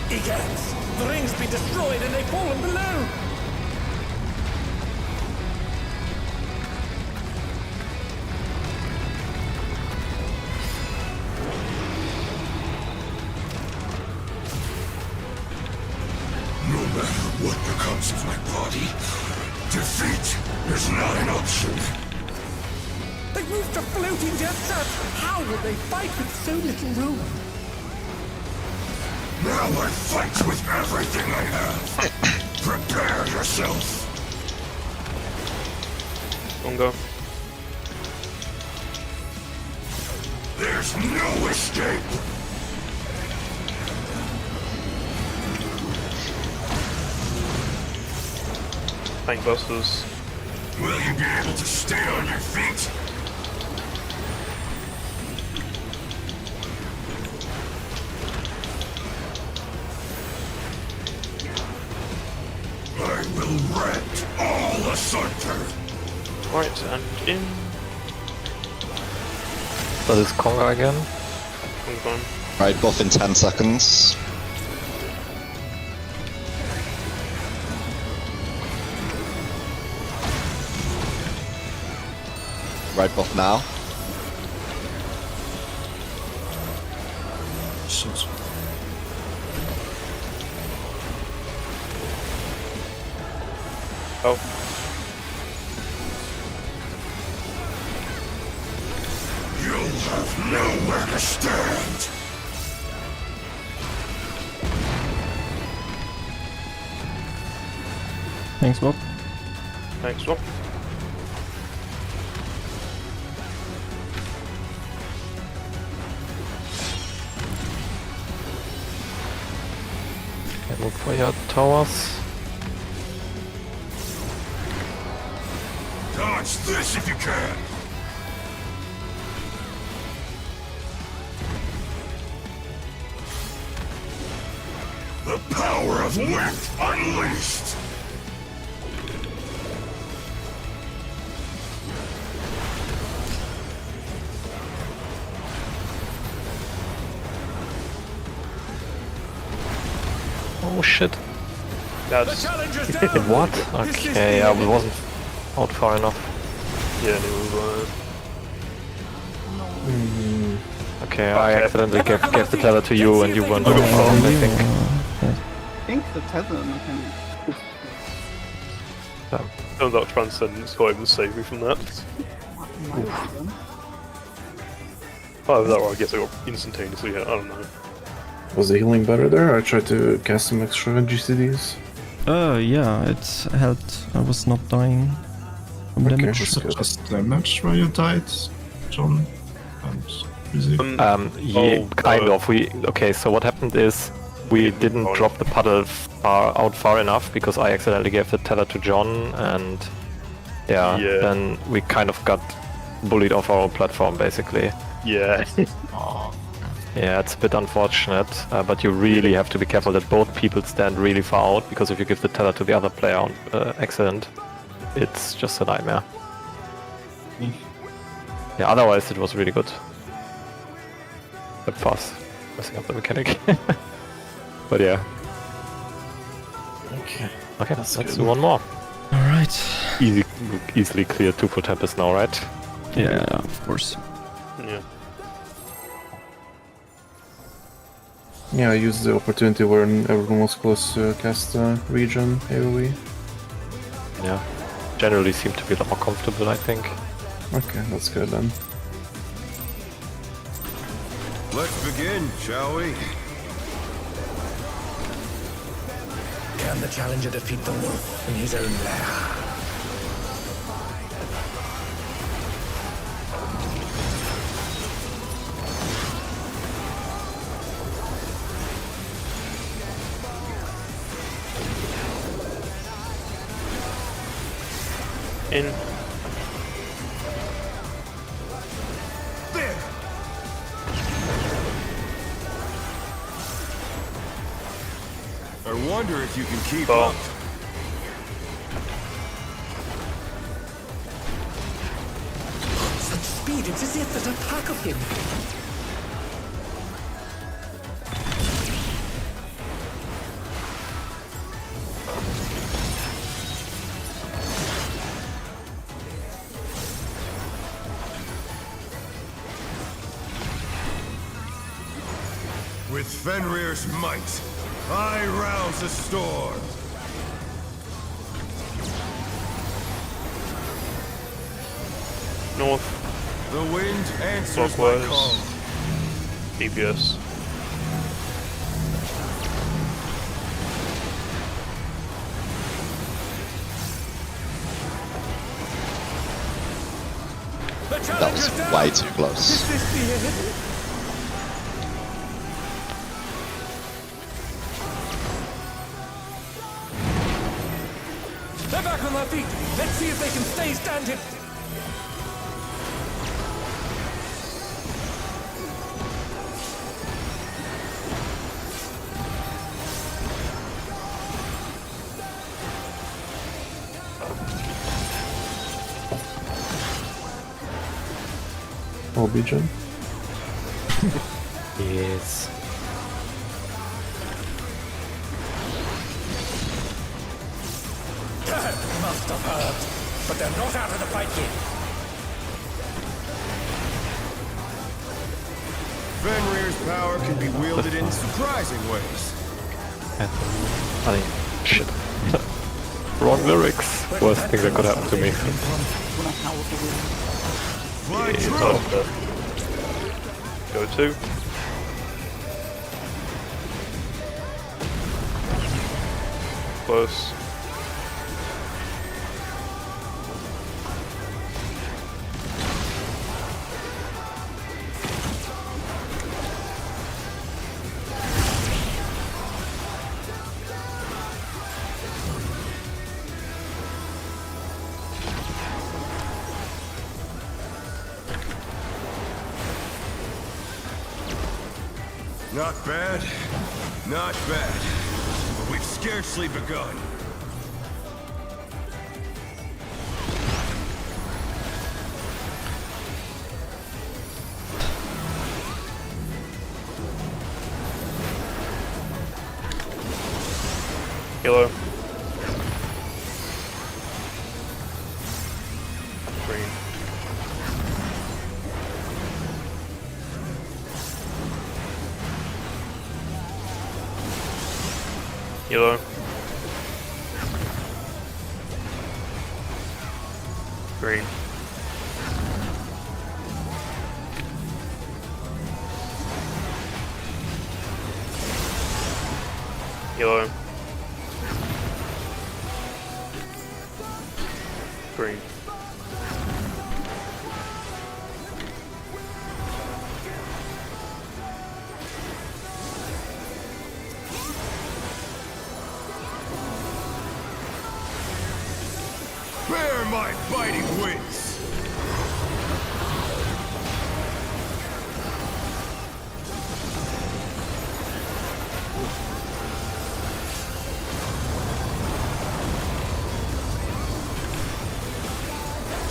Egads! The ring's been destroyed and they've fallen below! No matter what becomes of my body, defeat is not an option. They've moved to floating death traps! How will they fight with so little room? Now I fight with everything I have. Prepare yourself. Longer. There's no escape. Tankbusters. Will you be able to stay on your feet? I will rend all asunder. Right, and in. That is Konga again. Move on. Right buff in 10 seconds. Right buff now. Shit. Oh. You'll have nowhere to stand. Thanks, Bob. Thanks, Swap. Okay, look for your towers. Dodge this if you can. The power of wind unleashed. Oh shit. The That's. challenger's down! What? This is Okay, the I end. wasn't out far enough. Yeah, it was. Okay, I accidentally gave the tether to you and you weren't out far, I think. I think the tether mechanic. Turns out Transcendence can't even save me from that. Might have done. Oh, that or I guess I got instantaneously hit, I don't know. Was the healing better there? I tried to cast some extra GCDs. Yeah, it helped. I was not dying from Okay. damage. Was it just damage where you died, John? And Rizzy? Yeah, kind of. Okay, so what happened is we didn't drop the puddle far enough because I accidentally gave the tether to John, and Yeah. then we kind of got bullied off our own platform, basically. Yeah. Oh, Yeah, it's a bit unfortunate, but you really have to be careful that both people stand really far out, because if you give the tether to the other player on accident, it's just a nightmare. Yeah, otherwise it was really good. But fast, messing up the mechanic. But yeah. Okay. Okay, let's good. do one more. Alright. Easily clear 2 for Tempest now, right? Yeah, of course. Yeah. Yeah, I used the opportunity when everyone was close to cast region AoE. Yeah. Generally seem to be a lot more comfortable, I think. Okay, that's good then. Let's begin, shall we? Can the challenger defeat the wolf in his own lair? In. There! I wonder if you can keep Oh. up. Such speed, it's as if there's a pack of him. With Fenrir's might, I rouse a storm. North. The wind answers my Clockwise. call. DPS. The That challenger's was down. way too close. Is this the end? They're back on their feet. Let's see if they can stay standing. Oh, Bijan. Yes. Must have hurt. But they're not out of the fight yet. Fenrir's power can be wielded in surprising ways. Funny. Shit. Wrong lyrics. Worst thing that could happen to me. Fly It's true! after. Go to. Close. Not bad, not bad. But we've scarcely begun. Yellow. Green. Yellow. Green. Yellow. Green. Bear my biting wings!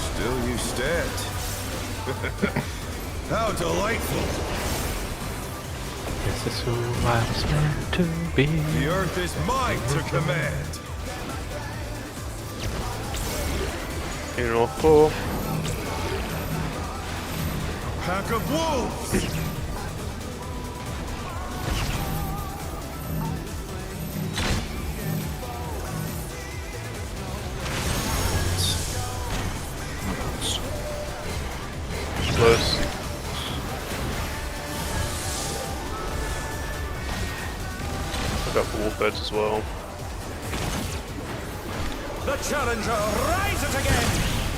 Still you stand. How delightful! This is who I was meant to be. The earth is mine to command! Funeral 4. Pack of wolves! Close. I got wolf beds as well. The challenger rises again!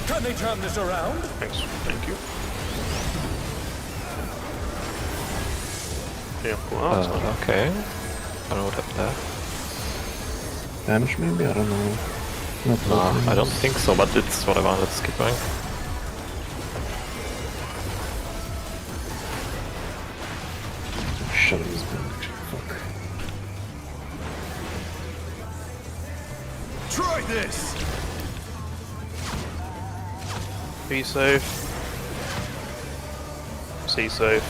Can they turn this around? Thanks. Thank you. Yeah, cool. Oh, that's fine. Okay. I don't know what happened there. Damage maybe? I don't know. Not No, I don't think so, but it's whatever. Let's keep going. Shut up, this build actually. Fuck. Try this! Be safe. C safe.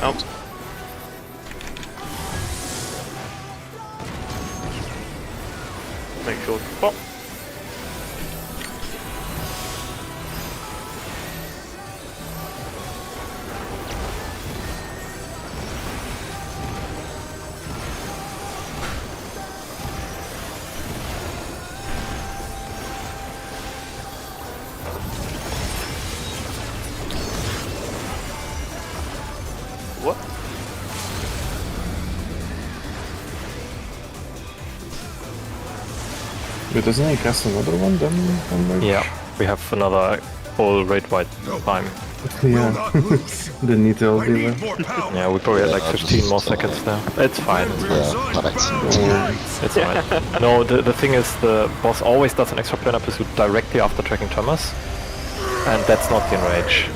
Out. Make sure to pop. What? Wait, doesn't he cast another one then? Yeah, we have another full red white time. Yeah. Didn't need to all I do need that. more power! Yeah, we probably had like 15 more seconds there. It's fine. Yeah, panicked. It's fine. No, the thing is, the boss always does an extra planar pursuit directly after tracking Thomas, and that's not the enrage.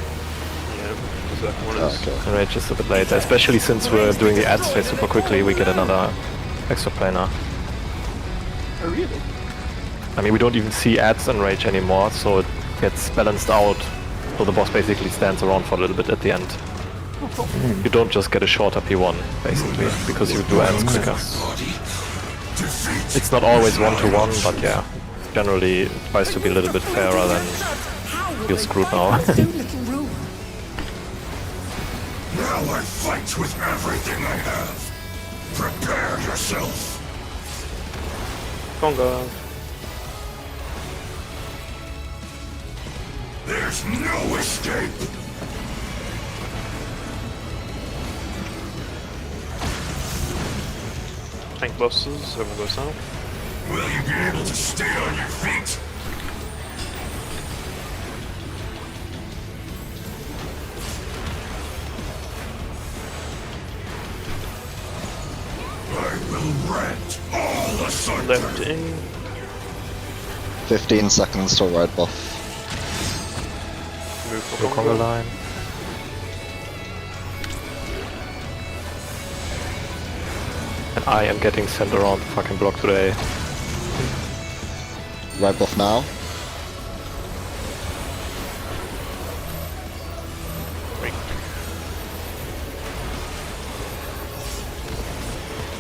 Yeah, exactly what it is. Okay. Enrage is a bit later, especially since we're doing the ads phase super quickly. We get another extra planar. Oh, really? I mean, we don't even see ads enrage anymore, so it gets balanced out. So the boss basically stands around for a little bit at the end. You don't just get a shorter P1, basically, because you do ads quicker. It's not always one-to-one, but yeah, generally it tries to be a little bit fairer than you're screwed now. So little room. Now I fight with everything I have. Prepare yourself. Conga. There's no escape. Tank bosses, everyone goes out. Will you be able to stay on your feet? I will rent all asunder. Left in. 15 seconds till red buff. Move for Look on the Conga. line. And I am getting sent around the fucking block today. Red buff now. Wait.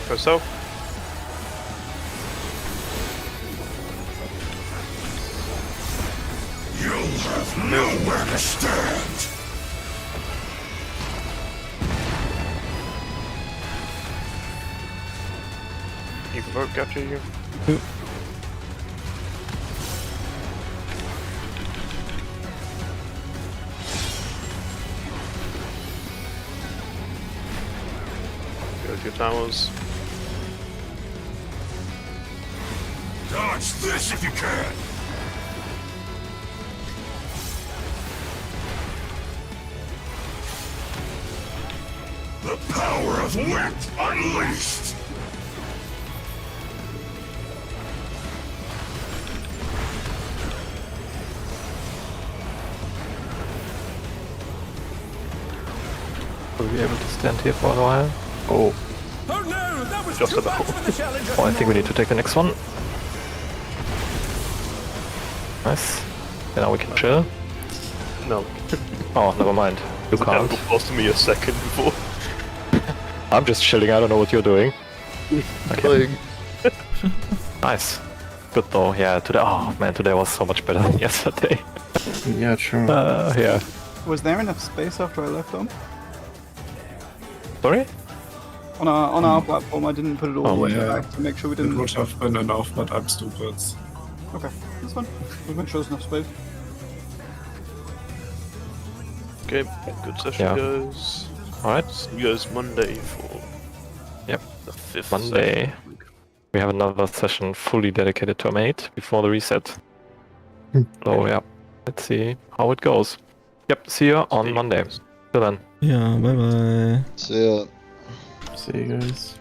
Go south. You'll have nowhere to stand. You can vote, Gachi. Go to your towers. Dodge this if you can! The power of wit unleashed! Will we be able to stand here for a while? Oh, Oh no, that was Just too about. much for the challenger. Oh, I think we need to take the next one. Nice. And now we can chill. No. Oh, never mind. You The can't. jungle cost me a second before. I'm just chilling, I don't know what you're doing. Okay. Nice. Good though, yeah, today, oh man, today was so much better than yesterday. yeah, true. Yeah. Was there enough space after I left home? Sorry? On our platform, I didn't put it all Oh, the way yeah. back to make sure we It didn't. would have been enough, but I'm stupid. Okay, that's fine. We'll make sure there's enough space. Okay, good session, Yeah. guys. Alright, See you guys Monday for Yep. the 5th Monday. session. We have another session fully dedicated to M8 before the reset. So yeah, let's see how it goes. Yep, see you on See you Monday. guys. Till then. Yeah, bye bye. See ya. See you guys.